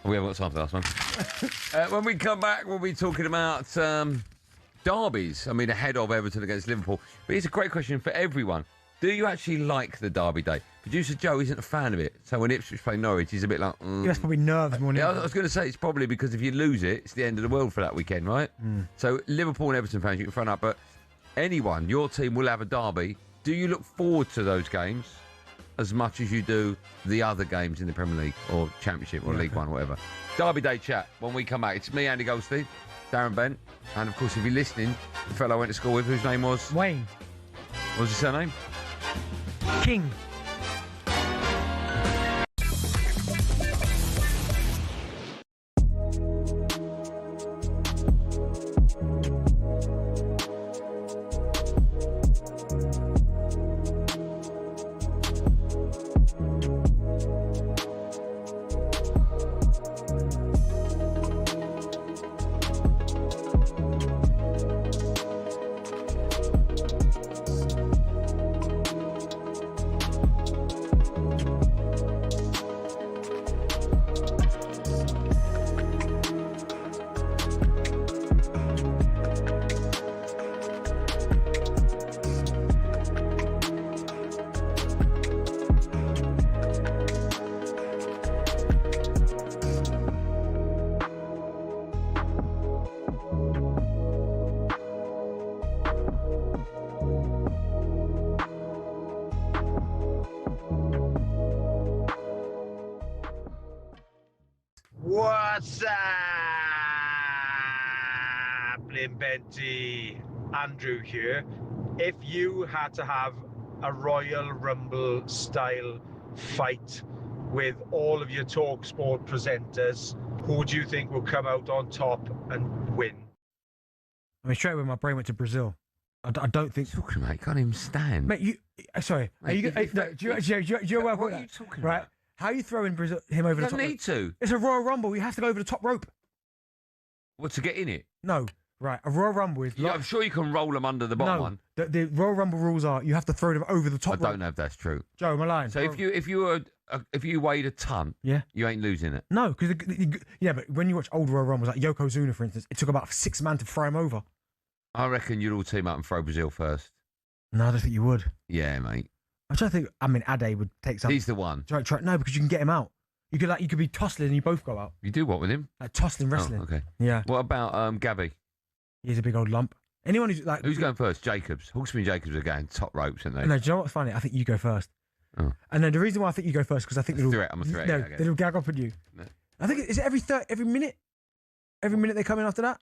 We haven't got time for that last one. When we come back, we'll be talking about derbies. I mean, ahead of Everton against Liverpool. But it's a great question for everyone. Do you actually like the derby day? Producer Joe isn't a fan of it. So when Ipswich play Norwich, he's a bit like... Yeah, that's probably nerves more than Yeah, I was going to say it's probably because if you lose it, it's the end of the world for that weekend, right? So Liverpool and Everton fans, you can phone up. But anyone, your team will have a derby. Do you look forward to those games as much as you do the other games in the Premier League or Championship or League One, whatever? Derby Day chat when we come back. It's me, Andy Goldstein, Darren Bent. And, of course, if you're listening, the fellow I went to school with, whose name was... Wayne. What was his surname? King. What's up, Benty? Andrew here. If you had to have a Royal Rumble style fight with all of your talkSPORT presenters, who do you think will come out on top and win? I mean, straight away my brain went to Brazil. I don't think... Talking about, you can't even stand. Mate, you... Sorry. Mate, are you, no, do you know what are you talking right? about? How are you throwing Brazil, him over the top? You don't need to. It's a Royal Rumble. You have to go over the top rope. What, to get in it? No. Right. A Royal Rumble is... Yeah, I'm sure you can roll them under the bottom one. The Royal Rumble rules are you have to throw them over the top rope. I don't know if that's true. Joe, am I lying? So if you weighed a ton, yeah, you ain't losing it. No, because but when you watch old Royal Rumbles, like Yokozuna, for instance, it took about 6 men to throw him over. I reckon you'd all team up and throw Brazil first. No, I don't think you would. Yeah, mate. I don't think. I mean, Ade would take some. He's the one. No, because you can get him out. You could be tussling and you both go out. You do what with him? Like tussling wrestling. Oh, okay. Yeah. What about Gabby? He's a big old lump. Anyone who's like... Who's going first? Jacobs. Hawksby and Jacobs are going top ropes, aren't they? No, do you know what's funny? I think you go first. Oh. And then the reason why I think you go first, because I think they'll... I'm a threat. No, yeah, they'll gag up on you. No. I think, is it every minute? Every minute they come in after that?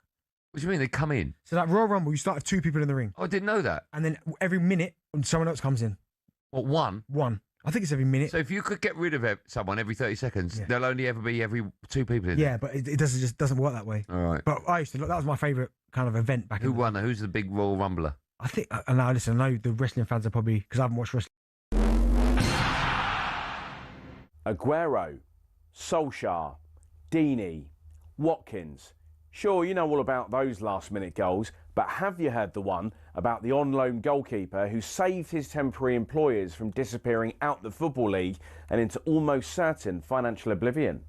What do you mean they come in? So like Royal Rumble, you start with 2 people in the ring. Oh, I didn't know that. And then every minute, someone else comes in. What, one? One. I think it's every minute. So if you could get rid of someone every 30 seconds, there'll only ever be every 2 people in there. Yeah, but it doesn't work that way. All right. But I used to look, that was my favourite kind of event back Who won? Who's the big Royal Rumbler? I think, and now listen, I know the wrestling fans are probably, because I haven't watched wrestling. Aguero, Solskjaer, Deeney, Watkins, Sure, you know all about those last-minute goals, but have you heard the one about the on-loan goalkeeper who saved his temporary employers from disappearing out the Football League and into almost certain financial oblivion?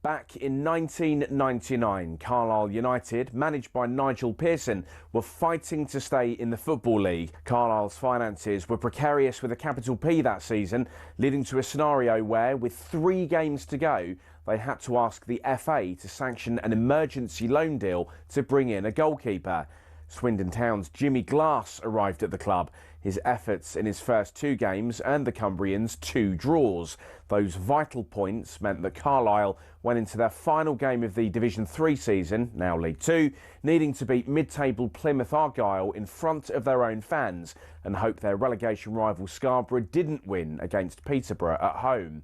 Back in 1999, Carlisle United, managed by Nigel Pearson, were fighting to stay in the Football League. Carlisle's finances were precarious with a capital P that season, leading to a scenario where, with 3 games to go, they had to ask the FA to sanction an emergency loan deal to bring in a goalkeeper. Swindon Town's Jimmy Glass arrived at the club. His efforts in his first 2 games earned the Cumbrians 2 draws. Those vital points meant that Carlisle went into their final game of the Division 3 season, now League 2, needing to beat mid-table Plymouth Argyle in front of their own fans and hope their relegation rival Scarborough didn't win against Peterborough at home.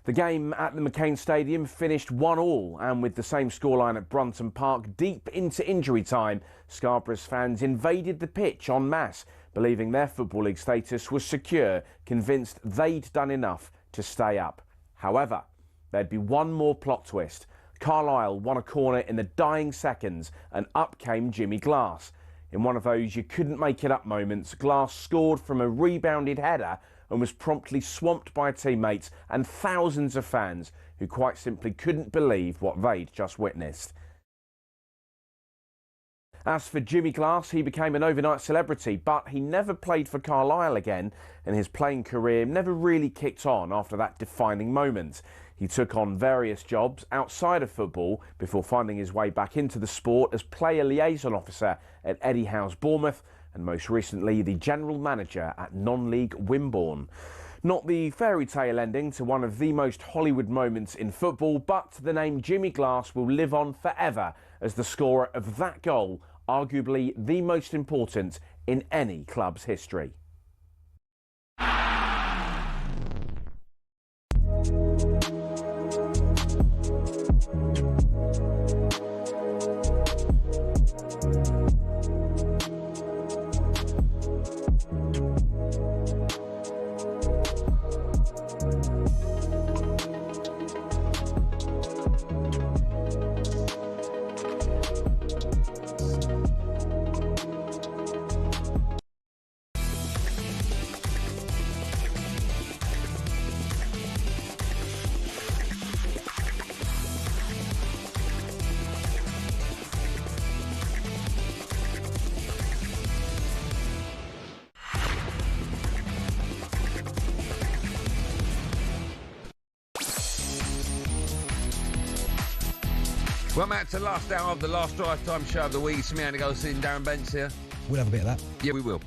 The game at the McCain Stadium finished 1-1, and with the same scoreline at Brunton Park deep into injury time, Scarborough's fans invaded the pitch en masse, believing their Football League status was secure, convinced they'd done enough to stay up. However, there'd be one more plot twist. Carlisle won a corner in the dying seconds, and up came Jimmy Glass. In one of those you couldn't make it up moments, Glass scored from a rebounded header and was promptly swamped by teammates and thousands of fans who quite simply couldn't believe what they'd just witnessed. As for Jimmy Glass, he became an overnight celebrity, but he never played for Carlisle again, and his playing career never really kicked on after that defining moment. He took on various jobs outside of football before finding his way back into the sport as player liaison officer at Eddie Howe's Bournemouth, and most recently the general manager at non-league Wimborne. Not the fairy tale ending to one of the most Hollywood moments in football, but the name Jimmy Glass will live on forever as the scorer of that goal, arguably the most important in any club's history. Welcome back to the last hour of the last drive time show of the week. It's me, Andy Goldstein Darren Bent here. We'll have a bit of that. Yeah, we will.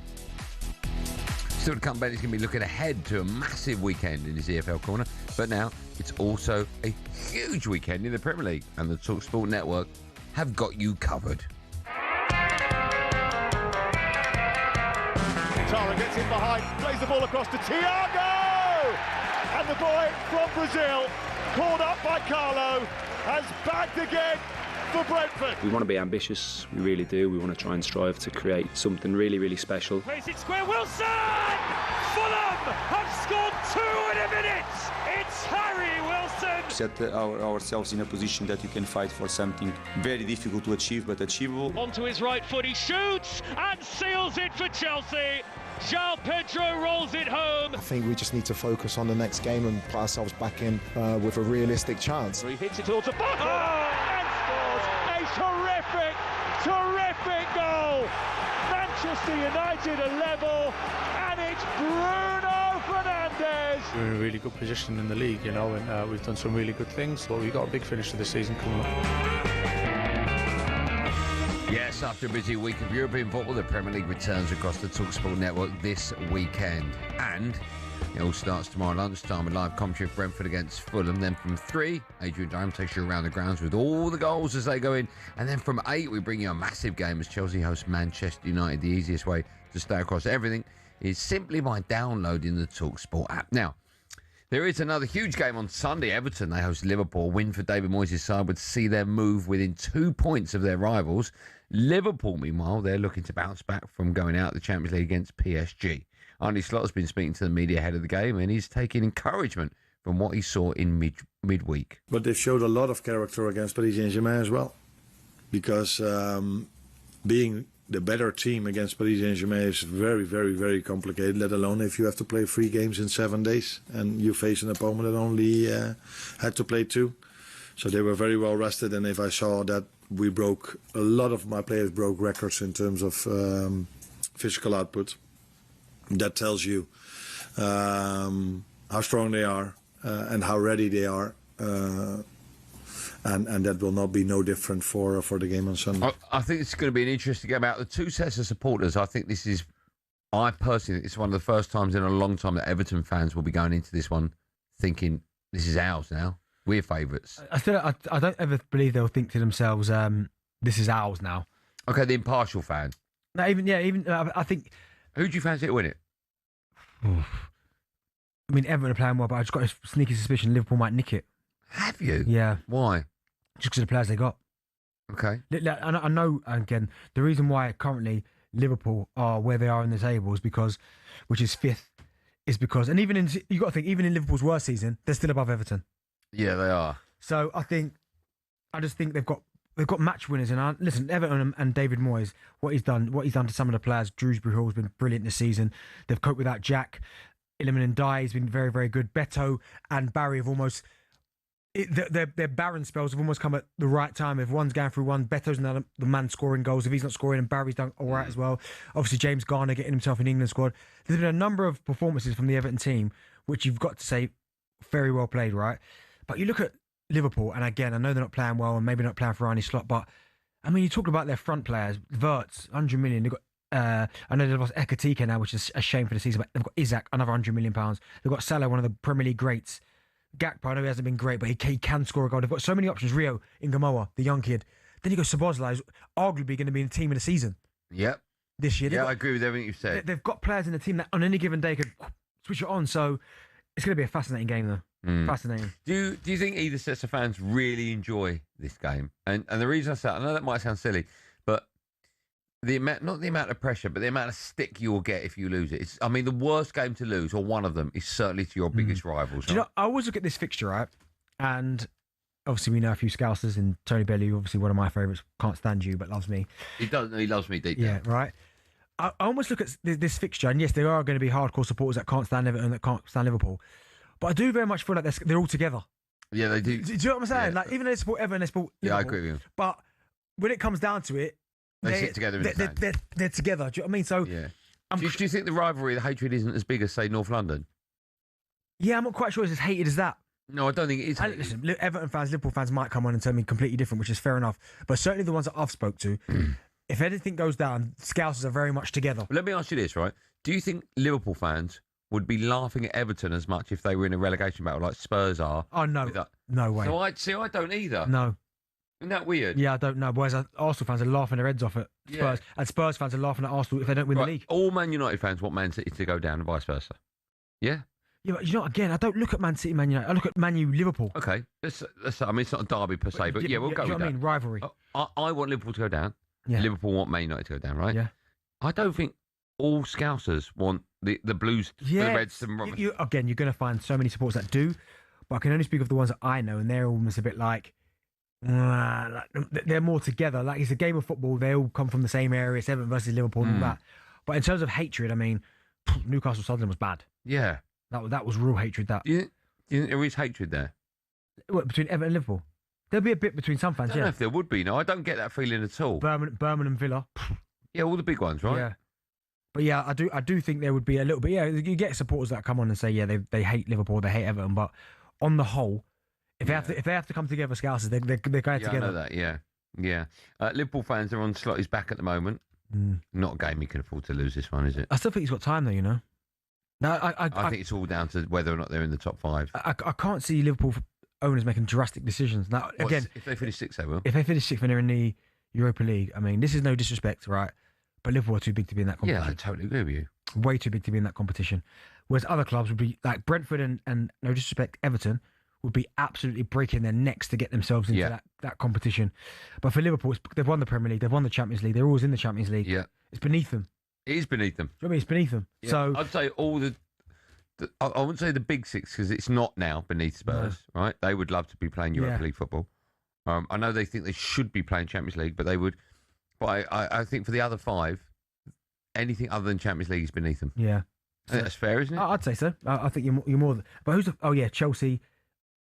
Still to come, Ben's going to be looking ahead to a massive weekend in his EFL corner. But now it's also a huge weekend in the Premier League, and the talkSPORT network have got you covered. Tara gets in behind, plays the ball across to Thiago! And the boy from Brazil, called up by Carlo, has bagged again for Brentford. We want to be ambitious, we really do. We want to try and strive to create something really, really special. Plays it square, Wilson! Fulham have scored 2 in a minute! It's Harry Wilson! Set ourselves in a position that you can fight for something very difficult to achieve, but achievable. Onto his right foot, he shoots and seals it for Chelsea. João Pedro rolls it home. I think we just need to focus on the next game and put ourselves back in with a realistic chance. He hits it towards the bottom and scores a terrific goal. Manchester United are level, and it's Bruno Fernandes. We're in a really good position in the league, you know, and we've done some really good things, but we've got a big finish to the season coming up. Yes, after a busy week of European football, the Premier League returns across the talkSPORT network this weekend. And it all starts tomorrow lunchtime with live commentary of Brentford against Fulham. Then from 3, Adrian Durham takes you around the grounds with all the goals as they go in. And then from 8, we bring you a massive game as Chelsea host Manchester United. The easiest way to stay across everything is simply by downloading the talkSPORT app. Now, there is another huge game on Sunday. Everton, they host Liverpool. Win for David Moyes' side would see them move within 2 points of their rivals. Liverpool, meanwhile, they're looking to bounce back from going out of the Champions League against PSG. Arne Slot has been speaking to the media ahead of the game, and he's taking encouragement from what he saw in midweek. But they've showed a lot of character against Paris Saint-Germain as well. Because being the better team against Paris Saint-Germain is very, very, very complicated, let alone if you have to play 3 games in 7 days and you face an opponent that only had to play 2. So they were very well rested, and if I saw that a lot of my players broke records in terms of physical output, that tells you how strong they are and how ready they are. And that will not be no different for the game on Sunday. I think it's going to be an interesting game out. The 2 sets of supporters, I personally think it's one of the first times in a long time that Everton fans will be going into this one thinking, this is ours now. We're favourites. I don't ever believe they'll think to themselves, this is ours now. Okay, the impartial fan. No, I think... Who do you fancy to win it? I mean, Everton are playing well, but I've just got a sneaky suspicion Liverpool might nick it. Have you? Yeah. Why? Just because of the players they got. Okay. I know, again, the reason why currently Liverpool are where they are in the table is because, which is 5th, is because, and even you got to think, even in Liverpool's worst season, they're still above Everton. Yeah, they are. So I just think they've got match winners. And listen, Everton and David Moyes, what he's done to some of the players. Drewsbury Hall's been brilliant this season. They've coped without Jack. Iliman Ndiaye has been very, very good. Beto and Barry have almost... Their barren spells have almost come at the right time. If one's going through one, Beto's now the man scoring goals. If he's not scoring, and Barry's done all right as well. Obviously, James Garner getting himself in the England squad. There's been a number of performances from the Everton team, which you've got to say, very well played, right? But you look at Liverpool, and again, I know they're not playing well and maybe not playing for Arne Slot, but I mean, you talk about their front players. Wirtz, 100 million. They've got, I know they've lost Ekatike now, which is a shame for the season, but they've got Isaac, another £100 million. They've got Salah, one of the Premier League greats. Gakpo, I know he hasn't been great, but he can score a goal. They've got so many options. Rio, Ingamoa, the young kid. Then you go Szoboszlai, who's arguably going to be in the team of the season. Yep. This year. Yeah, I agree with everything you've said. They've got players in the team that on any given day could switch it on. So it's going to be a fascinating game, though. Fascinating. Do you think either sets of fans really enjoy this game? And the reason I say that, I know that might sound silly, but not the amount of pressure, but the amount of stick you will get if you lose it. I mean, the worst game to lose, or one of them, is certainly to your biggest rivals. Do you know, I always look at this fixture, right? And obviously we know a few Scousers, and Tony Bellew, obviously one of my favourites, can't stand you, but loves me. He loves me deep down. Yeah, right. I almost look at this fixture, and yes, there are going to be hardcore supporters that can't stand Everton, that can't stand Liverpool. But I do very much feel like they're all together. Yeah, they do. Do you know what I'm saying? Yeah. Like, even though they support Everton, they support Liverpool. Yeah, I agree with you. But when it comes down to it, they sit together in the stand. They're together. Do you know what I mean? So, yeah. Do you think the rivalry, the hatred isn't as big as, say, North London? Yeah, I'm not quite sure it's as hated as that. No, I don't think it is. And listen, Everton fans, Liverpool fans might come on and tell me completely different, which is fair enough. But certainly the ones that I've spoke to, if anything goes down, Scousers are very much together. Let me ask you this, right? Do you think Liverpool fans would be laughing at Everton as much if they were in a relegation battle like Spurs are? Oh, no. No way. So I don't either. No. Isn't that weird? Yeah, I don't know. Whereas Arsenal fans are laughing their heads off at Spurs, and Spurs fans are laughing at Arsenal if they don't win the league. All Man United fans want Man City to go down and vice versa. Yeah? Yeah, but you know, again, I don't look at Man City, Man United. I look at Man U, Liverpool. Okay. I mean, it's not a derby per se, but yeah, we'll go with that. I mean? Rivalry. I want Liverpool to go down. Yeah. Liverpool want Man United to go down, right? Yeah. I don't think all Scousers want the Blues, the Reds. Again, you're going to find so many supporters that do, but I can only speak of the ones that I know, and they're almost a bit like they're more together. Like, it's a game of football. They all come from the same area. It's Everton versus Liverpool and that. But in terms of hatred, I mean, Newcastle Sunderland was bad. Yeah. That was real hatred. That. You think there is hatred there? What, between Everton and Liverpool? There'll be a bit between some fans, I don't know if there would be. No, I don't get that feeling at all. Birmingham Villa. Yeah, all the big ones, right? Yeah. But yeah, I do think there would be a little bit. Yeah, you get supporters that come on and say, yeah, they hate Liverpool, they hate Everton. But on the whole, if they have to come together, Scousers, they're going together. I know that. Yeah. Liverpool fans are on Slotty's back at the moment. Not a game he can afford to lose this one, is it? I still think he's got time though. You know. No, I think it's all down to whether or not they're in the top 5. I can't see Liverpool owners making drastic decisions. Now, again, if they finish 6th, they will. If they finish 6th when they're in the Europa League, I mean, this is no disrespect, right? But Liverpool are too big to be in that competition. Yeah, I totally agree with you. Way too big to be in that competition. Whereas other clubs would be like Brentford and no disrespect, Everton would be absolutely breaking their necks to get themselves into that competition. But for Liverpool, they've won the Premier League, they've won the Champions League, they're always in the Champions League. Yeah, it's beneath them. It is beneath them. Do you know what I mean? It's beneath them. Yeah. So I'd say all the I wouldn't say the big six because it's not now beneath Spurs, right? They would love to be playing Europa League football. I know they think they should be playing Champions League, but they would. But I think for the other five, anything other than Champions League is beneath them. Yeah. I think that's fair, isn't it? I'd say so. I think you're more. But who's Chelsea,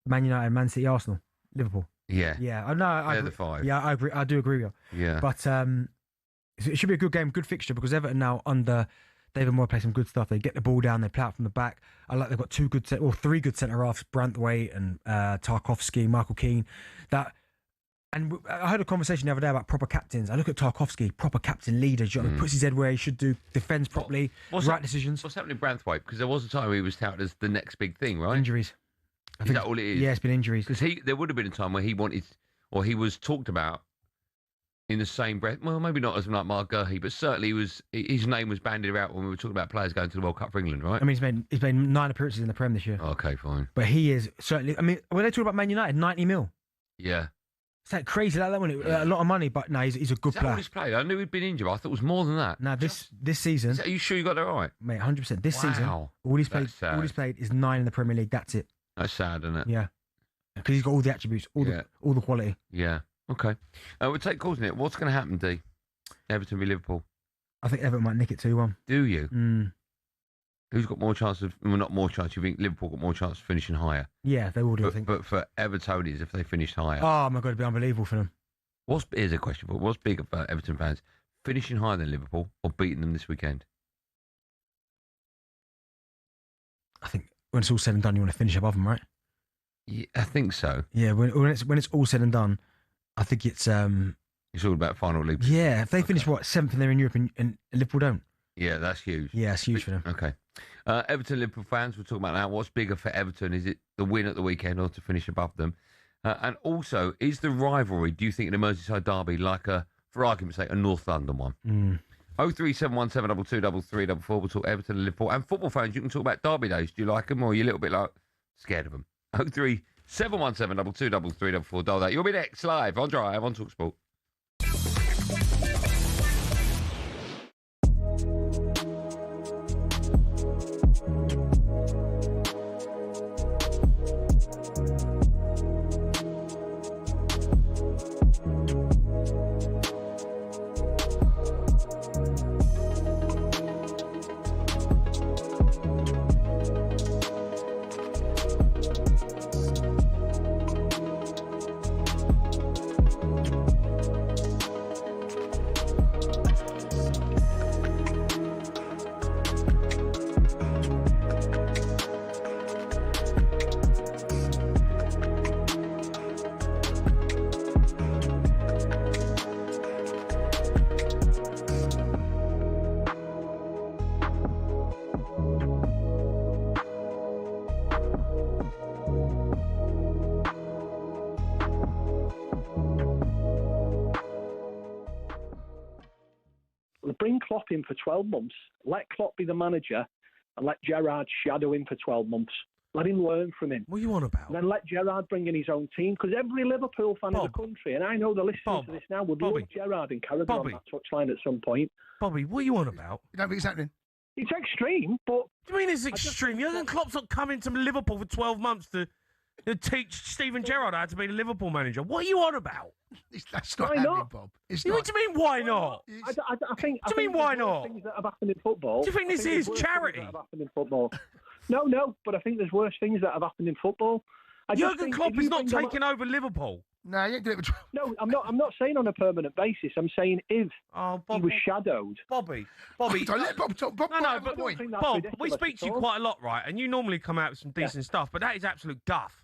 Man United, Man City, Arsenal, Liverpool. Yeah. Yeah. I know. They're the five. Yeah, I agree. I do agree with you. Yeah. But it should be a good game, good fixture because Everton now under David Moore play some good stuff. They get the ball down, they play out from the back. I like they've got three good centre halves, Branthwaite and Tarkowski, Michael Keane. And I heard a conversation the other day about proper captains. I look at Tarkowski, proper captain leader. Puts his head where he should do, defends properly, decisions. What's happening to Branthwaite? Because there was a time he was touted as the next big thing, right? Injuries. Is that all it is? Yeah, it's been injuries. Because there would have been a time where he wanted, or he was talked about in the same breath. Well, maybe not as like Mark Gurhey, but certainly his name was bandied about when we were talking about players going to the World Cup for England, right? I mean, he's made 9 appearances in the Prem this year. Okay, fine. But he is certainly. I mean, when they talk about Man United, 90 mil. Yeah. It's like crazy like that when a lot of money, but no, he's a good player. He's played. I knew he'd been injured. But I thought it was more than that. No, this season. Are you sure you got that right, mate? 100%. This season, all he's played is 9 in the Premier League. That's it. That's sad, isn't it? Yeah, because he's got all the attributes, all the quality. Yeah. Okay. We'll take calls in it. What's going to happen, D? Everton v Liverpool. I think Everton might nick it 2-1. Do you? Mm. Who's got more chance of? Well, not more chance. You think Liverpool got more chance of finishing higher? Yeah, they will do. But, I think. But for Evertonians, if they finished higher. Oh my God, it'd be unbelievable for them. Here's a question for what's bigger for Everton fans: finishing higher than Liverpool or beating them this weekend? I think when it's all said and done, you want to finish above them, right? Yeah, I think so. Yeah, when it's all said and done, I think it's It's all about final league. Yeah, if they finish 7th and they're in Europe and Liverpool don't. Yeah, that's huge. Yeah, it's huge for them. Okay. Everton, Liverpool fans, we're talking about now. What's bigger for Everton? Is it the win at the weekend or to finish above them? And also, is the rivalry, do you think, an Merseyside derby like for argument's sake, a North London one? 03717223334. We'll talk Everton and Liverpool. And football fans, you can talk about derby days. Do you like them or are you a little bit like scared of them? 03717223334. Dial that. You'll be next live on Drive on talkSPORT. Bring Klopp in for 12 months, let Klopp be the manager, and let Gerrard shadow him for 12 months. Let him learn from him. What are you on about? And then let Gerrard bring in his own team, because every Liverpool fan in the country, and I know they're listening to this now, would love Gerrard and Carragher on that touchline at some point. Bobby, what are you on about? You don't think it's happening? It's extreme, but... What do you mean it's extreme? Jurgen Klopp's not coming to Liverpool for 12 months to teach Steven Gerrard how to be the Liverpool manager. What are you on about? That's not happening, Bob. It's What not. do you mean, why not? I think. What do you mean, why not? Things that have happened in football. Do you think this is charity? That have happened in football. No, but I think there's worse things that have happened in football. Jurgen Klopp is not taking over Liverpool. No, you ain't doing it. No, I'm not saying on a permanent basis. I'm saying if he was shadowed. Bobby. Don't let Bob talk. Bob, No, but Bob, we speak to you quite a lot, right? And you normally come out with some decent stuff, but that is absolute guff.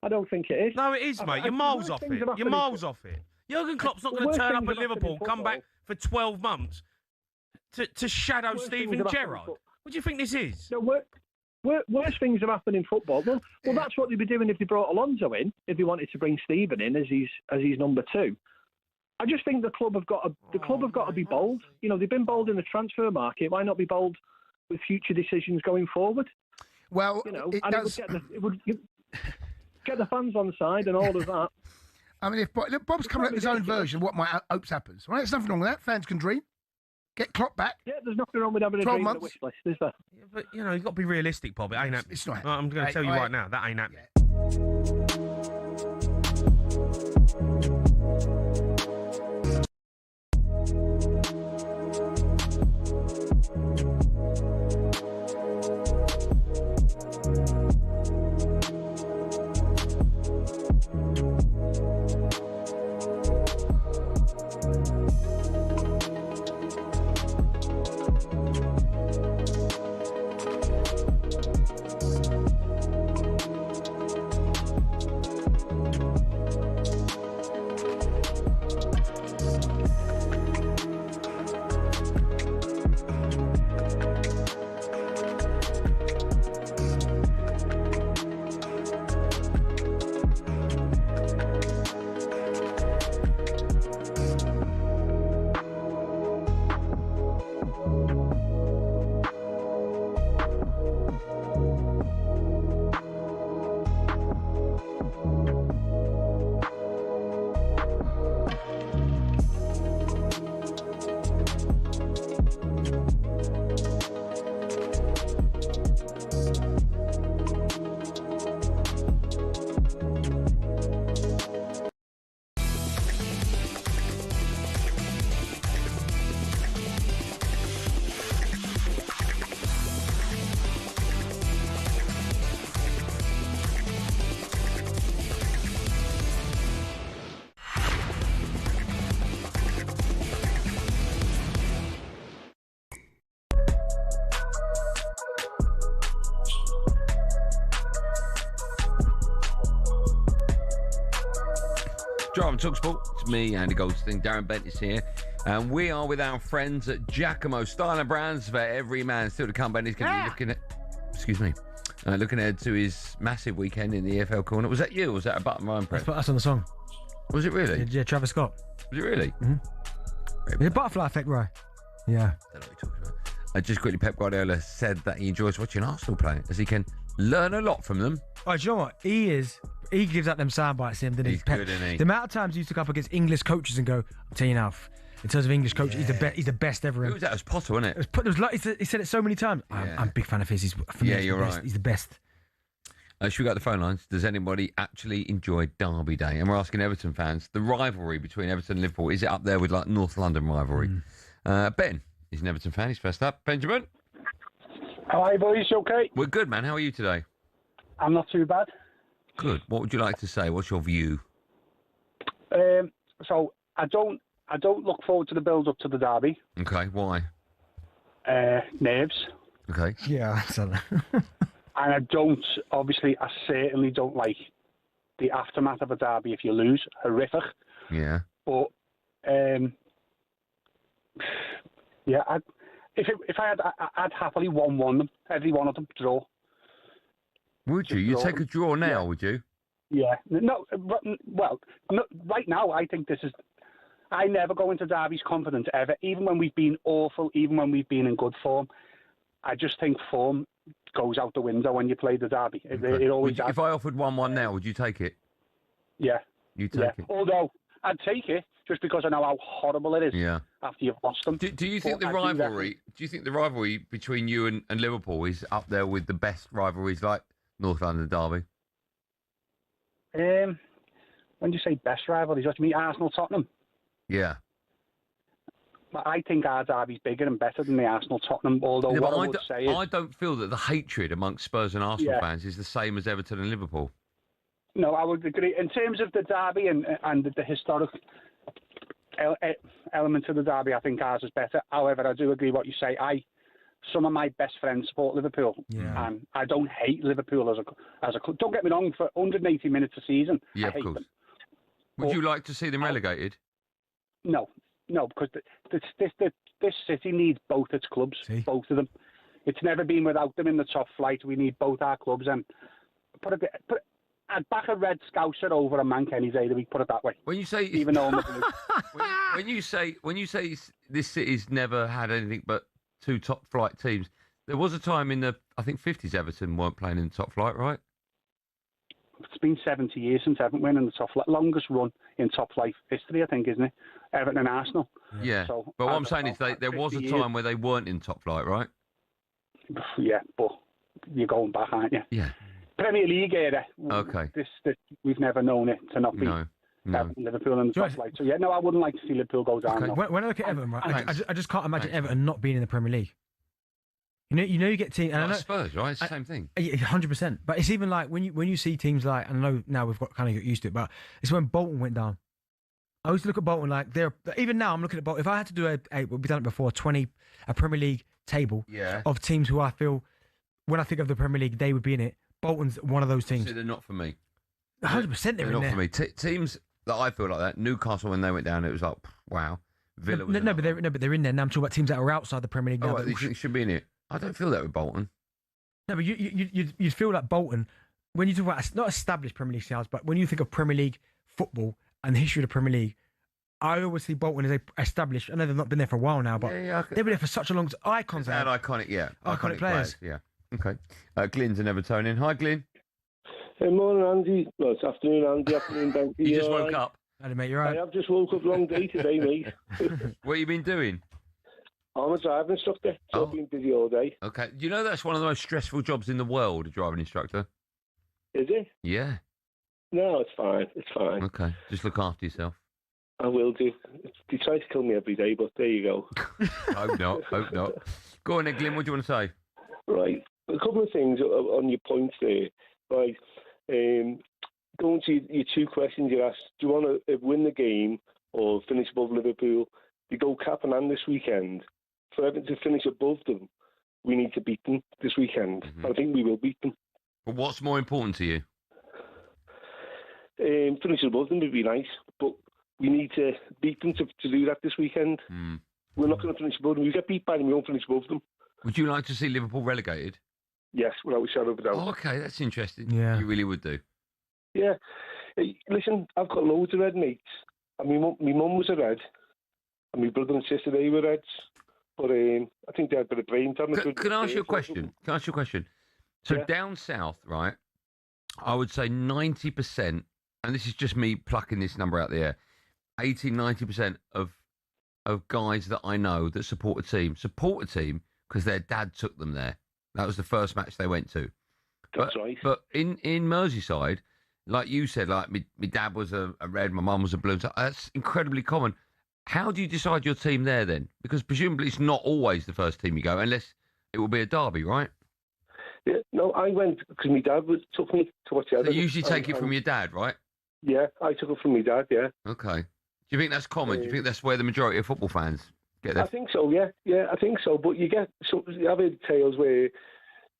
I don't think it is. No, it is, mate. You're miles off it. You're miles off it. Jurgen Klopp's not going to turn up at Liverpool, come back for 12 months to shadow Steven Gerrard. What do you think this is? No, worse things have happened in football. Well, that's what they'd be doing if they brought Alonso in, if they wanted to bring Steven in as his number 2. I just think the club have got to be bold. You know, they've been bold in the transfer market. Why not be bold with future decisions going forward? Well, you know, it would get the fans on side and all of that. I mean, if Bob's coming up with his own version of what my hopes happens, right? There's nothing wrong with that. Fans can dream. Get Klopp back. Yeah, there's nothing wrong with having a 12 dream on the months. wish list, is there? Yeah, but you know, you've got to be realistic, Bob. It ain't happening. It's not. I'm going to tell you right now, that ain't happening. Drive and talkSPORT. It's me, Andy Goldstein. Darren Bent is here. And we are with our friends at Giacomo Style and Brands for every man. Still to come, Benny's going to be looking at... Excuse me. Looking ahead to his massive weekend in the EFL corner. Was that you or was that a button rhyme press? That's on the song. Was it really? Yeah, Travis Scott. Was it really? Mm-hmm. The butterfly effect, right? Yeah. Don't know what you're talking about. Just quickly, Pep Guardiola said that he enjoys watching Arsenal play as he can learn a lot from them. Oh, do you know what? He gives out them sound bites, him, didn't he? He's good, isn't he? The amount of times he used to come up against English coaches and go, I'm telling you now, in terms of English coaches, he's the best ever. Who was that? It was Potter, wasn't it? He said it so many times. I'm a big fan of his. You're right. He's the best. Should we go to the phone lines? Does anybody actually enjoy Derby Day? And we're asking Everton fans, the rivalry between Everton and Liverpool, is it up there with like North London rivalry? Ben is an Everton fan. He's first up. Benjamin? Hi, boys. You okay? We're good, man. How are you today? I'm not too bad. Good. What would you like to say? What's your view? So I don't look forward to the build up to the derby. Okay. Why? Nerves. Okay. Yeah. And I certainly don't like the aftermath of a derby if you lose. Horrific. Yeah. But if I had, I'd happily 1-1 them, every one of them, draw. Would you? You'd take a draw now, would you? Yeah. No. Well, no, right now I think this is. I never go into derbies confident ever, even when we've been awful, even when we've been in good form. I just think form goes out the window when you play the derby. It always does. If I offered 1-1 now, would you take it? Yeah. You'd take it? Although, I'd take it just because I know how horrible it is after you've lost them. Do you think the rivalry... Do you think the rivalry between you and Liverpool is up there with the best rivalries like North London Derby? When you say best rivalries, what do you mean? Arsenal-Tottenham? Yeah. I think our derby's bigger and better than the Arsenal-Tottenham, although what I would say is... I don't feel that the hatred amongst Spurs and Arsenal fans is the same as Everton and Liverpool. No, I would agree. In terms of the derby and the historic element of the derby, I think ours is better. However, I do agree what you say. Some of my best friends support Liverpool, and I don't hate Liverpool as a club. Don't get me wrong, for 180 minutes a season, yeah, I hate them. Would you like to see them relegated? No, because this city needs both its clubs, both of them. It's never been without them in the top flight. We need both our clubs, and I'd back a Red Scouser over a Mank any day of the week. Put it that way. When you say even though when you say this city's never had anything but two top flight teams, there was a time in the 50s Everton weren't playing in the top flight, right? It's been 70 years since Everton went in the top flight. Longest run in top flight history, I think, isn't it? Everton and Arsenal. Yeah. So, But what I'm saying is there was a 50 time where they weren't in top flight, right? Yeah, but you're going back, aren't you? Yeah. Premier League era. Okay. This we've never known it to not be Liverpool in the top flight. So yeah, no, I wouldn't like to see Liverpool go down. No. When I look at Everton, right, I just can't imagine Everton not being in the Premier League. You get teams. And I know Spurs, right? It's the same thing. 100%. But it's even like when you see teams like, and I know now we've got kind of got used to it, but it's when Bolton went down. I used to look at Bolton like they're even now. I'm looking at Bolton. If I had to do we've done it before, a Premier League table of teams who I feel when I think of the Premier League they would be in it. Bolton's one of those teams. So they're not for me. 100% they're in not there. for me. Teams that I feel like that. Newcastle when they went down, it was like wow. Villa. Was but they're in there now. I'm talking about teams that are outside the Premier League now. Right, you should be in it. I don't feel that with Bolton. No, but you feel like Bolton when you talk about not established Premier League sides, but when you think of Premier League football and the history of the Premier League, I always see Bolton as established. I know they've not been there for a while now, but they've been there for such a long time. Icons. And iconic, iconic players. Yeah. Okay. Glenn's an Evertonian. Hi, Glenn. Hey, morning, Andy. No, it's afternoon, Andy. Afternoon, Bent. You just woke up. Hello, mate. You're right. I have just woke up. Long day today, mate. What have you been doing? I'm a driving instructor, so I've been busy all day. Okay. Do you know that's one of the most stressful jobs in the world, a driving instructor? Is it? Yeah. No, it's fine. It's fine. Okay. Just look after yourself. I will do. They try to kill me every day, but there you go. Hope not. Hope not. Go on then, Glenn. What do you want to say? Right. A couple of things on your points there. Right. Going to your two questions you asked. Do you want to win the game or finish above Liverpool? They go cap in hand this weekend. For Everton to finish above them, we need to beat them this weekend. I think we will beat them. But what's more important to you? Finishing above them would be nice, but we need to beat them to do that this weekend. We're not going to finish above them. We get beat by them, we won't finish above them. Would you like to see Liverpool relegated? Yes, without a shadow of a doubt. Oh, okay, that's interesting. Yeah. You really would do. Yeah. Hey, listen, I've got loads of Red mates. I mean, my mum was a Red, and my brother and sister, they were Reds. But I think they had a bit of brain damage. Can I ask you a question? Can I ask you a question? So down south, right, I would say 90%, and this is just me plucking this number out there, 80-90% of guys that I know that support a team because their dad took them there. That was the first match they went to. That's right. But in Merseyside, like you said, like my dad was a Red, my mum was a Blue. So that's incredibly common. How do you decide your team there then? Because presumably it's not always the first team you go, unless it will be a derby, right? Yeah, no, I went because my dad took me to watch the other. So you usually take it from your dad, right? Yeah, I took it from my dad, yeah. Okay. Do you think that's common? Do you think that's where the majority of football fans get their... I think so, yeah. Yeah, I think so. But you have heard tales where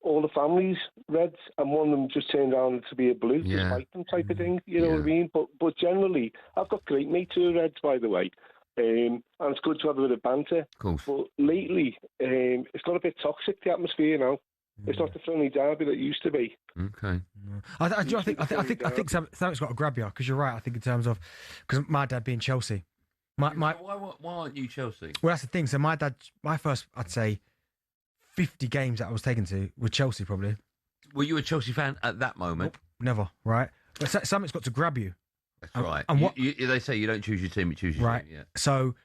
all the families Reds and one of them just turned around to be a Blue despite them type of thing, you know what I mean? But generally, I've got great mates who are Reds, by the way. And it's good to have a bit of banter. Cool. But lately, it's got a bit toxic, the atmosphere now. It's not the friendly derby that it used to be. Okay. I think something's got to grab you because you're right. I think in terms of because my dad being Chelsea, why aren't you Chelsea? Well, that's the thing. So my first, I'd say, 50 games that I was taken to were Chelsea probably. Were you a Chelsea fan at that moment? Nope, never. Right. But something's got to grab you. That's right. And they say you don't choose your team, you choose your team. Yeah. So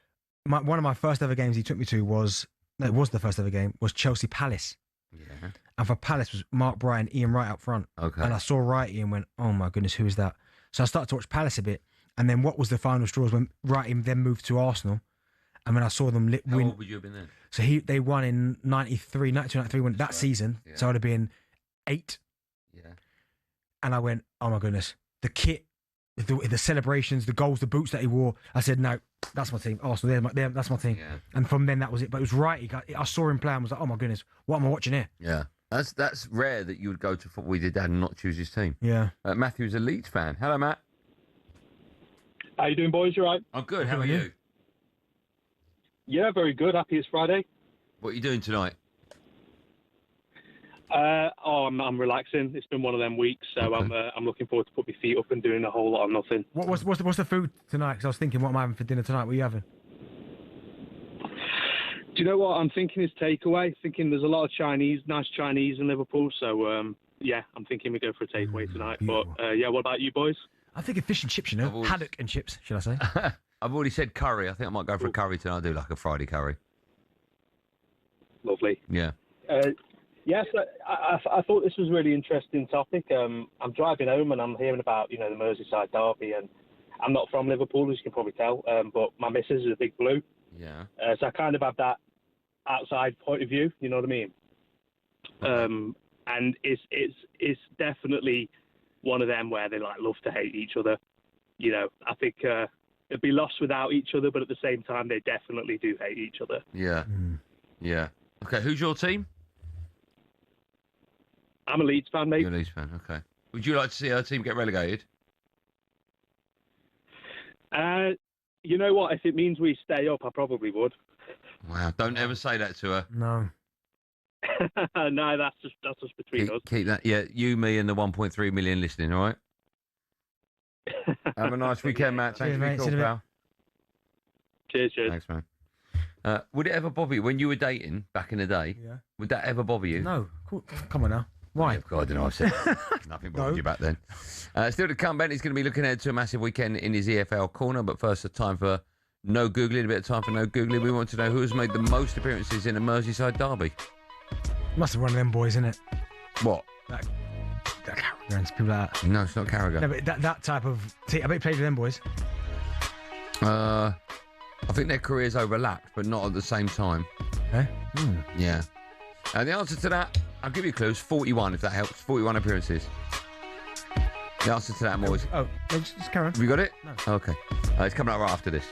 one of my first ever games he took me to was the first ever game was Chelsea Palace. Yeah. And for Palace was Mark Bright and Ian Wright up front. Okay. And I saw Wrighty and went, oh my goodness, who is that? So I started to watch Palace a bit. And then what was the final straws when Wrighty then moved to Arsenal. And when I saw them win. How old would you have been then? So they won in 92, 93 when that season. Yeah. So I'd have been 8. Yeah. And I went, oh my goodness. The kit, the celebrations, the goals, the boots that he wore. I said, no, that's my team. Arsenal, that's my team. Yeah. And from then that was it. But it was right. I saw him play and was like, oh my goodness, what am I watching here? Yeah. That's rare that you would go to football with your dad and not choose his team. Yeah. Matthew's a Leeds fan. Hello, Matt. How you doing, boys? You all right? I'm good. How are you? Yeah, very good. Happy it's Friday. What are you doing tonight? I'm relaxing. It's been one of them weeks, so okay. I'm looking forward to put my feet up and doing a whole lot of nothing. What's the food tonight? Because I was thinking, what am I having for dinner tonight? What are you having? Do you know what I'm thinking? Is takeaway. Thinking there's a lot of nice Chinese in Liverpool, so yeah, I'm thinking we go for a takeaway tonight. Beautiful. But yeah, what about you boys? I think fish and chips, haddock and chips, should I say? I've already said curry. I think I might go for a curry tonight. I do like a Friday curry. Lovely. Yeah. Yes, I thought this was a really interesting topic. I'm driving home and I'm hearing about, the Merseyside derby, and I'm not from Liverpool, as you can probably tell, but my missus is a big blue. Yeah. So I kind of have that outside point of view, you know what I mean? And it's definitely one of them where they love to hate each other. I think it'd be lost without each other, but at the same time, they definitely do hate each other. Yeah. Yeah. Okay, who's your team? I'm a Leeds fan, mate. You're a Leeds fan, okay. Would you like to see our team get relegated? You know what? If it means we stay up, I probably would. Wow, don't ever say that to her. No. No, that's just between us. Keep that, yeah, you, me, and the 1.3 million listening, all right? Have a nice weekend, Matt. Thanks for your call, pal. Cheers. Thanks, man. Would it ever bother you, when you were dating back in the day, would that ever bother you? No. Come on now. Why? God, I don't know. I said nothing bothered you back then. Still to come, Bent is going to be looking ahead to a massive weekend in his EFL corner. But first, a time for no Googling. A bit of time for no Googling. We want to know who has made the most appearances in a Merseyside derby. Must have one of them boys, isn't it? What? That Carragher, people like that. No, it's not Carragher. No, but that type of team. I bet he played with them boys. I think their careers overlapped, but not at the same time. Okay. Yeah. The answer to that, I'll give you clues, 41 if that helps. 41 appearances. The answer to that, boys. Oh, just carry on. Have you got it? No. Okay. It's coming up right after this.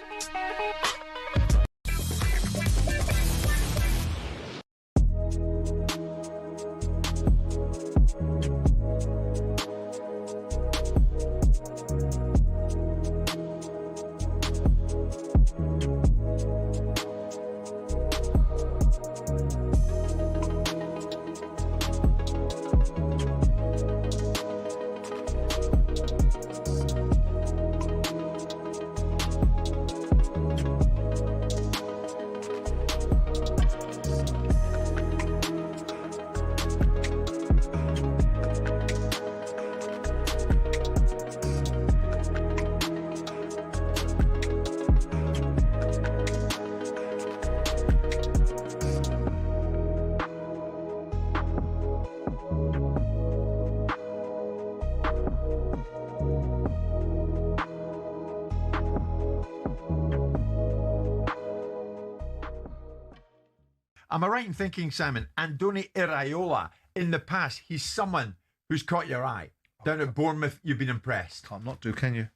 Am I right in thinking, Simon, Andoni Iraola, in the past, he's someone who's caught your eye? Down at Bournemouth, you've been impressed. Can't not do, can you?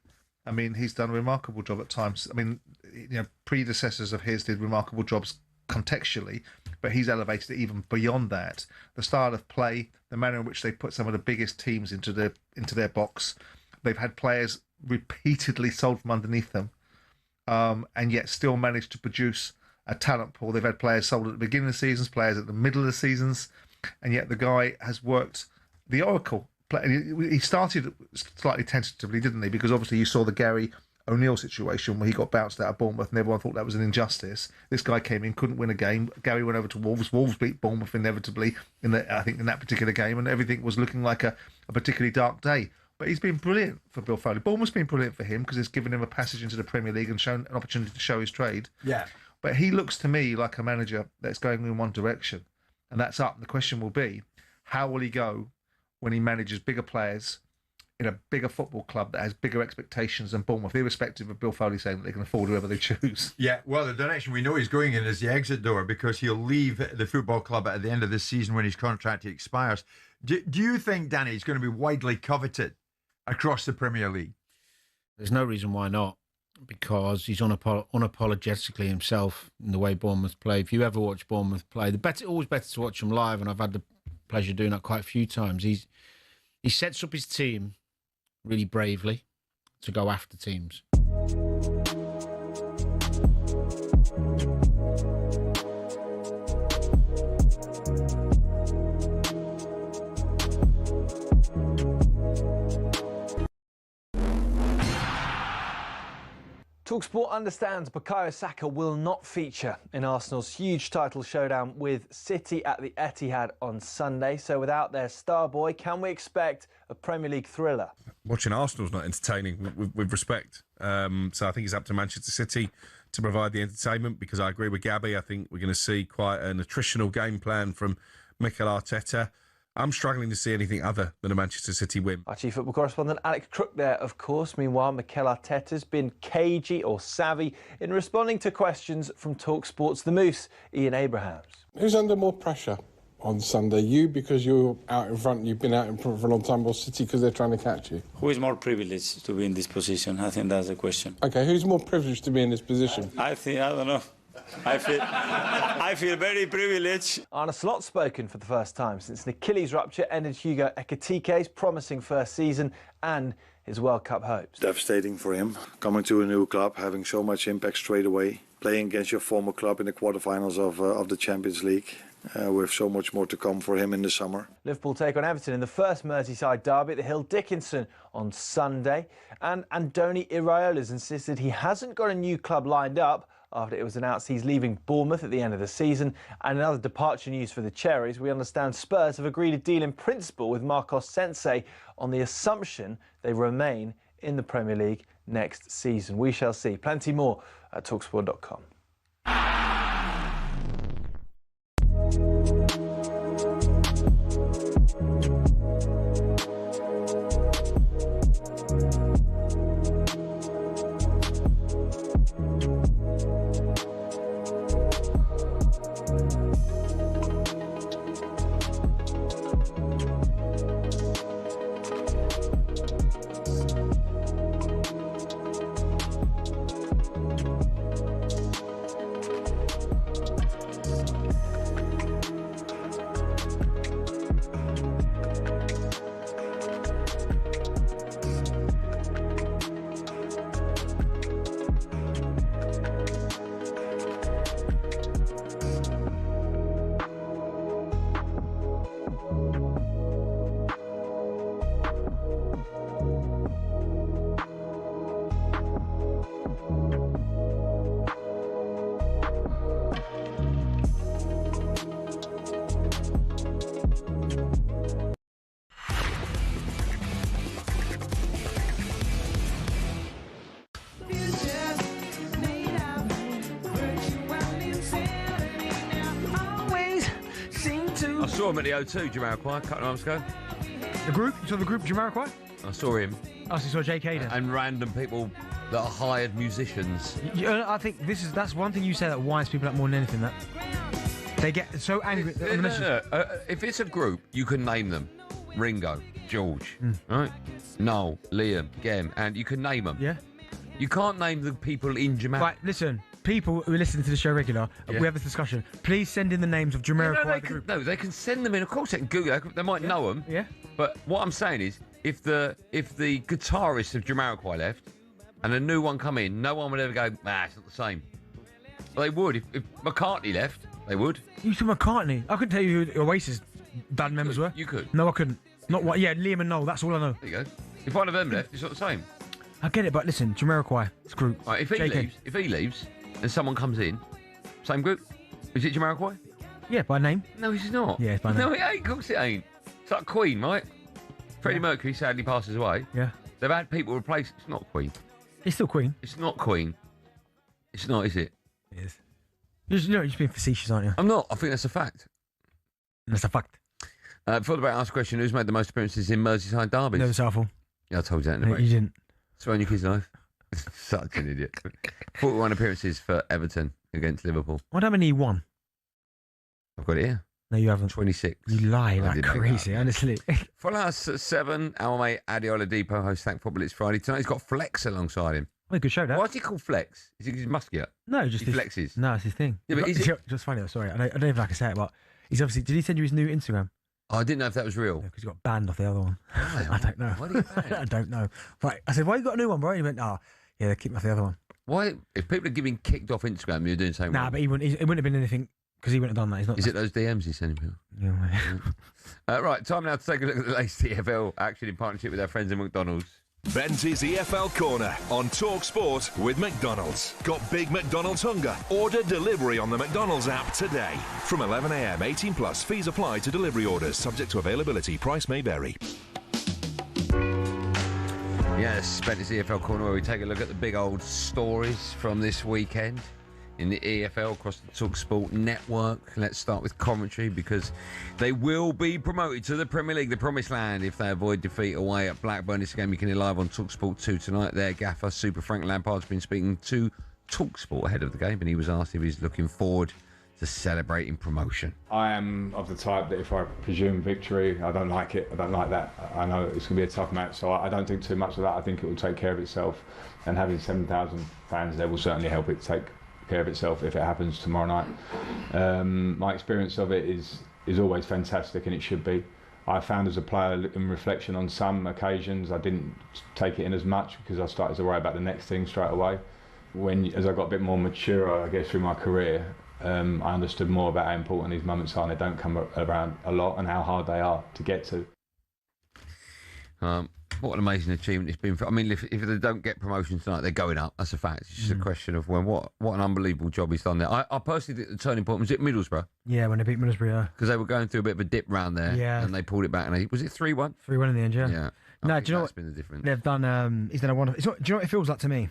I mean, he's done a remarkable job at times. I mean, predecessors of his did remarkable jobs contextually, but he's elevated it even beyond that. The style of play, the manner in which they put some of the biggest teams into their box. They've had players repeatedly sold from underneath them, and yet still managed to produce a talent pool. They've had players sold at the beginning of the seasons, players at the middle of the seasons, and yet the guy has worked the oracle. He started slightly tentatively, didn't he? Because obviously you saw the Gary O'Neill situation where he got bounced out of Bournemouth and everyone thought that was an injustice. This guy came in, couldn't win a game. Gary went over to Wolves. Wolves beat Bournemouth inevitably in that particular game, and everything was looking like a particularly dark day. But he's been brilliant for Bill Foley. Bournemouth's been brilliant for him because it's given him a passage into the Premier League and shown an opportunity to show his trade. Yeah. But he looks to me like a manager that's going in one direction, and that's up. The question will be, how will he go when he manages bigger players in a bigger football club that has bigger expectations than Bournemouth, irrespective of Bill Foley saying that they can afford whoever they choose? Yeah, well, the direction we know he's going in is the exit door because he'll leave the football club at the end of this season when his contract expires. Do you think, Danny, he's going to be widely coveted across the Premier League? There's no reason why not, because he's unapologetically himself in the way Bournemouth play. If you ever watch Bournemouth play, always better to watch them live, and I've had the pleasure of doing that quite a few times. He sets up his team really bravely to go after teams. talkSPORT understands Bukayo Saka will not feature in Arsenal's huge title showdown with City at the Etihad on Sunday. So without their star boy, can we expect a Premier League thriller? Watching Arsenal's not entertaining, with respect. So I think it's up to Manchester City to provide the entertainment, because I agree with Gabby. I think we're going to see quite an attritional game plan from Mikel Arteta. I'm struggling to see anything other than a Manchester City win. Our chief football correspondent Alex Crook there, of course. Meanwhile, Mikel Arteta's been cagey or savvy in responding to questions from talkSPORT's The Moose, Ian Abrahams. Who's under more pressure on Sunday? You, because you're out in front, you've been out in front for a long time, or City because they're trying to catch you? Who is more privileged to be in this position? I think that's the question. Okay, who's more privileged to be in this position? I don't know. I feel very privileged. Arne Slot spoken for the first time since an Achilles rupture ended Hugo Ekitike's promising first season and his World Cup hopes. Devastating for him, coming to a new club, having so much impact straight away, playing against your former club in the quarterfinals of the Champions League. With so much more to come for him in the summer. Liverpool take on Everton in the first Merseyside derby at the Hill Dickinson on Sunday. And Andoni Iraola's insisted he hasn't got a new club lined up after it was announced he's leaving Bournemouth at the end of the season. And another departure news for the Cherries. We understand Spurs have agreed a deal in principle with Marcos Sensei on the assumption they remain in the Premier League next season. We shall see. Plenty more at talksport.com. I saw him at the O2, Jamiroquai, a couple of months ago. The group? You saw the group, Jamiroquai? I saw him. Oh, so you saw JK then? And random people that are hired musicians. I think that's one thing you say that winds people up more than anything. That they get so angry. If it's a group, you can name them. Ringo, George, right? Noel, Liam, Gem, and you can name them. Yeah. You can't name the people in Jamaica. Right, listen. People who are listening to the show regular, we have this discussion. Please send in the names of Jamiroquai. No, they can send them in. Of course, they can Google it. They might know them. Yeah. But what I'm saying is, if the guitarist of Jamiroquai left and a new one come in, no one would ever go, it's not the same. Well, they would. If McCartney left, they would. You said McCartney? I couldn't tell you who Oasis band members were. You could. No, I couldn't. Not what? Yeah, Liam and Noel. That's all I know. There you go. If one of them left, it's not the same. I get it, but listen, Jamiroquai, it's group. Right, if he leaves, and someone comes in, same group. Is it Jamiroquai? Yeah, by name. No, it's not. Yeah, it's by name. No, it ain't. Of course it ain't. It's like Queen, right? Freddie Mercury sadly passes away. Yeah. They've had people replace. It's not Queen. It's still Queen. It's not Queen. It's not, is it? It is. You're just being facetious, aren't you? I'm not. I think that's a fact. That's a fact. Before the break, I asked a question: who's made the most appearances in Merseyside derbies? Never Southall. Yeah, I told you that in the No, break. you didn't. Swear on your kid's life. Such an idiot. 41 appearances for Everton against Liverpool. What happened he won? I've got it here. No, you haven't. 26. You lie I like did make crazy, that. honestly. Follow us at 7. Our mate Adiola Depot hosts Thank Football It's Friday. Tonight he's got Flex alongside him. Well, a good show, that. Why's he called Flex? Is he because he's muscular? No, just he flexes. No, it's his thing. Yeah, but is it... Just funny though, sorry. I don't even know if I can say it, but he's obviously. Did he send you his new Instagram? Oh, I didn't know if that was real. Because he got banned off the other one. Why? I don't know. Why did he ban? I don't know. Right. I said, why you got a new one, bro? And he went, yeah, they kicked me off the other one. Why? If people are getting kicked off Instagram, you're doing something wrong. But it wouldn't have been anything because he wouldn't have done that. He's not. Is it those DMs he's sending people? Yeah. Right, time now to take a look at the latest TFL action in partnership with our friends at McDonald's. Bentley's EFL Corner on talkSPORT with McDonald's. Got big McDonald's hunger? Order delivery on the McDonald's app today. From 11 a.m, 18 plus. Fees apply to delivery orders. Subject to availability. Price may vary. Yes, Bentley's EFL Corner, where we take a look at the big old stories from this weekend in the EFL across the talkSPORT network. Let's start with Coventry, because they will be promoted to the Premier League, the promised land, if they avoid defeat away at Blackburn. This game you can hear live on talkSPORT 2 tonight. Their gaffer, Super Frank Lampard's been speaking to talkSPORT ahead of the game, and he was asked if he's looking forward to celebrating promotion. I am of the type that if I presume victory, I don't like it. I don't like that. I know it's going to be a tough match, so I don't think too much of that. I think it will take care of itself, and having 7,000 fans there will certainly help it take care of itself if it happens tomorrow night. My experience of it is always fantastic, and it should be. I found as a player, in reflection on some occasions, I didn't take it in as much because I started to worry about the next thing straight away. As I got a bit more mature, I guess, through my career, I understood more about how important these moments are, and they don't come around a lot, and how hard they are to get to. What an amazing achievement it's been. I mean, if they don't get promotion tonight, they're going up. That's a fact. It's just a question of when. What an unbelievable job he's done there. I personally think the turning point was at Middlesbrough. Yeah, when they beat Middlesbrough, yeah. Because they were going through a bit of a dip round there. Yeah. And they pulled it back. And was it 3-1? 3-1 in the end, yeah. Yeah. No, do you know that's what? Been the difference. They've done. He's done a wonderful. Do you know what it feels like to me?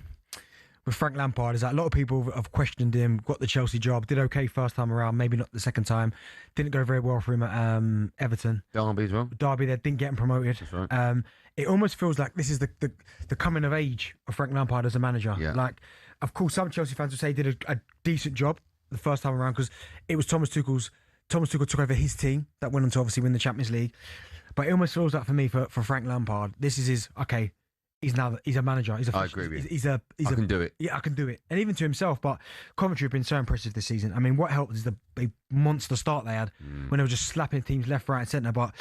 With Frank Lampard, is that a lot of people have questioned him, got the Chelsea job, did okay first time around, maybe not the second time, didn't go very well for him at Everton. Derby as well. Derby, they didn't get him promoted. That's right. It almost feels like this is the coming of age of Frank Lampard as a manager. Yeah. Like, of course, some Chelsea fans would say he did a decent job the first time around because it was Thomas Tuchel took over his team that went on to obviously win the Champions League. But it almost feels like for me, for Frank Lampard, this is his, okay, he's a manager. I agree with you. I can do it. Yeah, I can do it. And even to himself, but Coventry have been so impressive this season. I mean, what helped is the monster start they had when they were just slapping teams left, right and centre. But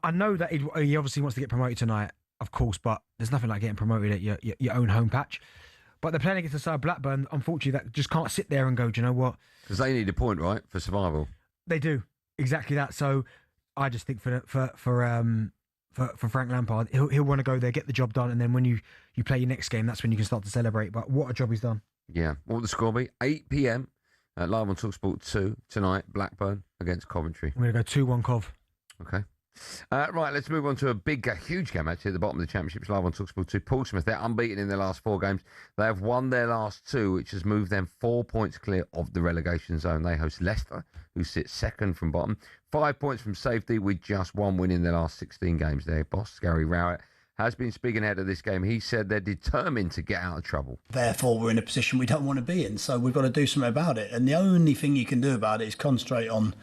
I know that he obviously wants to get promoted tonight, of course, but there's nothing like getting promoted at your own home patch. But they're playing against the side Blackburn, unfortunately, that just can't sit there and go, do you know what? Because they need a point, right, for survival. They do. Exactly that. So I just think for Frank Lampard, he'll want to go there, get the job done, and then when you play your next game, that's when you can start to celebrate. But what a job he's done. Yeah. What will the score be? 8 p.m. Live on talkSPORT 2 tonight, Blackburn against Coventry. I'm going to go 2-1 Cov. Okay. Right, let's move on to a huge game actually at the bottom of the Championship, live on talkSPORT 2. Portsmouth, they're unbeaten in their last 4 games. They have won their last 2, which has moved them 4 points clear of the relegation zone. They host Leicester, who sits second from bottom. 5 points from safety with just 1 win in their last 16 games. Their boss, Gary Rowett, has been speaking ahead of this game. He said they're determined to get out of trouble. Therefore, we're in a position we don't want to be in, so we've got to do something about it. And the only thing you can do about it is concentrate on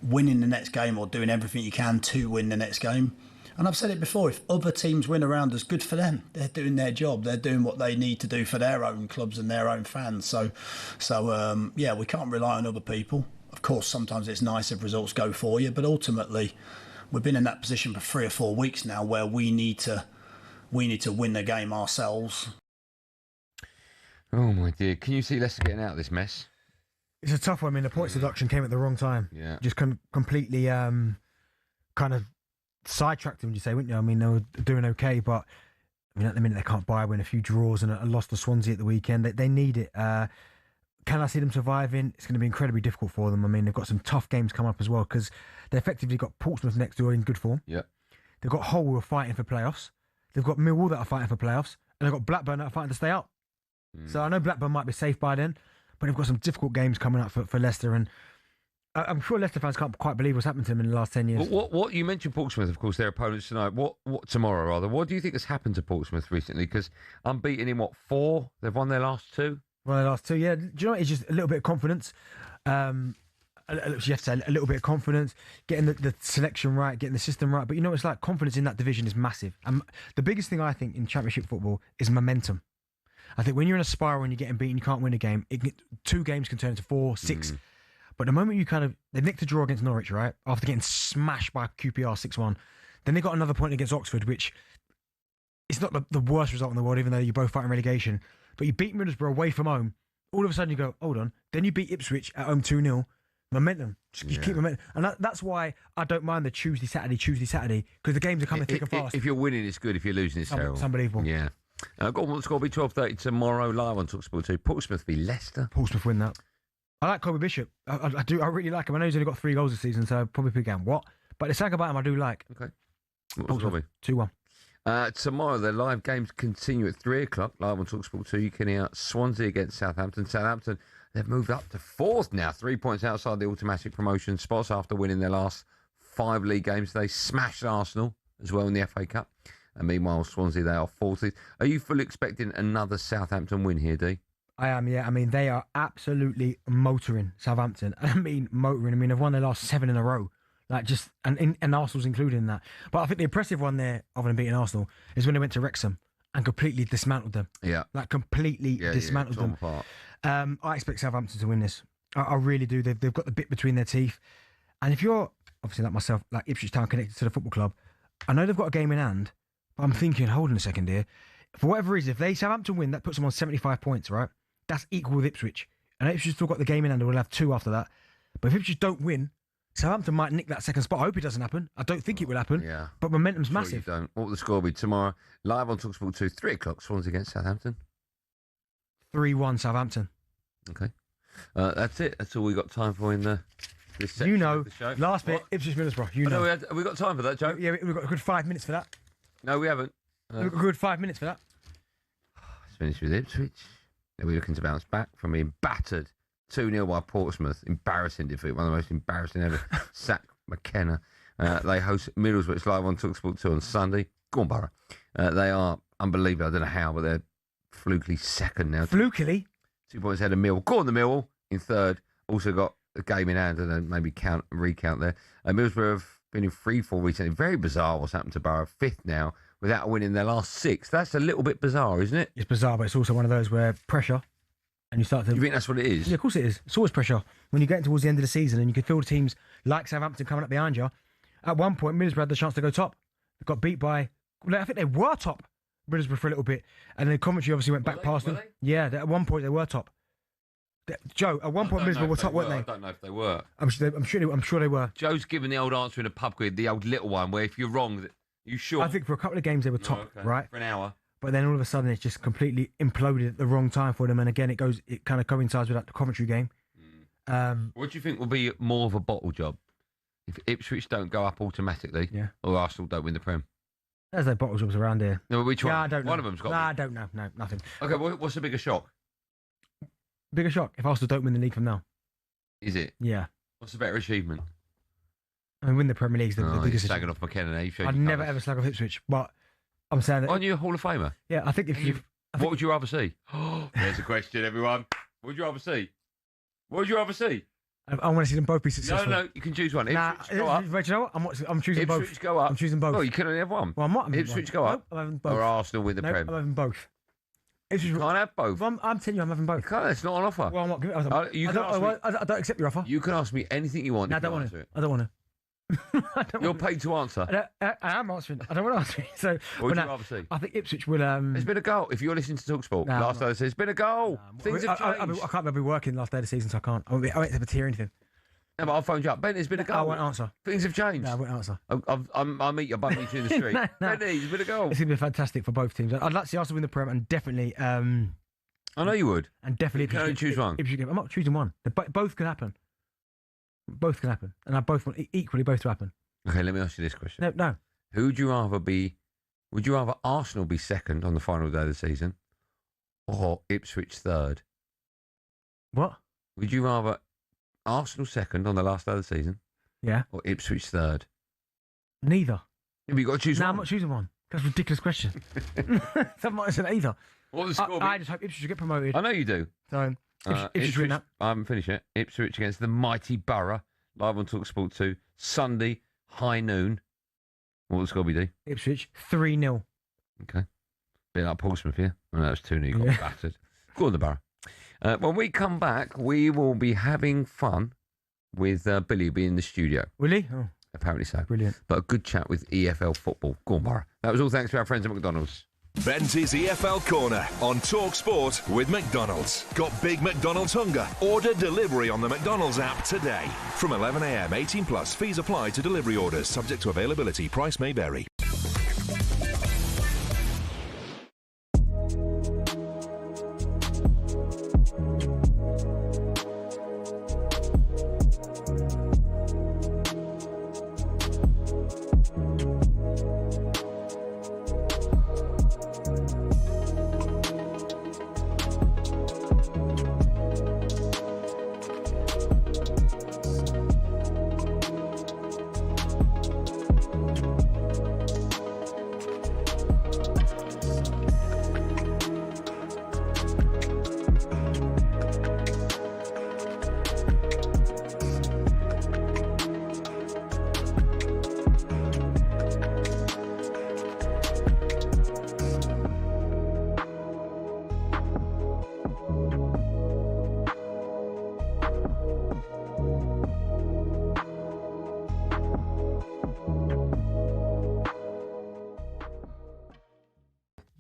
winning the next game or doing everything you can to win the next game. And I've said it before, if other teams win around us, good for them. They're doing their job. They're doing what they need to do for their own clubs and their own fans. So we can't rely on other people. Of course, sometimes it's nice if results go for you, but ultimately, we've been in that position for 3 or 4 weeks now where we need to win the game ourselves. Oh, my dear. Can you see Leicester getting out of this mess? It's a tough one. I mean, the points deduction came at the wrong time. Yeah. Just completely kind of sidetracked them, would you say, wouldn't you? I mean, they were doing okay, but I mean, at the minute they can't buy, win a few draws and a loss to Swansea at the weekend. They need it. Can I see them surviving? It's going to be incredibly difficult for them. I mean, they've got some tough games coming up as well because they effectively got Portsmouth next door in good form. Yeah. They've got Hull who are fighting for playoffs. They've got Millwall that are fighting for playoffs. And they've got Blackburn that are fighting to stay up. So I know Blackburn might be safe by then, but they've got some difficult games coming up for Leicester. And I'm sure Leicester fans can't quite believe what's happened to them in the last 10 years. What you mentioned Portsmouth, of course, their opponents tonight. What tomorrow, rather. What do you think has happened to Portsmouth recently? Because unbeaten in, 4? They've won their last 2? Won their last 2, yeah. Do you know what? It's just a little bit of confidence. You have to say a little bit of confidence, getting the selection right, getting the system right. But you know, it's like confidence in that division is massive. And the biggest thing I think in Championship football is momentum. I think when you're in a spiral and you're getting beaten, you can't win a game. 2 games can turn into 4, 6. But the moment you they nicked a draw against Norwich, right? After getting smashed by QPR 6-1. Then they got another point against Oxford, which it's not the worst result in the world, even though you're both fighting relegation. But you beat Middlesbrough away from home. All of a sudden you go, hold on. Then you beat Ipswich at home 2-0. Momentum. Just keep momentum. And that's why I don't mind the Tuesday, Saturday, because the games are coming thick and fast. If you're winning, it's good. If you're losing, it's terrible. It's unbelievable. Yeah. Go on, what's going to be 12:30 tomorrow live on talkSPORT 2. Portsmouth v Leicester. Portsmouth win that. I like Kobe Bishop. I do. I really like him. I know he's only got 3 goals this season, so probably pick him. What? But there's something about him I do like. Okay. What's going to be? 2-1. Tomorrow, the live games continue at 3 o'clock, live on talkSPORT 2. You can hear Swansea against Southampton. Southampton, they've moved up to 4th now, 3 points outside the automatic promotion spots after winning their last 5 league games. They smashed Arsenal as well in the FA Cup. And meanwhile, Swansea, they are 40th. Are you fully expecting another Southampton win here, D? I am, yeah. I mean, they are absolutely motoring, Southampton. I mean, motoring. I mean, they've won their last 7 in a row. Like, just, and Arsenal's included in that. But I think the impressive one there, other than beating Arsenal, is when they went to Wrexham and completely dismantled them. Yeah. Like, completely dismantled them. Apart. I expect Southampton to win this. I really do. They've got the bit between their teeth. And if you're, obviously like myself, like Ipswich Town connected to the football club, I know they've got a game in hand, but I'm thinking, hold on a second here. For whatever reason, if Southampton win, that puts them on 75 points, right? That's equal with Ipswich. And Ipswich still got the game in hand, and we'll have 2 after that. But if Ipswich don't win, Southampton might nick that second spot. I hope it doesn't happen. I don't think it will happen. Yeah. But momentum's Sure massive. You don't. What will the score be tomorrow? Live on talkSPORT 2, 3 o'clock, Swansea against Southampton. 3-1 Southampton. Okay. That's it. That's all we got time for in this section of the show. Last bit, Ipswich Middlesbrough. You know. Have we got time for that, Joe? Yeah, we've got a good 5 minutes for that. No, we haven't. We've got a good 5 minutes for that. Let's finish with Ipswich. They're looking to bounce back from being battered 2-0 by Portsmouth. Embarrassing defeat, one of the most embarrassing ever. Sack McKenna. They host Middlesbrough. It's live on talkSPORT 2 on Sunday. Go on, Borough. They are unbelievable. I don't know how, but they're flukily second now. Flukily? 2 points ahead of Millwall. Go on, the Millwall in third. Also got a game in hand and then maybe recount there. Middlesbrough have been in free fall recently. Very bizarre what's happened to Borough. 5th now without winning their last 6. That's a little bit bizarre, isn't it? It's bizarre, but it's also one of those where pressure, and you start to... You think that's what it is? Yeah, of course it is. It's always pressure. When you get towards the end of the season and you can feel the teams like Southampton coming up behind you, at one point Middlesbrough had the chance to go top. They got beat by... I think they were top, Middlesbrough, for a little bit. And then Coventry obviously went back past them. Yeah, at one point they were top. Joe, at one point Middlesbrough were top, weren't they? I don't know if they were. I'm sure they were. Joe's given the old answer in a pub quiz, the old little one, where if you're wrong, you sure? I think for a couple of games they were top, right? For an hour. But then all of a sudden it's just completely imploded at the wrong time for them. And again, it kind of coincides with that Coventry game. What do you think will be more of a bottle job? If Ipswich don't go up automatically, or Arsenal don't win the Prem? There's no bottle jobs around here. No, which one? I don't know. One of them's got I don't know. No, nothing. Okay, what's the bigger shock? Bigger shock if Arsenal don't win the league from now. Is it? Yeah. What's the better achievement? I mean, win the Premier League's the biggest. Slagging off McKenna now. I'd never ever slag off Ipswich, but I'm saying that. Aren't you a Hall of Famer? Yeah, I think if you. What would you rather see? There's a question, everyone. What would you rather see? What would you rather see? I want to see them both be successful. No, you can choose one. Ipswich go up. You know what? I'm choosing both. Ipswich go up. I'm choosing both. Oh, you can only have one. Well, I'm not. Ipswich go up. I'm having both. Or Arsenal win the Prem. I'm having both. You can't have both. Well, I'm telling you, I'm having both. You can't. It's not on offer. Well, I'm not giving it. I don't accept your offer. You can ask me anything you want. No, I don't want to. I don't want to. You're paid to answer. I am answering. I don't want to answer. So, what would you rather see? I think Ipswich will. There's been a goal. If you're listening to talkSPORT, last day there's been a goal. Things have changed. I can't be working last day of the season, so I can't. I won't able to hear anything. No, but I'll phone you up. Ben, there's been a goal. I won't answer. Things have changed. No, I won't answer. I'll meet you. I'll meet you in the street. Ben, there's been a goal. It's going to be fantastic for both teams. I'd like to see Arsenal win the Prem and definitely. I know you would. And definitely. You can only choose one. I'm not choosing one. Both can happen. Both can happen. And I both want equally both to happen. Okay, let me ask you this question. No. Who would you rather be? Would you rather Arsenal be second on the final day of the season or Ipswich third? What? Would you rather Arsenal second on the last day of the season? Yeah. Or Ipswich third? Neither. Have you got to choose one? No, I'm not choosing one. That's a ridiculous question. I'm not saying either. What the score? I just hope Ipswich will get promoted. I know you do. So Ipswich win that. I haven't finished yet. Ipswich against the mighty Borough, live on talkSPORT 2, Sunday, high noon. What will the score be, D? Ipswich 3-0. Okay. Bit like Portsmouth here. I know that was 2-0. You got battered. Go on, the Borough. When we come back, we will be having fun with Billy will be in the studio. Will he? Oh. Apparently so. Brilliant. But a good chat with EFL football. Go on, Borough. That was all thanks to our friends at McDonald's. Bentley's EFL Corner on talkSPORT with McDonald's. Got big McDonald's hunger? Order delivery on the McDonald's app today. From 11 a.m. 18 plus. Fees apply to delivery orders. Subject to availability. Price may vary.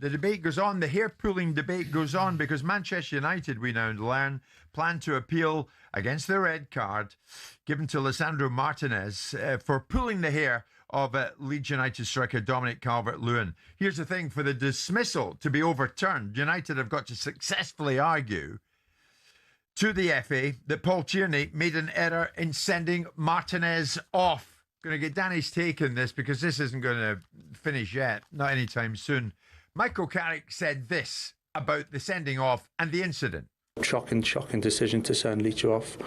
The debate goes on. The hair-pulling debate goes on because Manchester United, we now learn, plan to appeal against the red card given to Lisandro Martinez for pulling the hair of Leeds United striker Dominic Calvert-Lewin. Here's the thing. For the dismissal to be overturned, United have got to successfully argue to the FA that Paul Tierney made an error in sending Martinez off. Going to get Danny's take on this because this isn't going to finish yet, not anytime soon. Michael Carrick said this about the sending off and the incident. Shocking decision to send Leach off.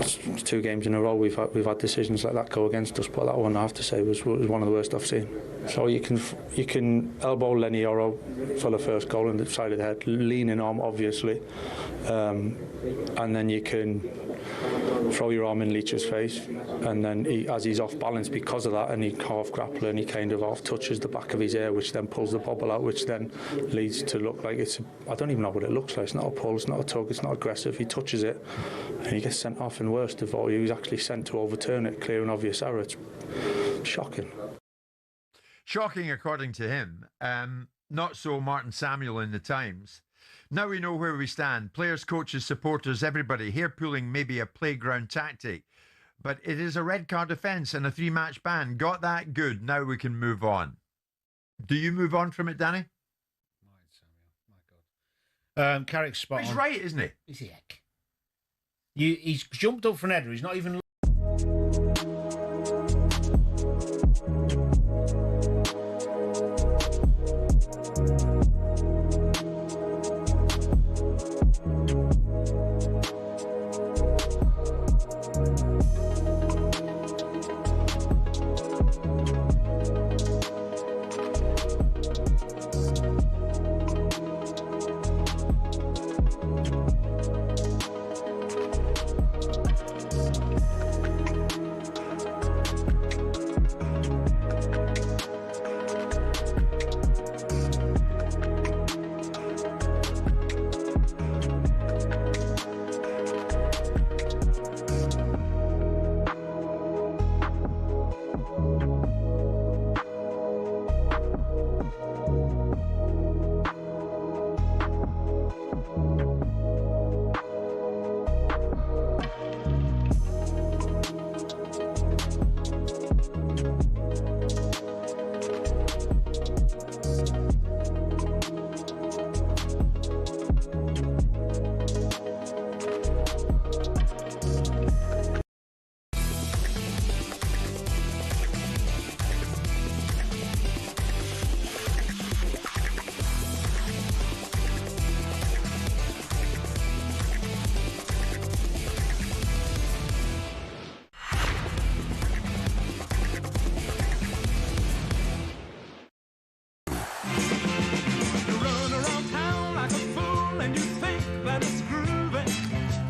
It's 2 games in a row we've had decisions like that go against us, but that one I have to say was one of the worst I've seen. So you can elbow Lenny Oro for the first goal in the side of the head, leaning on obviously, and then you can throw your arm in Leach's face, and then as he's off balance because of that, and he half grappling, he kind of half touches the back of his ear, which then pulls the bobble out, which then leads to look like I don't even know what it looks like. It's not a pull, it's not a tug, it's not aggressive. He touches it and he gets sent off, and worse of all, he was actually sent to overturn it, clear and obvious error. It's shocking. Shocking according to him. Not so Martin Samuel in the Times. Now we know where we stand. Players, coaches, supporters, everybody. Hair pulling may be a playground tactic, but it is a red card offence and a 3-match ban. Got that? Good. Now we can move on. Do you move on from it, Danny? Carrick's spot He's on. right, isn't he? Is he heck? He's jumped up for an header. He's not even...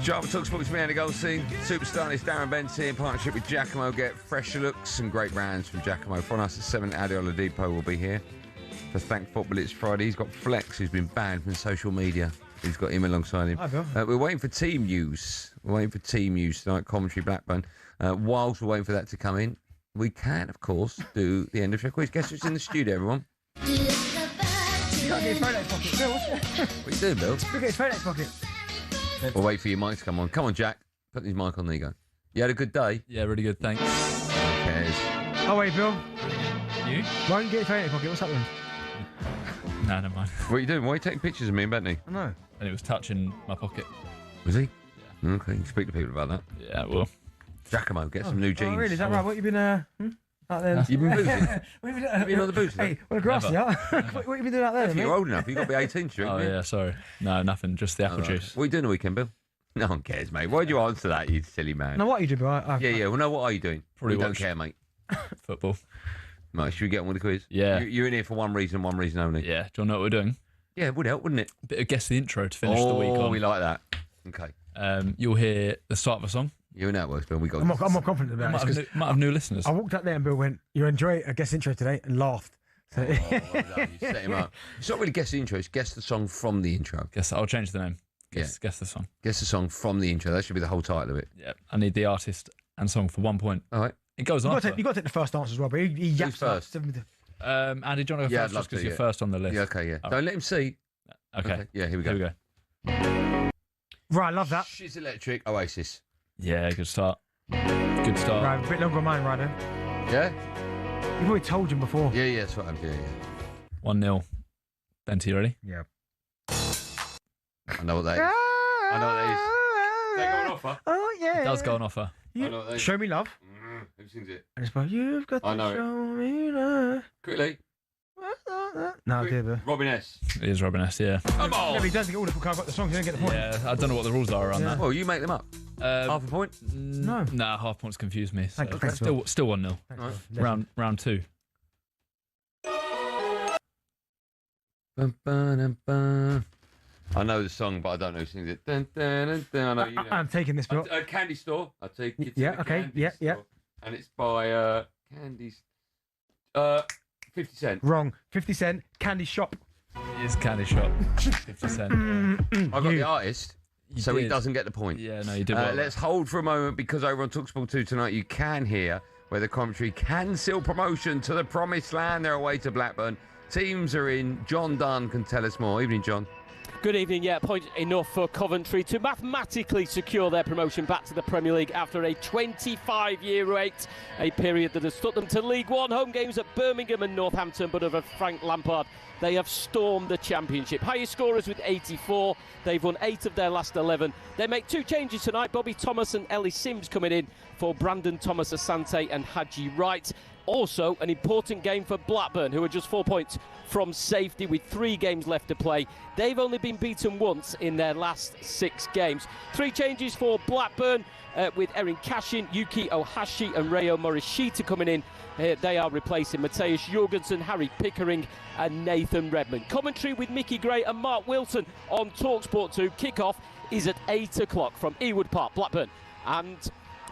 Sharp talkSPORT with me, Andy Goldstein. Superstar is Darren Bent here in partnership with Giacomo. Get fresher looks and great brands from Giacomo. From us at 7 at Adiola Depot will be here to thank Football. It's Friday. He's got Flex, who's been banned from social media. He's got him alongside him. Hi, Bill. We're waiting for team news. We're waiting for team news tonight. Commentary Blackburn. Whilst we're waiting for that to come in, we can, of course, do the end of show quiz. Guess who's in the studio, everyone? You can't get his phone out of his pocket. Bill, What are you doing, Bill? Look at his phone out of his pocket. We'll wait for your mic to come on. Come on, Jack. Put his mic on. There you go. You had a good day? Yeah, really good, thanks. Who cares? Oh, wait, Bill. You? Why don't you get his phone out of your pocket? What's happening? No, never mind. What are you doing? Why are you taking pictures of me and Bentley? I know. And it was touching my pocket. Was he? Yeah. Okay, you can speak to people about that. Yeah, well. Giacomo, get some new jeans. Oh, really? Is that right? What you been, out there? You've been boozing? What have you Have you been on the booze? Hey, what a grass, yeah? What have you been doing out there, If mate? you're old enough, you've got to be 18, sure. Oh, yeah, sorry. No, nothing. Just the apple juice. What are you doing the weekend, Bill? No one cares, mate. Why'd you answer that, you silly man? No, what are you doing, Bill? Yeah. Well, no, what are you doing? Probably we don't watch care, mate. Football. Right, should we get on with the quiz? Yeah. You're in here for one reason only. Yeah. Do you know what we're doing? Yeah, it would help, wouldn't it? Bit of guess the intro to finish the week on. Oh, we like that. Okay. You'll hear the start of a song. You and that works, Bill. We got. I'm more confident about this. Might have new listeners. I walked up there and Bill went, "You enjoy a guest intro today," and laughed. So You set him up. It's not really guess the intro. It's guess the song from the intro. I'll change the name. Guess the song. Guess the song from the intro. That should be the whole title of it. Yeah. I need the artist and song for 1 point. All right. It goes on. you got to take the first answer as well, but he yaps first? up. Andy, do you want to go first? Just because you're first on the list. Yeah. Okay. Yeah. Oh. Don't let him see. Okay. Yeah. Here we go. Right, I love that. She's Electric. Oasis. Yeah. Good start. Good start. Right, a bit longer on mine, right then. Yeah. You've already told him before. Yeah. That's what I'm doing. 1-0. Bent, you ready? Yeah. I know what that is. I know what that is. They got an offer. Oh yeah. It does go on offer. I know what that is. Show me love. Who sings it? And it's about you've got I to know it. show me love. Quickly. No, I did, but. Robin S. It is Robin S. Yeah. Come on. Yeah, but he doesn't get all the can't got the songs. He don't get the point. Yeah. I don't know what the rules are around that. Well, you make them up. Half a point? No. Nah, half points confuse me. So Thanks, still 1-0. Right. Round 2. Bum, ba, ba. I know the song, but I don't know who sings it. Dun, dun, dun, dun. I know you know. I'm taking this, Bill. Candy Store. I take it to Yeah, the okay. Candy Yeah, Store. yeah. And it's by Candy's 50 Cent. Wrong. 50 Cent. Candy Shop. It is Candy Shop. 50 Cent. I got the artist, so he did. doesn't get the point. Yeah, no, you did well. Let's hold for a moment because over on talkSPORT 2 tonight you can hear where the commentary can seal promotion to the promised land. They're away to Blackburn. Teams are in. John Dunn can tell us more. Evening, John. Good evening. Yeah, point enough for Coventry to mathematically secure their promotion back to the Premier League after a 25-year wait, a period that has stuck them to League One. Home games at Birmingham and Northampton, but under Frank Lampard, they have stormed the Championship. Highest scorers with 84. They've won 8 of their last 11. They make 2 changes tonight. Bobby Thomas and Ellie Sims coming in for Brandon Thomas Asante and Haji Wright. Also, an important game for Blackburn, who are just 4 points from safety with 3 games left to play. They've only been beaten once in their last 6 games. 3 changes for Blackburn with Erin Cashin, Yuki Ohashi and Reo Morishita coming in. They are replacing Matthias Jorgensen, Harry Pickering and Nathan Redmond. Commentary with Mickey Gray and Mark Wilson on talkSPORT 2. Kick-off is at 8 o'clock from Ewood Park, Blackburn and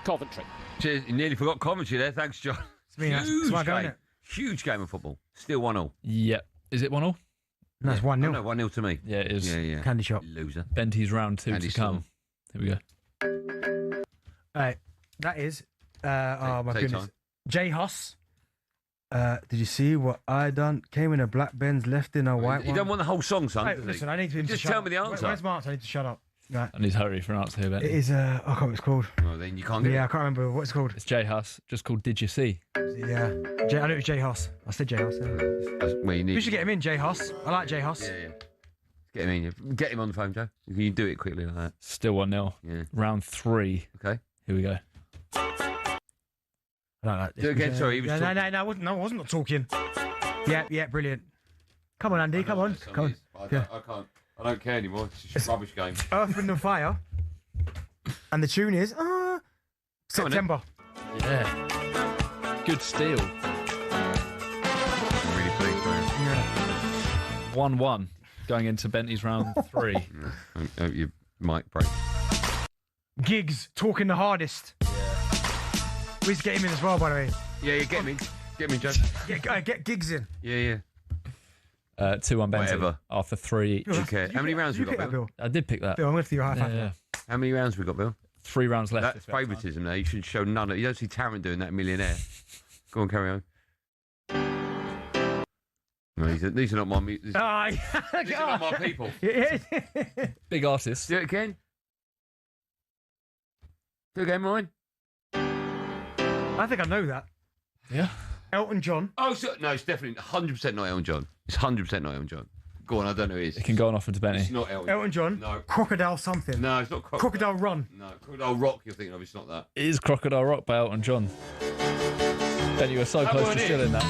Coventry. Cheers. You nearly forgot commentary there. Thanks, John. Huge game of football. Still 1-1. Yep. Is it 1-1? No, it's 1-0. No, 1-0 to me. Yeah, it is. Yeah. Candy Shop. Loser. Benty's round 2 Candy to come. Here we go. That is. Oh my take goodness. time. Jay Huss. Did you see what I done? Came in a black Benz, left in a white one. You don't want the whole song, son. Hey, listen, I need to Just shut tell up. me the answer. Where's my answer? I need to shut up. Right. I need to hurry for an answer here, Benty. It is. I can't remember what it's called. Well, then you can't get it. Yeah, I can't remember what it's called. It's Jay Huss, just called Did You See? Yeah. I know it was Jay Huss. I said Jay Huss. Well, you need. We should get him in, Jay Huss. I like Jay Huss. Yeah. Get him in. Get him on the phone, Joe. Can you do it quickly like that? Still 1-0. Yeah. Round 3. Okay. Here we go. I don't like this. Do it again. Sorry, he was No, I wasn't not talking. Yeah, brilliant. Come on, Andy. Come on. Come on. I can't. I don't care anymore. It's just a rubbish game. Earth, Wind and Fire. And the tune is September. Yeah. Good steal. I'm really pleased, man. 1-1 going into Benty's round 3. I hope your mic breaks. Giggs talking the hardest. We need to get him in as well, by the way. Yeah, get me. Get me, Joe. Get Giggs in. Yeah. 2-1 Benty. Whatever. After 3 each. Okay. How many rounds we got, Bill? I did pick that. Bill, I'm going to do your high five. Yeah. How many rounds we got, Bill? 3 rounds left. That's favouritism there. You should show none of it. You don't see Tarrant doing that, Millionaire. Go on, carry on. No, these are not my music. These are not my people. Big artists. Do it again. Do it again, mine. I think I know that. Yeah. Elton John. Oh, no, it's definitely 100% not Elton John. It's 100% not Elton John. Go on, I don't know who it is. It can go on off into Benny. It's not Elton. Elton John. No. Crocodile something. No, it's not Crocodile. Crocodile Run. No, Crocodile Rock you're thinking of. It's not that. It is Crocodile Rock by Elton John. Benny, you were so close to stealing that.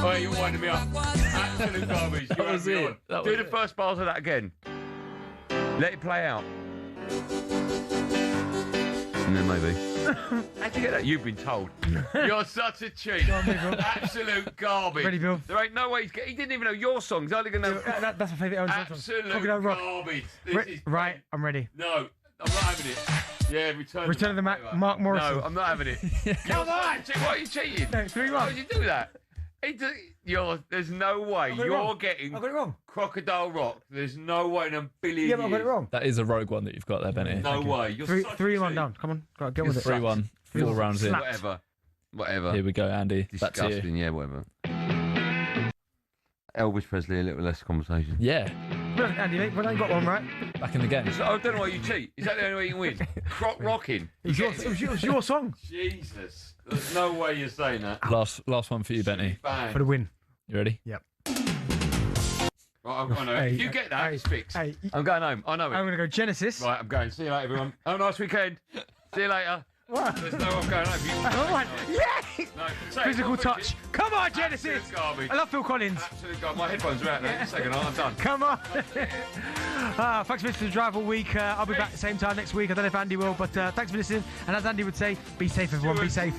Oh, you're winding me up. Absolute garbage. That was it. Do the first bars of that again. Let it play out. And then maybe. How'd you get that? You've been told. You're such a cheat. Absolute garbage. Ready, Bill? There ain't no way he didn't even know your song. He's only going to know. That's my favourite Elton John song. Absolute Crocodile Rock. garbage. Right, I'm ready. No, I'm not having it. Yeah, Return of the Mac, Mark Morrison. No, I'm not having it. Come on! Why are you cheating? No, 3-1. Why would you do that? There's no way you're getting I got it wrong. Crocodile Rock. There's no way in a billion years. I got it wrong. That is a rogue one that you've got there, Benny. No way. You're 3-1 down. Come on, go on, get with it. 3-1. 4 rounds in. Whatever. Here we go, Andy. Disgusting. Back to you. Yeah, whatever. Elvis Presley, a little less conversation. Yeah. Look, Andy, mate, well, I got one right. Back in the game. I don't know why you cheat. Is that the only way you can win? Croc rocking. It was your song. Jesus. There's no way you're saying that. Last one for you, Benny. Bang. For the win. You ready? Yep. Right, I know. If you get that, it's fixed. I'm going home. I know it. I'm going to go Genesis. Right, I'm going. See you later, everyone. Have a nice weekend. See you later. What? There's no I'm going home. All right. Yes! No, Physical touch. Come on, Genesis. Absolute garbage. I love Phil Collins. Absolute garbage. My headphones are out now. Just a second, I'm done. Come on. Thanks for listening to the Drive all week. I'll be back at the same time next week. I don't know if Andy will, but thanks for listening. And as Andy would say, be safe, everyone. Be safe.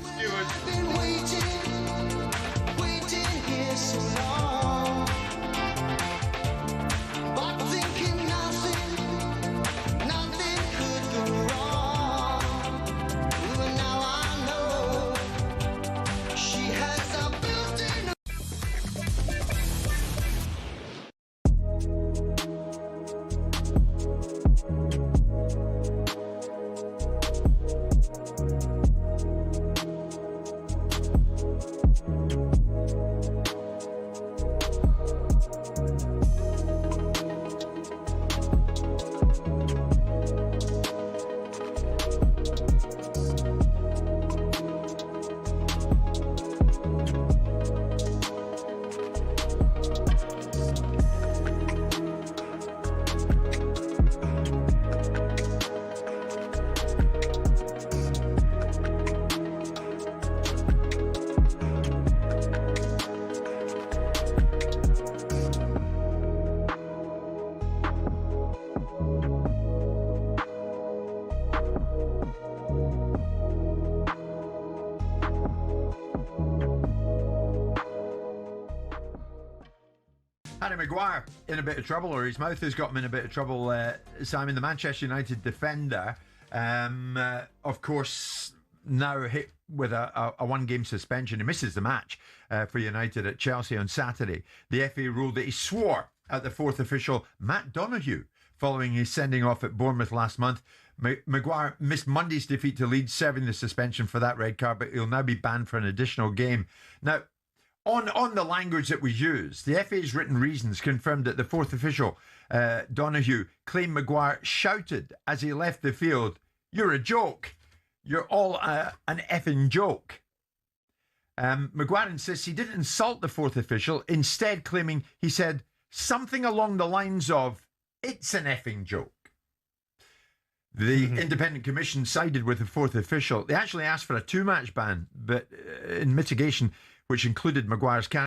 Harry Maguire in a bit of trouble, or his mouth has got him in a bit of trouble. Simon, the Manchester United defender, of course, now hit with a one-game suspension. He misses the match for United at Chelsea on Saturday. The FA ruled that he swore at the fourth official, Matt Donoghue, following his sending off at Bournemouth last month. Maguire missed Monday's defeat to Leeds, serving the suspension for that red card, but he'll now be banned for an additional game. Now, on the language that was used, the FA's written reasons confirmed that the fourth official, Donoghue, claimed Maguire shouted as he left the field, "You're a joke. You're all an effing joke." Maguire insists he didn't insult the fourth official, instead claiming he said something along the lines of, "It's an effing joke." The independent commission sided with the fourth official. They actually asked for a 2-match ban, but in mitigation, which included Maguire's